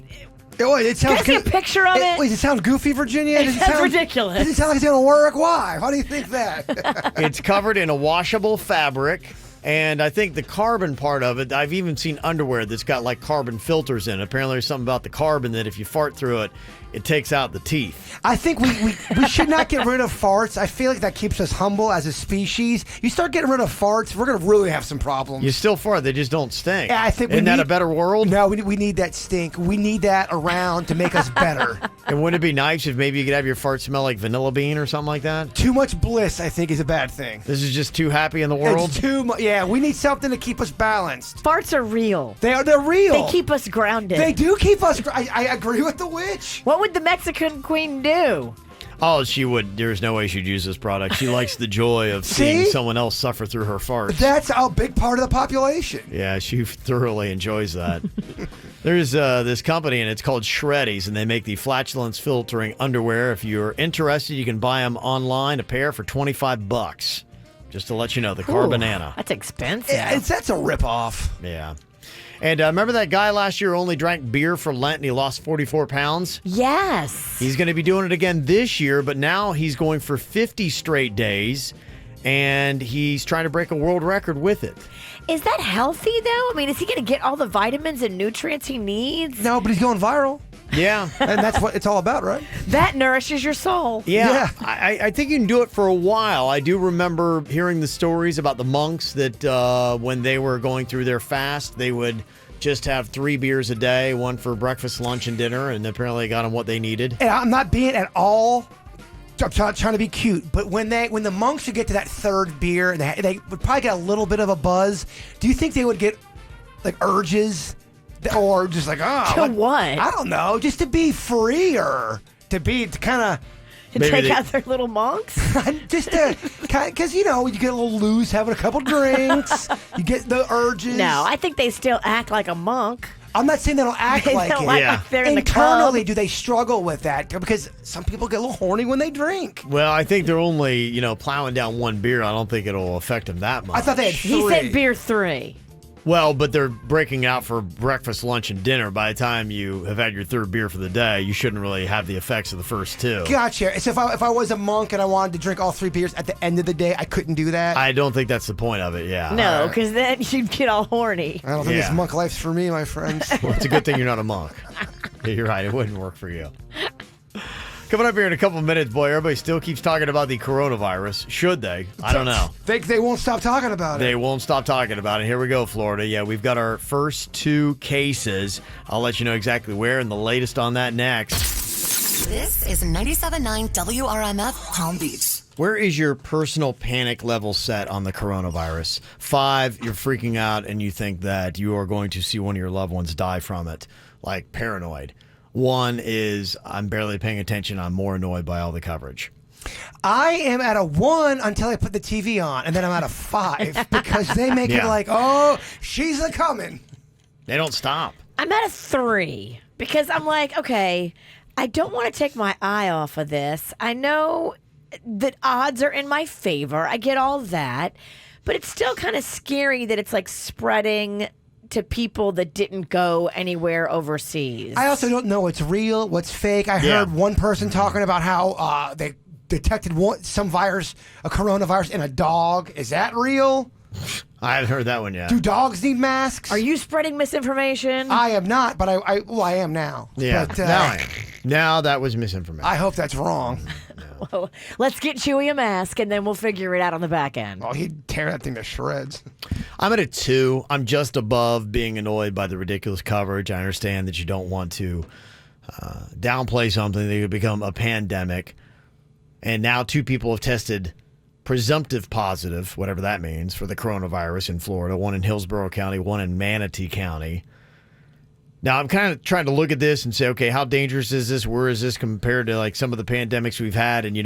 It sounds Can I see a picture of it? Wait, does it sound goofy, Virginia? It sounds ridiculous. Does it sound like it's going to work? Why? Why do you think that? It's covered in a washable fabric. And I think the carbon part of it, I've even seen underwear that's got like carbon filters in it. Apparently there's something about the carbon that if you fart through it, it takes out the teeth. I think we should not get rid of farts. I feel like that keeps us humble as a species. You start getting rid of farts, we're going to really have some problems. You still fart, they just don't stink. Yeah, I think Isn't that a better world? No, we need that stink. We need that around to make us better. And wouldn't it be nice if maybe you could have your fart smell like vanilla bean or something like that? Too much bliss, I think, is a bad thing. This is just too happy in the world? It's too much. Yeah, we need something to keep us balanced. Farts are real. They're real. They keep us grounded. They do keep us. I agree with the witch. What would the Mexican queen do? Oh, she would. There's no way she'd use this product. She likes the joy of seeing someone else suffer through her farts. That's a big part of the population. Yeah, she thoroughly enjoys that. There's this company, and it's called Shreddies, and they make the flatulence filtering underwear. If you're interested, you can buy them online, a pair for $25. Just to let you know, the Car Banana. That's expensive. That's a ripoff. Yeah. And remember that guy last year who only drank beer for Lent and he lost 44 pounds? Yes. He's going to be doing it again this year, but now he's going for 50 straight days, and he's trying to break a world record with it. Is that healthy, though? I mean, is he going to get all the vitamins and nutrients he needs? No, but he's going viral. Yeah. And that's what it's all about, right? That nourishes your soul. Yeah. I think you can do it for a while. I do remember hearing the stories about the monks that when they were going through their fast, they would just have 3 beers a day, one for breakfast, lunch, and dinner, and apparently got them what they needed. And I'm not being at all... I'm trying to be cute, but when the monks would get to that 3rd beer, they would probably get a little bit of a buzz. Do you think they would get like urges, or just like what? I don't know, just to be free or to kind of take out their little monks, just to because you get a little loose having a couple drinks, you get the urges. No, I think they still act like a monk. I'm not saying they don't act like it. Like they're in Internally, the club. do they struggle with that? Because some people get a little horny when they drink. Well, I think they're only, plowing down 1 beer. I don't think it'll affect them that much. I thought they had 3. He said beer 3. Well, but they're breaking out for breakfast, lunch, and dinner. By the time you have had your 3rd beer for the day, you shouldn't really have the effects of the first 2. Gotcha. So if I was a monk and I wanted to drink all 3 beers at the end of the day, I couldn't do that? I don't think that's the point of it, yeah. No, because then you'd get all horny. I don't think this monk life's for me, my friends. Well, it's a good thing you're not a monk. You're right. It wouldn't work for you. Coming up here in a couple of minutes, boy, everybody still keeps talking about the coronavirus. Should they? I don't know. They won't stop talking about it. They won't stop talking about it. Here we go, Florida. Yeah, we've got our first 2 cases. I'll let you know exactly where and the latest on that next. This is 97.9 WRMF Palm Beach. Where is your personal panic level set on the coronavirus? 5, you're freaking out and you think that you are going to see one of your loved ones die from it, like paranoid. 1 is I'm barely paying attention. I'm more annoyed by all the coverage. I am at a 1 until I put the TV on, and then I'm at a 5 because they make it like, oh, she's a coming. They don't stop. I'm at a 3 because I'm like, okay, I don't want to take my eye off of this. I know that odds are in my favor. I get all that, but it's still kind of scary that it's like spreading to people that didn't go anywhere overseas. I also don't know what's real, what's fake. I heard one person talking about how they detected some virus, a coronavirus, in a dog. Is that real? I haven't heard that one yet. Do dogs need masks? Are you spreading misinformation? I am not, but I am now. Yeah, but, now I am. Now that was misinformation. I hope that's wrong. Well, let's get Chewy a mask, and then we'll figure it out on the back end. Oh, he'd tear that thing to shreds. I'm at a 2. I'm just above being annoyed by the ridiculous coverage. I understand that you don't want to downplay something that could become a pandemic. And now 2 people have tested presumptive positive, whatever that means, for the coronavirus in Florida. 1 in Hillsborough County, 1 in Manatee County. Now, I'm kind of trying to look at this and say, okay, how dangerous is this? Where is this compared to like some of the pandemics we've had? And,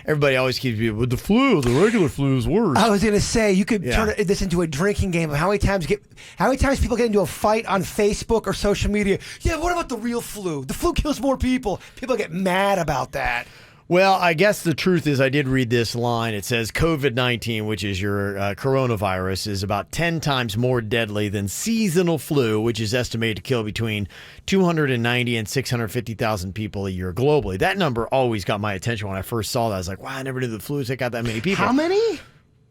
everybody always keeps me with the flu. The regular flu is worse. I was going to say, you could turn this into a drinking game of how many times people get into a fight on Facebook or social media. Yeah, what about the real flu? The flu kills more people. People get mad about that. Well, I guess the truth is I did read this line. It says COVID-19, which is your coronavirus, is about 10 times more deadly than seasonal flu, which is estimated to kill between 290 and 650,000 people a year globally. That number always got my attention when I first saw that. I was like, wow, I never knew the flu got that many people. How many?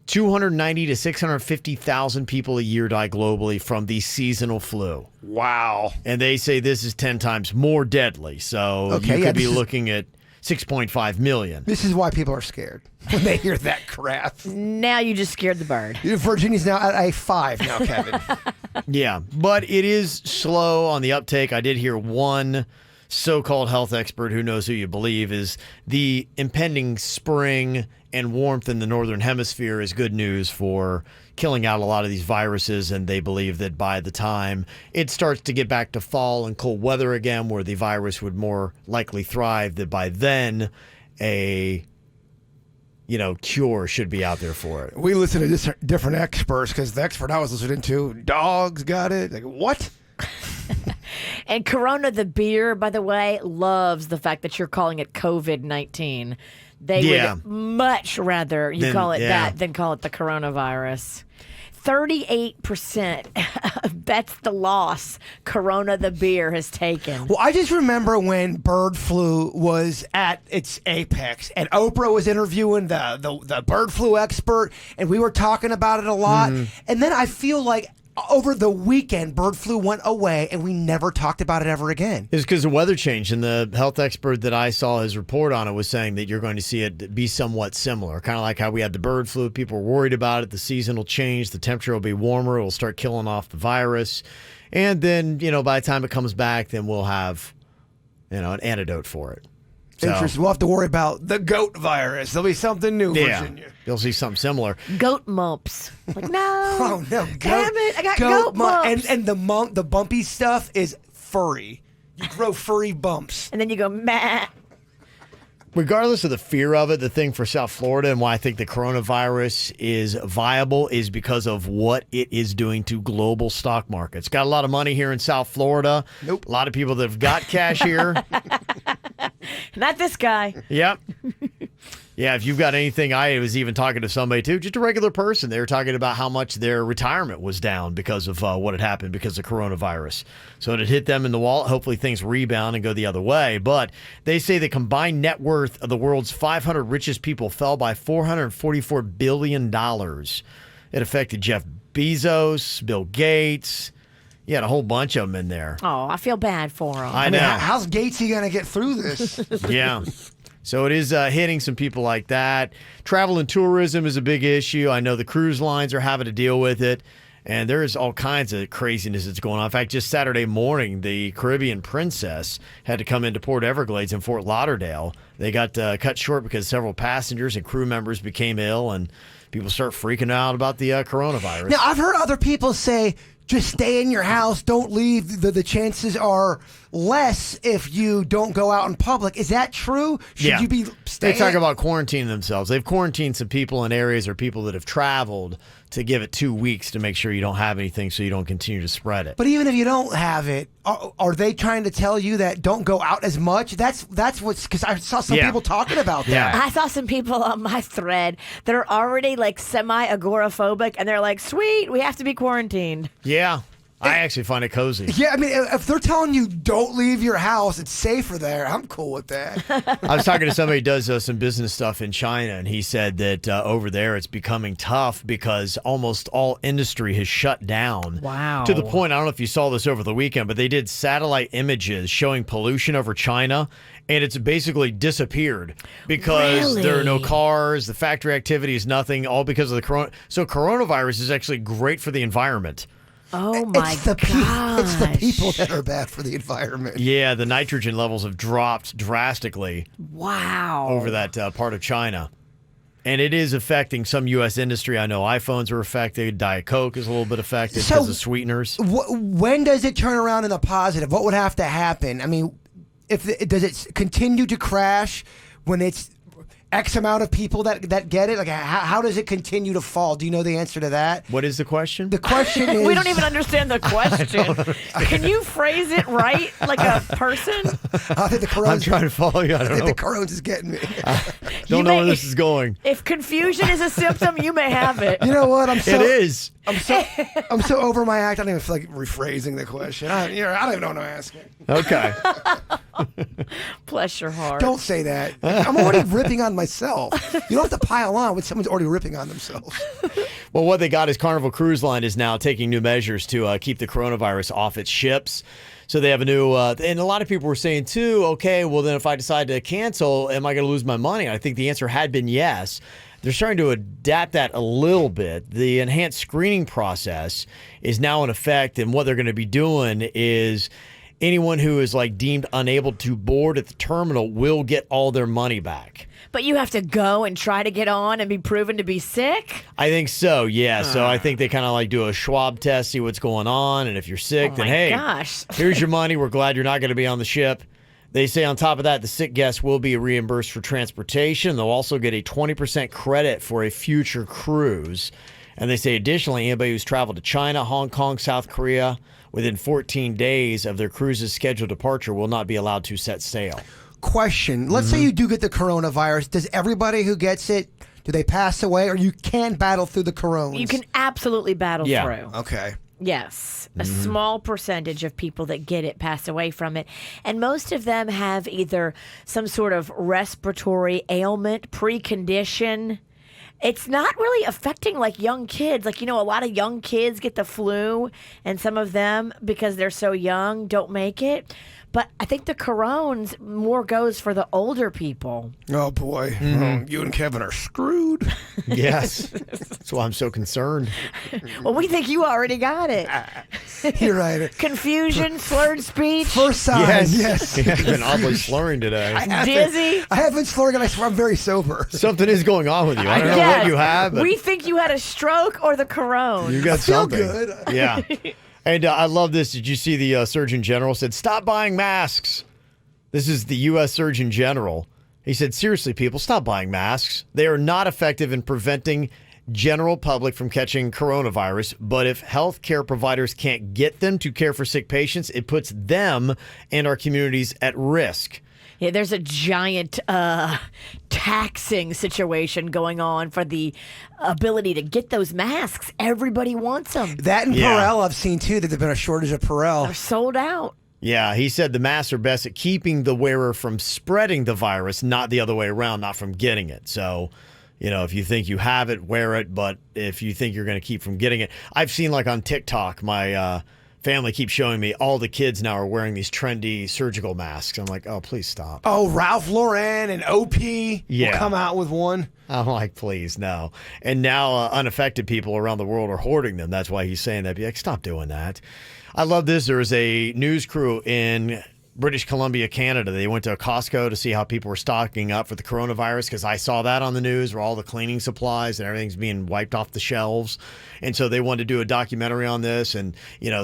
290 to 650,000 people a year die globally from the seasonal flu. Wow. And they say this is 10 times more deadly. So you could be looking at 6.5 million. This is why people are scared when they hear that crap. Now you just scared the bird. Virginia's now at a 5 now, Kevin. Yeah, but it is slow on the uptake. I did hear one so-called health expert, who knows who you believe, is the impending spring and warmth in the northern hemisphere is good news for killing out a lot of these viruses, and they believe that by the time it starts to get back to fall and cold weather again, where the virus would more likely thrive, that by then a cure should be out there for it. We listen to different experts, because the expert I was listening to, dogs got it. Like, what? And Corona the beer, by the way, loves the fact that you're calling it COVID-19. They would much rather you call it that than call it the coronavirus. 38% bets the loss Corona the beer has taken. Well, I just remember when bird flu was at its apex, and Oprah was interviewing the bird flu expert, and we were talking about it a lot. And then I feel like over the weekend, bird flu went away, and we never talked about it ever again. It's because the weather changed, and the health expert that I saw his report on it was saying that you're going to see it be somewhat similar, kind of like how we had the bird flu. People were worried about it. The season will change. The temperature will be warmer. It will start killing off the virus. And then, by the time it comes back, then we'll have, an antidote for it. So, interesting. We'll have to worry about the goat virus. There'll be something new, Virginia. You'll see something similar. Goat mumps. Like, no. Oh, no. Damn it. I got goat mumps. And the bumpy stuff is furry. You grow furry bumps. And then you go, meh. Regardless of the fear of it, the thing for South Florida and why I think the coronavirus is viable is because of what it is doing to global stock markets. Got a lot of money here in South Florida. Nope. A lot of people that have got cash here. Not this guy. Yep. Yeah, if you've got anything, I was even talking to somebody, too, just a regular person. They were talking about how much their retirement was down because of what had happened because of coronavirus. So it had hit them in the wallet. Hopefully things rebound and go the other way. But they say the combined net worth of the world's 500 richest people fell by $444 billion. It affected Jeff Bezos, Bill Gates. You had a whole bunch of them in there. Oh, I feel bad for him. I know. How's Gatesy going to get through this? Yeah. So it is hitting some people like that. Travel and tourism is a big issue. I know the cruise lines are having to deal with it. And there is all kinds of craziness that's going on. In fact, just Saturday morning, the Caribbean Princess had to come into Port Everglades in Fort Lauderdale. They got cut short because several passengers and crew members became ill, and people start freaking out about the coronavirus. Now, I've heard other people say, just stay in your house, don't leave. The chances are less if you don't go out in public. Is that true? Should you be staying? They talk about quarantining themselves. They've quarantined some people in areas or people that have traveled to give it 2 weeks to make sure you don't have anything so you don't continue to spread it. But even if you don't have it, are they trying to tell you that don't go out as much? That's what's, because I saw some people talking about that. I saw some people on my thread that are already like semi-agoraphobic, and they're like, sweet, we have to be quarantined. Yeah. I actually find it cozy. Yeah, I mean, if they're telling you don't leave your house, it's safer there, I'm cool with that. I was talking to somebody who does some business stuff in China, and he said that over there it's becoming tough because almost all industry has shut down. Wow. To the point, I don't know if you saw this over the weekend, but they did satellite images showing pollution over China, and it's basically disappeared because there are no cars, the factory activity is nothing, all because of the corona. So coronavirus is actually great for the environment. Oh, my gosh. It's the people that are bad for the environment. Yeah, the nitrogen levels have dropped drastically. Wow. Over that part of China. And it is affecting some U.S. industry. I know iPhones are affected. Diet Coke is a little bit affected because of sweeteners. When does it turn around in the positive? What would have to happen? I mean, does it continue to crash when it's X amount of people that get it? Like, how does it continue to fall? Do you know the answer to that? What is the question? The question is... We don't even understand the question. Can you phrase it right, like a person? I think the Crohn's, I'm trying to follow you. I think the Crohn's is getting me. Don't know where this is going. If confusion is a symptom, you may have it. You know what? It is. I'm so over my act. I don't even feel like rephrasing the question. I don't even know what I'm asking. Okay. Bless your heart. Don't say that. I'm already ripping on myself. You don't have to pile on when someone's already ripping on themselves. Well, what they got is Carnival Cruise Line is now taking new measures to keep the coronavirus off its ships. So they have a new, and a lot of people were saying too, okay, well then if I decide to cancel, am I going to lose my money? I think the answer had been yes. They're starting to adapt that a little bit. The enhanced screening process is now in effect, and what they're going to be doing is anyone who is like deemed unable to board at the terminal will get all their money back. But you have to go and try to get on and be proven to be sick? I think so, yeah. So I think they kind of like do a Schwab test, see what's going on, and if you're sick, then hey, here's your money. We're glad you're not going to be on the ship. They say on top of that, the sick guests will be reimbursed for transportation. They'll also get a 20% credit for a future cruise. And they say, additionally, anybody who's traveled to China, Hong Kong, South Korea within 14 days of their cruise's scheduled departure will not be allowed to set sail. Question. Let's say you do get the coronavirus. Does everybody who gets it, do they pass away, or you can battle through the coronas? You can absolutely battle through. Okay. Yes. A small percentage of people that get it pass away from it. And most of them have either some sort of respiratory ailment, precondition. It's not really affecting like young kids. Like, a lot of young kids get the flu, and some of them, because they're so young, don't make it. But I think the corones more goes for the older people. Oh, boy. You and Kevin are screwed. Yes. That's why I'm so concerned. Well, we think you already got it. You're right. Confusion, slurred speech. First sign, yes. You've been oddly slurring today. Dizzy. I have been slurring, and I swear I'm very sober. Something is going on with you. I don't know what you have. But we think you had a stroke or the corona. You got something. Good. Yeah. And I love this. Did you see the Surgeon General said, stop buying masks? This is the U.S. Surgeon General. He said, seriously, people, stop buying masks. They are not effective in preventing general public from catching coronavirus. But if healthcare providers can't get them to care for sick patients, it puts them and our communities at risk. Yeah, there's a giant taxing situation going on for the ability to get those masks. Everybody wants them. That and Perel I've seen, too, that there's been a shortage of Perel. They're sold out. Yeah, he said the masks are best at keeping the wearer from spreading the virus, not the other way around, not from getting it. So, if you think you have it, wear it. But if you think you're going to keep from getting it, I've seen like on TikTok, my family keeps showing me all the kids now are wearing these trendy surgical masks. I'm like, oh, please stop. Oh, Ralph Lauren and OP will come out with one. I'm like, please, no. And now unaffected people around the world are hoarding them. That's why he's saying that. Be like, stop doing that. I love this. There was a news crew in British Columbia, Canada. They went to a Costco to see how people were stocking up for the coronavirus, because I saw that on the news where all the cleaning supplies and everything's being wiped off the shelves. And so they wanted to do a documentary on this. And,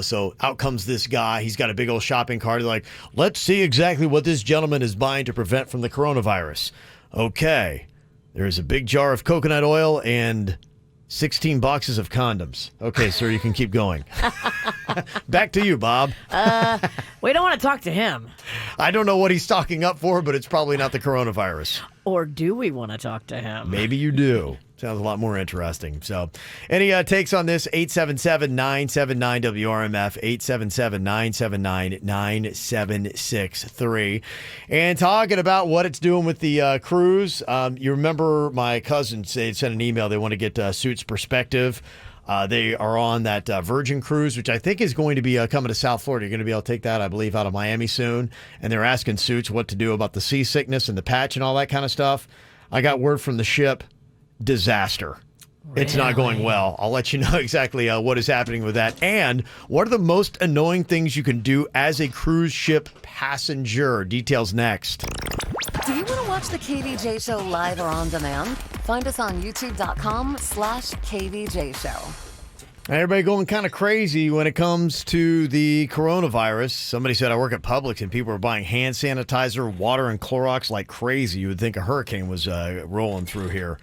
so out comes this guy. He's got a big old shopping cart. They're like, let's see exactly what this gentleman is buying to prevent from the coronavirus. Okay. There's a big jar of coconut oil and 16 boxes of condoms. Okay, sir, you can keep going. Back to you, Bob. We don't want to talk to him. I don't know what he's stocking up for, but it's probably not the coronavirus. Or do we want to talk to him? Maybe you do. Sounds a lot more interesting. So, any takes on this? 877-979-WRMF, 877-979-9763. And talking about what it's doing with the cruise. You remember my cousins, they sent an email. They want to get Suits Perspective. They are on that Virgin cruise, which I think is going to be coming to South Florida. You're going to be able to take that, I believe, out of Miami soon. And they're asking Suits what to do about the seasickness and the patch and all that kind of stuff. I got word from the ship. Disaster. Really? It's not going well. I'll let you know exactly what is happening with that. And what are the most annoying things you can do as a cruise ship passenger? Details next. Do you want to watch the KVJ Show live or on demand? Find us on youtube.com/KVJ Show. Everybody going kind of crazy when it comes to the coronavirus. Somebody said, I work at Publix, and people are buying hand sanitizer, water, and Clorox like crazy. You would think a hurricane was rolling through here.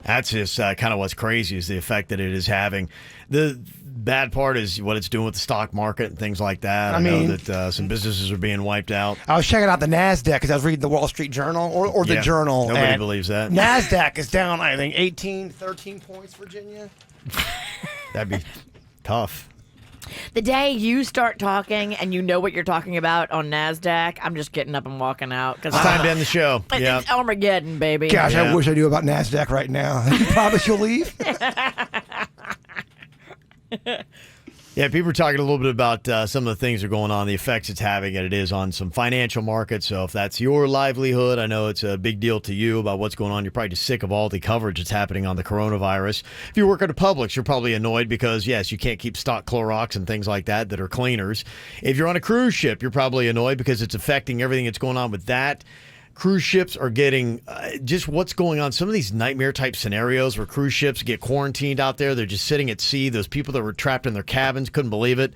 That's just kind of what's crazy, is the effect that it is having. The bad part is what it's doing with the stock market and things like that. I know that some businesses are being wiped out. I was checking out the NASDAQ because I was reading the Wall Street Journal or the Journal. Nobody believes that. NASDAQ is down, I think, 13 points, Virginia. That'd be tough. The day you start talking and you know what you're talking about on NASDAQ, I'm just getting up and walking out. It's time to end the show. It's Armageddon, baby. Gosh, I wish I knew about NASDAQ right now. You promise you'll leave? Yeah, people are talking a little bit about some of the things that are going on, the effects it's having, and it is on some financial markets. So if that's your livelihood, I know it's a big deal to you about what's going on. You're probably just sick of all the coverage that's happening on the coronavirus. If you work at a Publix, you're probably annoyed because, yes, you can't keep stock Clorox and things like that are cleaners. If you're on a cruise ship, you're probably annoyed because it's affecting everything that's going on with that. Cruise ships are getting just what's going on. Some of these nightmare type scenarios where cruise ships get quarantined out there. They're just sitting at sea. Those people that were trapped in their cabins couldn't believe it.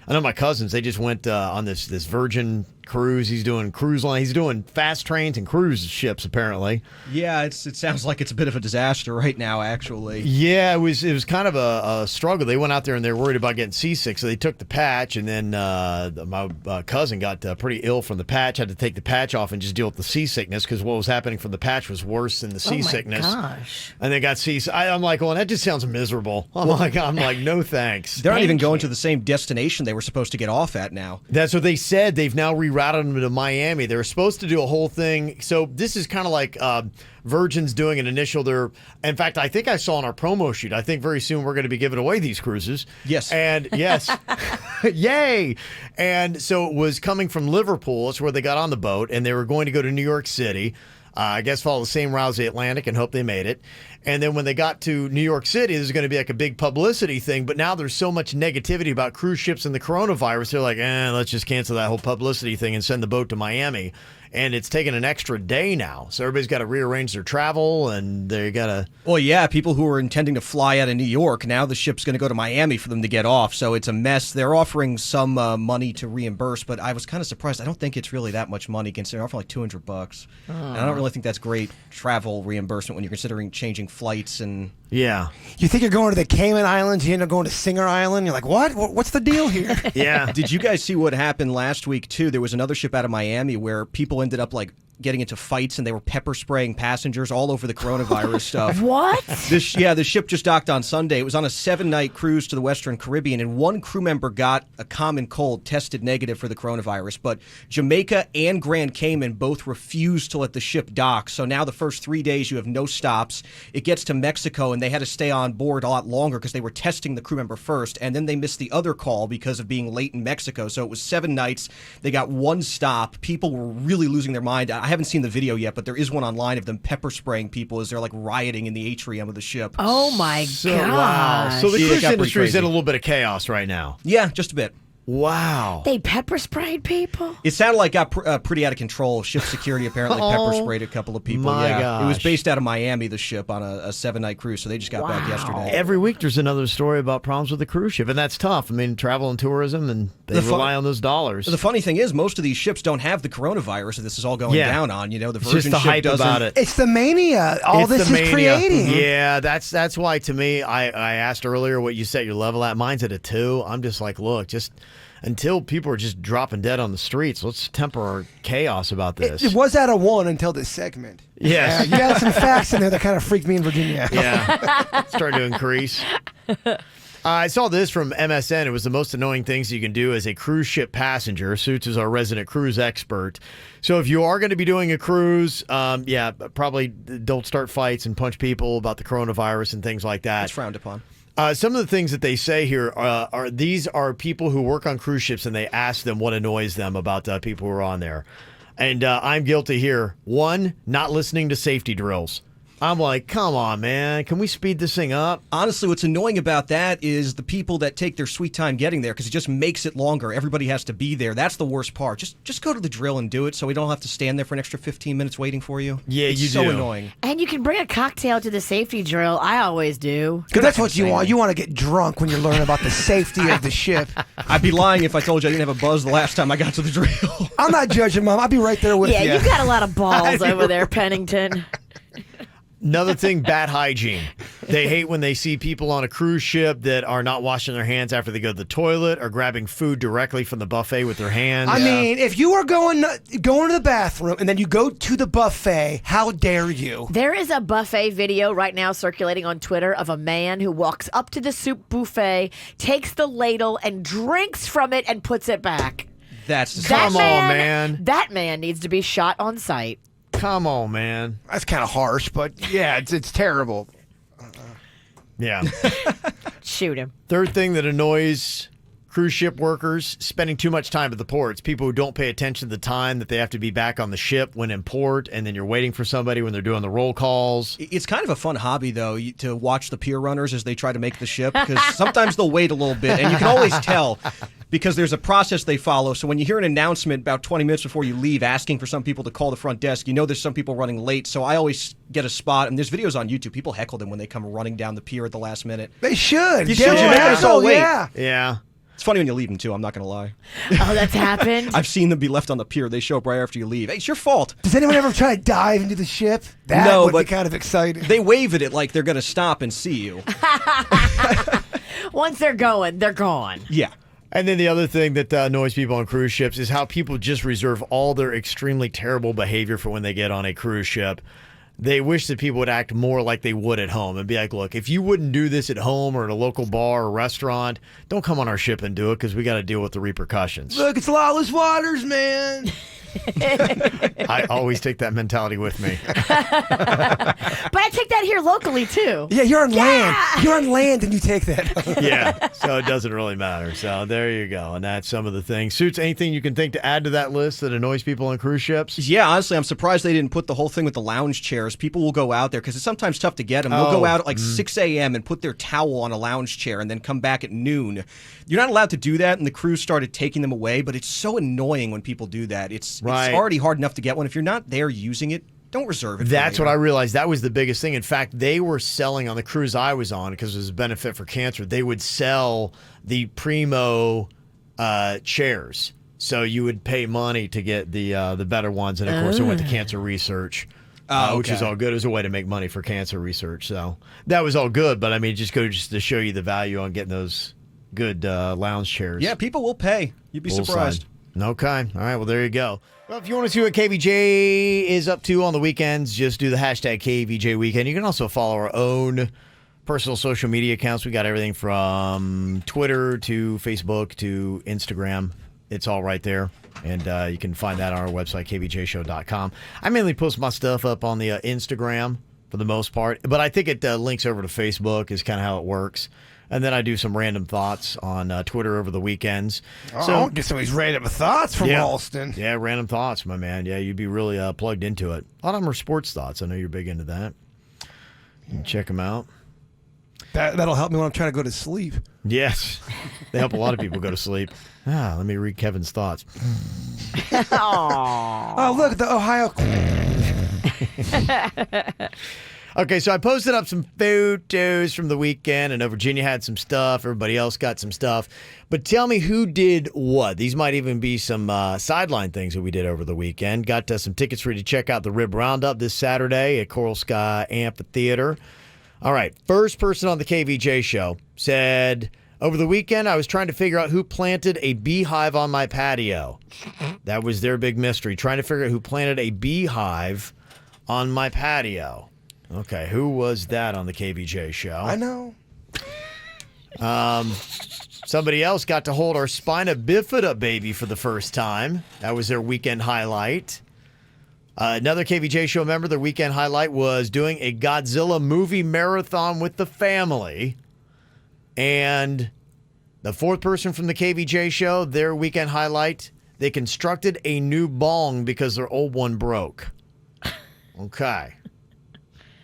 I know my cousins, they just went on this Virgin cruise. He's doing cruise line. He's doing fast trains and cruise ships, apparently. Yeah, it sounds like it's a bit of a disaster right now, actually. Yeah, it was kind of a struggle. They went out there and they were worried about getting seasick, so they took the patch, and then my cousin got pretty ill from the patch, had to take the patch off and just deal with the seasickness because what was happening from the patch was worse than the seasickness. Oh, my gosh. And they got seasick. I'm like, well, that just sounds miserable. I'm like, no thanks. They're not even going to the same destination they were supposed to get off at now. That's what they said. They've now rerouted them to Miami. They were supposed to do a whole thing. So this is kind of like Virgin's doing an initial. In fact, I think I saw on our promo shoot, I think very soon we're going to be giving away these cruises. Yes. And yes. Yay. And so it was coming from Liverpool. That's where they got on the boat. And they were going to go to New York City. I guess follow the same route as the Atlantic and hope they made it. And then when they got to New York City, there's going to be like a big publicity thing. But now there's so much negativity about cruise ships and the coronavirus. They're like, let's just cancel that whole publicity thing and send the boat to Miami. And it's taken an extra day now. So everybody's got to rearrange their travel and they got to... Well, yeah, people who are intending to fly out of New York, now the ship's going to go to Miami for them to get off. So it's a mess. They're offering some money to reimburse, but I was kind of surprised. I don't think it's really that much money considering they're offering like $200. And I don't really think that's great travel reimbursement when you're considering changing flights and... Yeah. You think you're going to the Cayman Islands, you end up going to Singer Island. You're like, what? What's the deal here? Yeah. Did you guys see what happened last week, too? There was another ship out of Miami where people ended up, like, getting into fights and they were pepper spraying passengers all over the coronavirus stuff. What? The ship just docked on Sunday. It was on a 7-night cruise to the Western Caribbean, and one crew member got a common cold, tested negative for the coronavirus. But Jamaica and Grand Cayman both refused to let the ship dock. So now the first 3 days you have no stops. It gets to Mexico, and they had to stay on board a lot longer because they were testing the crew member first, and then they missed the other call because of being late in Mexico. So it was 7 nights. They got one stop. People were really losing their mind. I haven't seen the video yet, but there is one online of them pepper spraying people as they're like rioting in the atrium of the ship. Oh my god! Wow. So the cruise industry is in a little bit of chaos right now. Yeah, just a bit. Wow. They pepper sprayed people? It sounded like it got pretty out of control. Ship security apparently pepper sprayed a couple of people. My yeah. gosh. It was based out of Miami, the ship, on a 7-night cruise, so they just got back yesterday. Every week there's another story about problems with the cruise ship, and that's tough. I mean, travel and tourism, and they rely on those dollars. The funny thing is, most of these ships don't have the coronavirus that this is all going down on. You know, the Virgin just the ship hype doesn't. About it. It's the mania. All this is creating. Yeah, that's why to me, I asked earlier what you set your level at. Mine's at a 2. I'm just like, look, just until people are just dropping dead on the streets, let's temper our chaos about this. It was at a 1 until this segment. Yes. You got some facts in there that kind of freaked me in Virginia. Yeah. Started to increase. I saw this from MSN. It was the most annoying things you can do as a cruise ship passenger. Suits is our resident cruise expert. So if you are going to be doing a cruise, probably don't start fights and punch people about the coronavirus and things like that. It's frowned upon. Some of the things that they say here are these are people who work on cruise ships, and they ask them what annoys them about people who are on there. And I'm guilty here. 1, not listening to safety drills. I'm like, come on, man. Can we speed this thing up? Honestly, what's annoying about that is the people that take their sweet time getting there because it just makes it longer. Everybody has to be there. That's the worst part. Just go to the drill and do it so we don't have to stand there for an extra 15 minutes waiting for you. Yeah, it's you so do. annoying. And you can bring a cocktail to the safety drill. I always do. Because that's what you want. You want to get drunk when you learn about the safety of the ship. I'd be lying if I told you I didn't have a buzz the last time I got to the drill. I'm not judging, Mom. I'll be right there with you. Yeah, you got a lot of balls over there, Pennington. Another thing, bad hygiene. They hate when they see people on a cruise ship that are not washing their hands after they go to the toilet or grabbing food directly from the buffet with their hands. I mean, if you are going to the bathroom and then you go to the buffet, how dare you? There is a buffet video right now circulating on Twitter of a man who walks up to the soup buffet, takes the ladle, and drinks from it and puts it back. That's disgusting. Come on, man. That man needs to be shot on sight. Come on, man. That's kind of harsh, but yeah, it's terrible. Yeah. Shoot him. Third thing that annoys cruise ship workers, spending too much time at the ports. People who don't pay attention to the time that they have to be back on the ship when in port, and then you're waiting for somebody when they're doing the roll calls. It's kind of a fun hobby, though, to watch the pier runners as they try to make the ship, because sometimes they'll wait a little bit, and you can always tell because there's a process they follow. So when you hear an announcement about 20 minutes before you leave asking for some people to call the front desk, you know there's some people running late. So I always get a spot, and there's videos on YouTube. People heckle them when they come running down the pier at the last minute. They should. You should. You're making us all wait. Yeah. It's funny when you leave them, too. I'm not going to lie. Oh, that's happened? I've seen them be left on the pier. They show up right after you leave. Hey, it's your fault. Does anyone ever try to dive into the ship? That would be kind of exciting. They wave at it like they're going to stop and see you. Once they're going, they're gone. Yeah. And then the other thing that annoys people on cruise ships is how people just reserve all their extremely terrible behavior for when they get on a cruise ship. They wish that people would act more like they would at home and be like, look, if you wouldn't do this at home or at a local bar or restaurant, don't come on our ship and do it because we got to deal with the repercussions. Look, it's lawless waters, man. I always take that mentality with me. But I take that here locally, too. Yeah, you're on land. You're on land and you take that. Yeah, so it doesn't really matter. So there you go. And that's some of the things. Suits, anything you can think to add to that list that annoys people on cruise ships? Yeah, honestly, I'm surprised they didn't put the whole thing with the lounge chairs. People will go out there because it's sometimes tough to get them. They'll go out at like 6 a.m. and put their towel on a lounge chair and then come back at noon. You're not allowed to do that, and the crew started taking them away, but it's so annoying when people do that. It's already hard enough to get one. If you're not there using it, don't reserve it. That's what I realized. That was the biggest thing. In fact, they were selling on the cruise I was on because it was a benefit for cancer. They would sell the Primo chairs. So you would pay money to get the better ones. And, of course, it went to cancer research. Which is all good. It was a way to make money for cancer research. So that was all good. But, I mean, just to show you the value on getting those good lounge chairs. Yeah, people will pay. You'd be surprised. Okay. All right. Well, there you go. Well, if you want to see what KVJ is up to on the weekends, just do the hashtag KVJ Weekend. You can also follow our own personal social media accounts. We got everything from Twitter to Facebook to Instagram. It's all right there. And you can find that on our website, kvjshow.com. I mainly post my stuff up on the Instagram for the most part, but I think it links over to Facebook is kind of how it works. And then I do some random thoughts on Twitter over the weekends. Oh, so get some of these random thoughts from Ralston. Yeah, random thoughts, my man. Yeah, you'd be really plugged into it. A lot of them are sports thoughts. I know you're big into that. You can check them out. That'll help me when I'm trying to go to sleep. Yes. They help a lot of people go to sleep. Let me read Kevin's thoughts. Oh, look, the Ohio... Okay, so I posted up some photos from the weekend. I know Virginia had some stuff. Everybody else got some stuff. But tell me who did what. These might even be some sideline things that we did over the weekend. Got some tickets for you to check out the Rib Roundup this Saturday at Coral Sky Amphitheater. All right, first person on the KVJ show said, over the weekend, I was trying to figure out who planted a beehive on my patio. That was their big mystery, trying to figure out who planted a beehive on my patio. Okay, who was that on the KVJ show? I know. Somebody else got to hold our spina bifida baby for the first time. That was their weekend highlight. Another KVJ show member, their weekend highlight was doing a Godzilla movie marathon with the family. And the fourth person from the KVJ show, their weekend highlight, they constructed a new bong because their old one broke. Okay.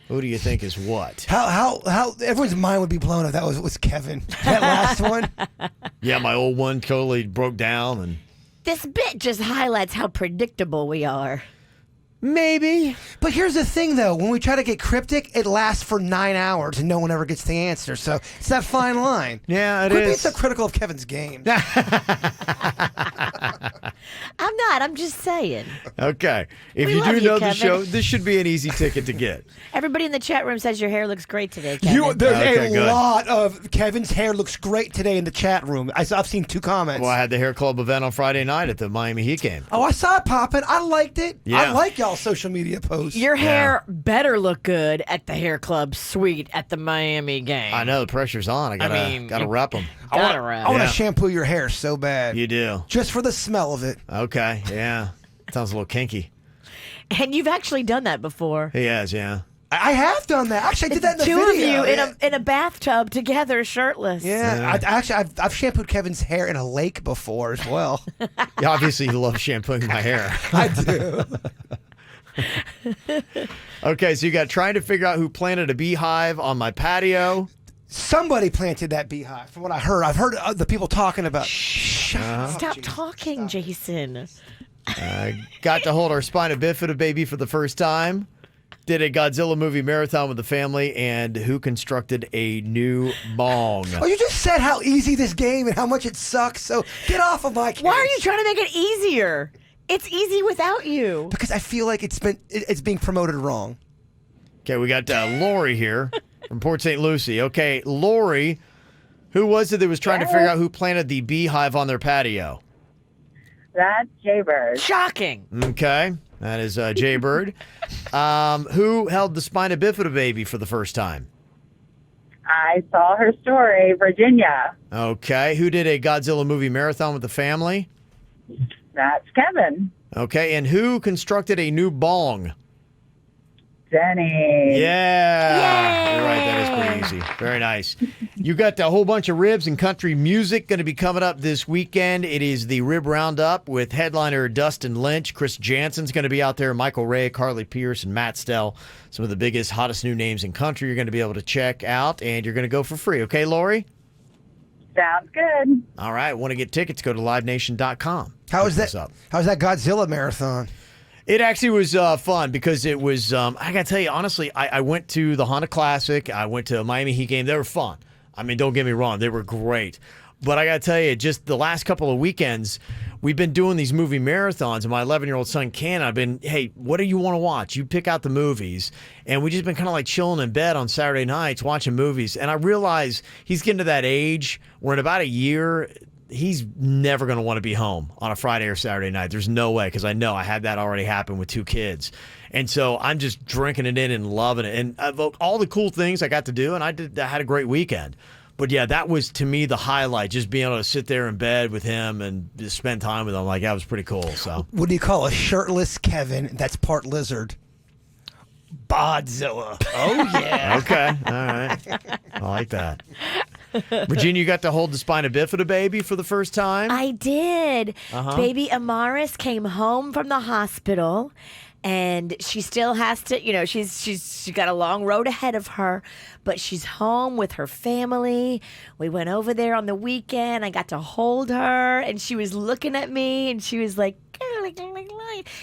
Who do you think is what? How everyone's mind would be blown if that was Kevin. That last one. Yeah, my old one totally broke down. And this bit just highlights how predictable we are. Maybe. But here's the thing, though. When we try to get cryptic, it lasts for 9 hours and no one ever gets the answer. So it's that fine line. Yeah, Quit being is. so critical of Kevin's game. I'm not. I'm just saying. Okay. If We you love do you, know the Kevin. show, this should be an easy ticket to get. Everybody in the chat room says your hair looks great today, Kevin. There's a lot of Kevin's hair looks great today in the chat room. I've seen 2 comments. Well, I had the Hair Club event on Friday night at the Miami Heat game. Oh, I saw it popping. I liked it. Yeah. I like y'all's social media posts. Your hair better look good at the hair club suite at the Miami game. I know the pressure's on. I gotta rep them. I want to shampoo your hair so bad. You do. Just for the smell of it. Okay. Yeah. Sounds a little kinky. And you've actually done that before. He has. Yeah. I have done that. Actually, I did that in the Two video. of you in a bathtub together, shirtless. Yeah. I've shampooed Kevin's hair in a lake before as well. Yeah, obviously, you love shampooing my hair. I do. Okay, so you got trying to figure out who planted a beehive on my patio. Somebody planted that beehive, from what I heard. I've heard the people talking about. Stop talking, Jason. Got to hold our spina bifida baby for the first time. did a Godzilla movie marathon with the family, and who constructed a new bong? Oh, you just said how easy this game and how much it sucks, so get off of my case. Why are you trying to make it easier? It's easy without you. Because I feel like it's being promoted wrong. Okay, we got Lori here from Port St. Lucie. Okay, Lori, who was it that was trying to figure out who planted the beehive on their patio? That's Jbird. Shocking. Okay, that is Jbird. Who held the spina bifida baby for the first time? I saw her story, Virginia. Okay, who did a Godzilla movie marathon with the family? That's Kevin. Okay, and who constructed a new bong? Denny. Yeah. You're right, that is pretty easy. Very nice. You got a whole bunch of ribs and country music going to be coming up this weekend. It is the Rib Roundup with headliner Dustin Lynch. Chris Jansen's going to be out there. Michael Ray, Carly Pierce, and Matt Stell. Some of the biggest, hottest new names in country you're going to be able to check out, and you're going to go for free. Okay, Lori? Sounds good. All right. Want to get tickets, go to livenation.com. How was that Godzilla marathon? It actually was fun because it was, I got to tell you, honestly, I went to the Honda Classic. I went to a Miami Heat game. They were fun. I mean, don't get me wrong. They were great. But I got to tell you, just the last couple of weekends, we've been doing these movie marathons, and my 11-year-old son, Ken, I've been, hey, what do you want to watch? You pick out the movies. And we just been kind of like chilling in bed on Saturday nights watching movies. And I realize he's getting to that age where in about a year, he's never going to want to be home on a Friday or Saturday night. There's no way, because I know I had that already happen with 2 kids. And so I'm just drinking it in and loving it. And of all the cool things I got to do, and I had a great weekend. But yeah, that was to me the highlight, just being able to sit there in bed with him and just spend time with him. Like, that was pretty cool. So, what do you call a shirtless Kevin that's part lizard? Godzilla. Oh, yeah. Okay. All right. I like that. Virginia, you got to hold the spina bifida baby for the first time? I did. Baby Amaris came home from the hospital, and she still has to, you know, she's got a long road ahead of her, but she's home with her family. We went over there on the weekend. I got to hold her, and she was looking at me, and she was like,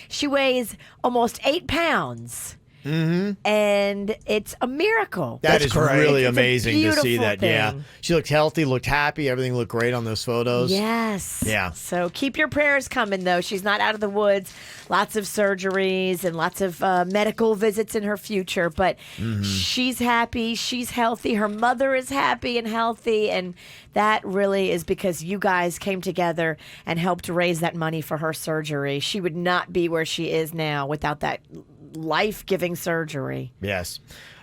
she weighs almost 8 pounds. Mm-hmm. And it's a miracle. That is really It's amazing to see that. thing. Yeah. She looked healthy, looked happy. Everything looked great on those photos. Yes. Yeah. So keep your prayers coming, though. She's not out of the woods. Lots of surgeries and lots of medical visits in her future. But she's happy. She's healthy. Her mother is happy and healthy. And that really is because you guys came together and helped raise that money for her surgery. She would not be where she is now without that life-giving surgery. Yes.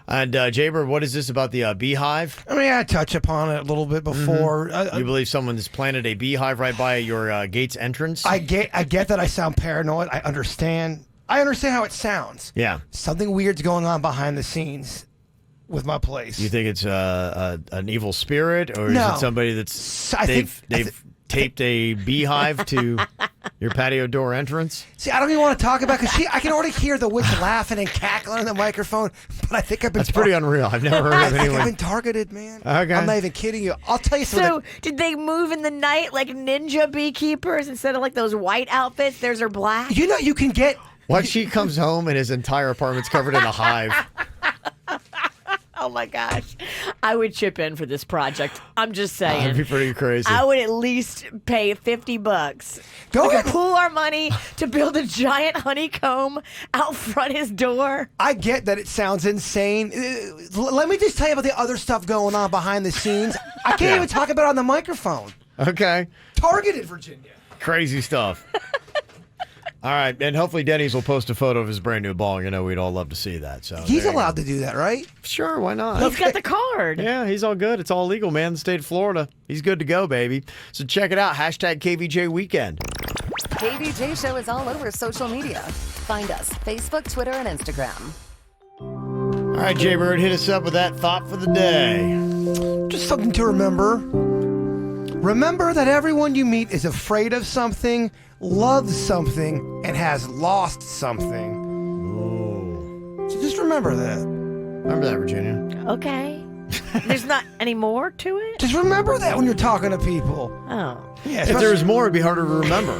And Jbird, what is this about the beehive? I mean, I touched upon it a little bit before. You believe someone has planted a beehive right by your gate's entrance? I get that I sound paranoid. I understand how it sounds. Yeah. Something weird's going on behind the scenes with my place. You think it's an evil spirit, or No. is it somebody that's they've taped a beehive to your patio door entrance? See, I don't even want to talk about because I can already hear the witch laughing and cackling on the microphone. But I think I've been. That's pretty unreal. I've never heard of anyone. I've been targeted, man. Okay. I'm not even kidding you. I'll tell you something. So, did they move in the night like ninja beekeepers instead of like those white outfits? Theirs are black. You know, you can get. What she comes home and his entire apartment's covered in a hive. Oh my gosh. I would chip in for this project. I'm just saying. That'd be pretty crazy. I would at least pay $50. Go we ahead. could pool our money to build a giant honeycomb out front his door. I get that it sounds insane. Let me just tell you about the other stuff going on behind the scenes. I can't even talk about it on the microphone. Okay. Targeted Virginia. Crazy stuff. All right, and hopefully Denny's will post a photo of his brand new bong. You know, we'd all love to see that. So He's allowed to do that, right? Sure, why not? He's got the card. Yeah, he's all good. It's all legal, man. The state of Florida. He's good to go, baby. So check it out. Hashtag KVJ Weekend. KVJ Show is all over social media. Find us Facebook, Twitter, and Instagram. All right, Jbird, hit us up with that thought for the day. Just something to remember. Remember that everyone you meet is afraid of something, loves something, and has lost something. Ooh. So just remember that. Remember that, Virginia. Okay. There's not any more to it? Just remember that when you're talking to people. Oh. Yeah, If there was more, it'd be harder to remember.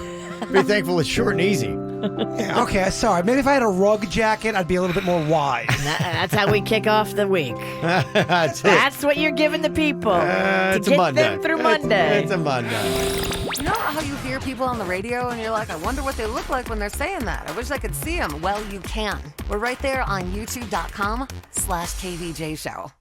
Be thankful it's short and easy. Yeah, okay, sorry. Maybe if I had a rug jacket, I'd be a little bit more wise. That's how we kick off the week. That's what you're giving the people to It's a get Monday. them through Monday. It's a Monday. You know how you hear people on the radio and you're like, I wonder what they look like when they're saying that. I wish I could see them. Well, you can. We're right there on youtube.com/KVJ Show.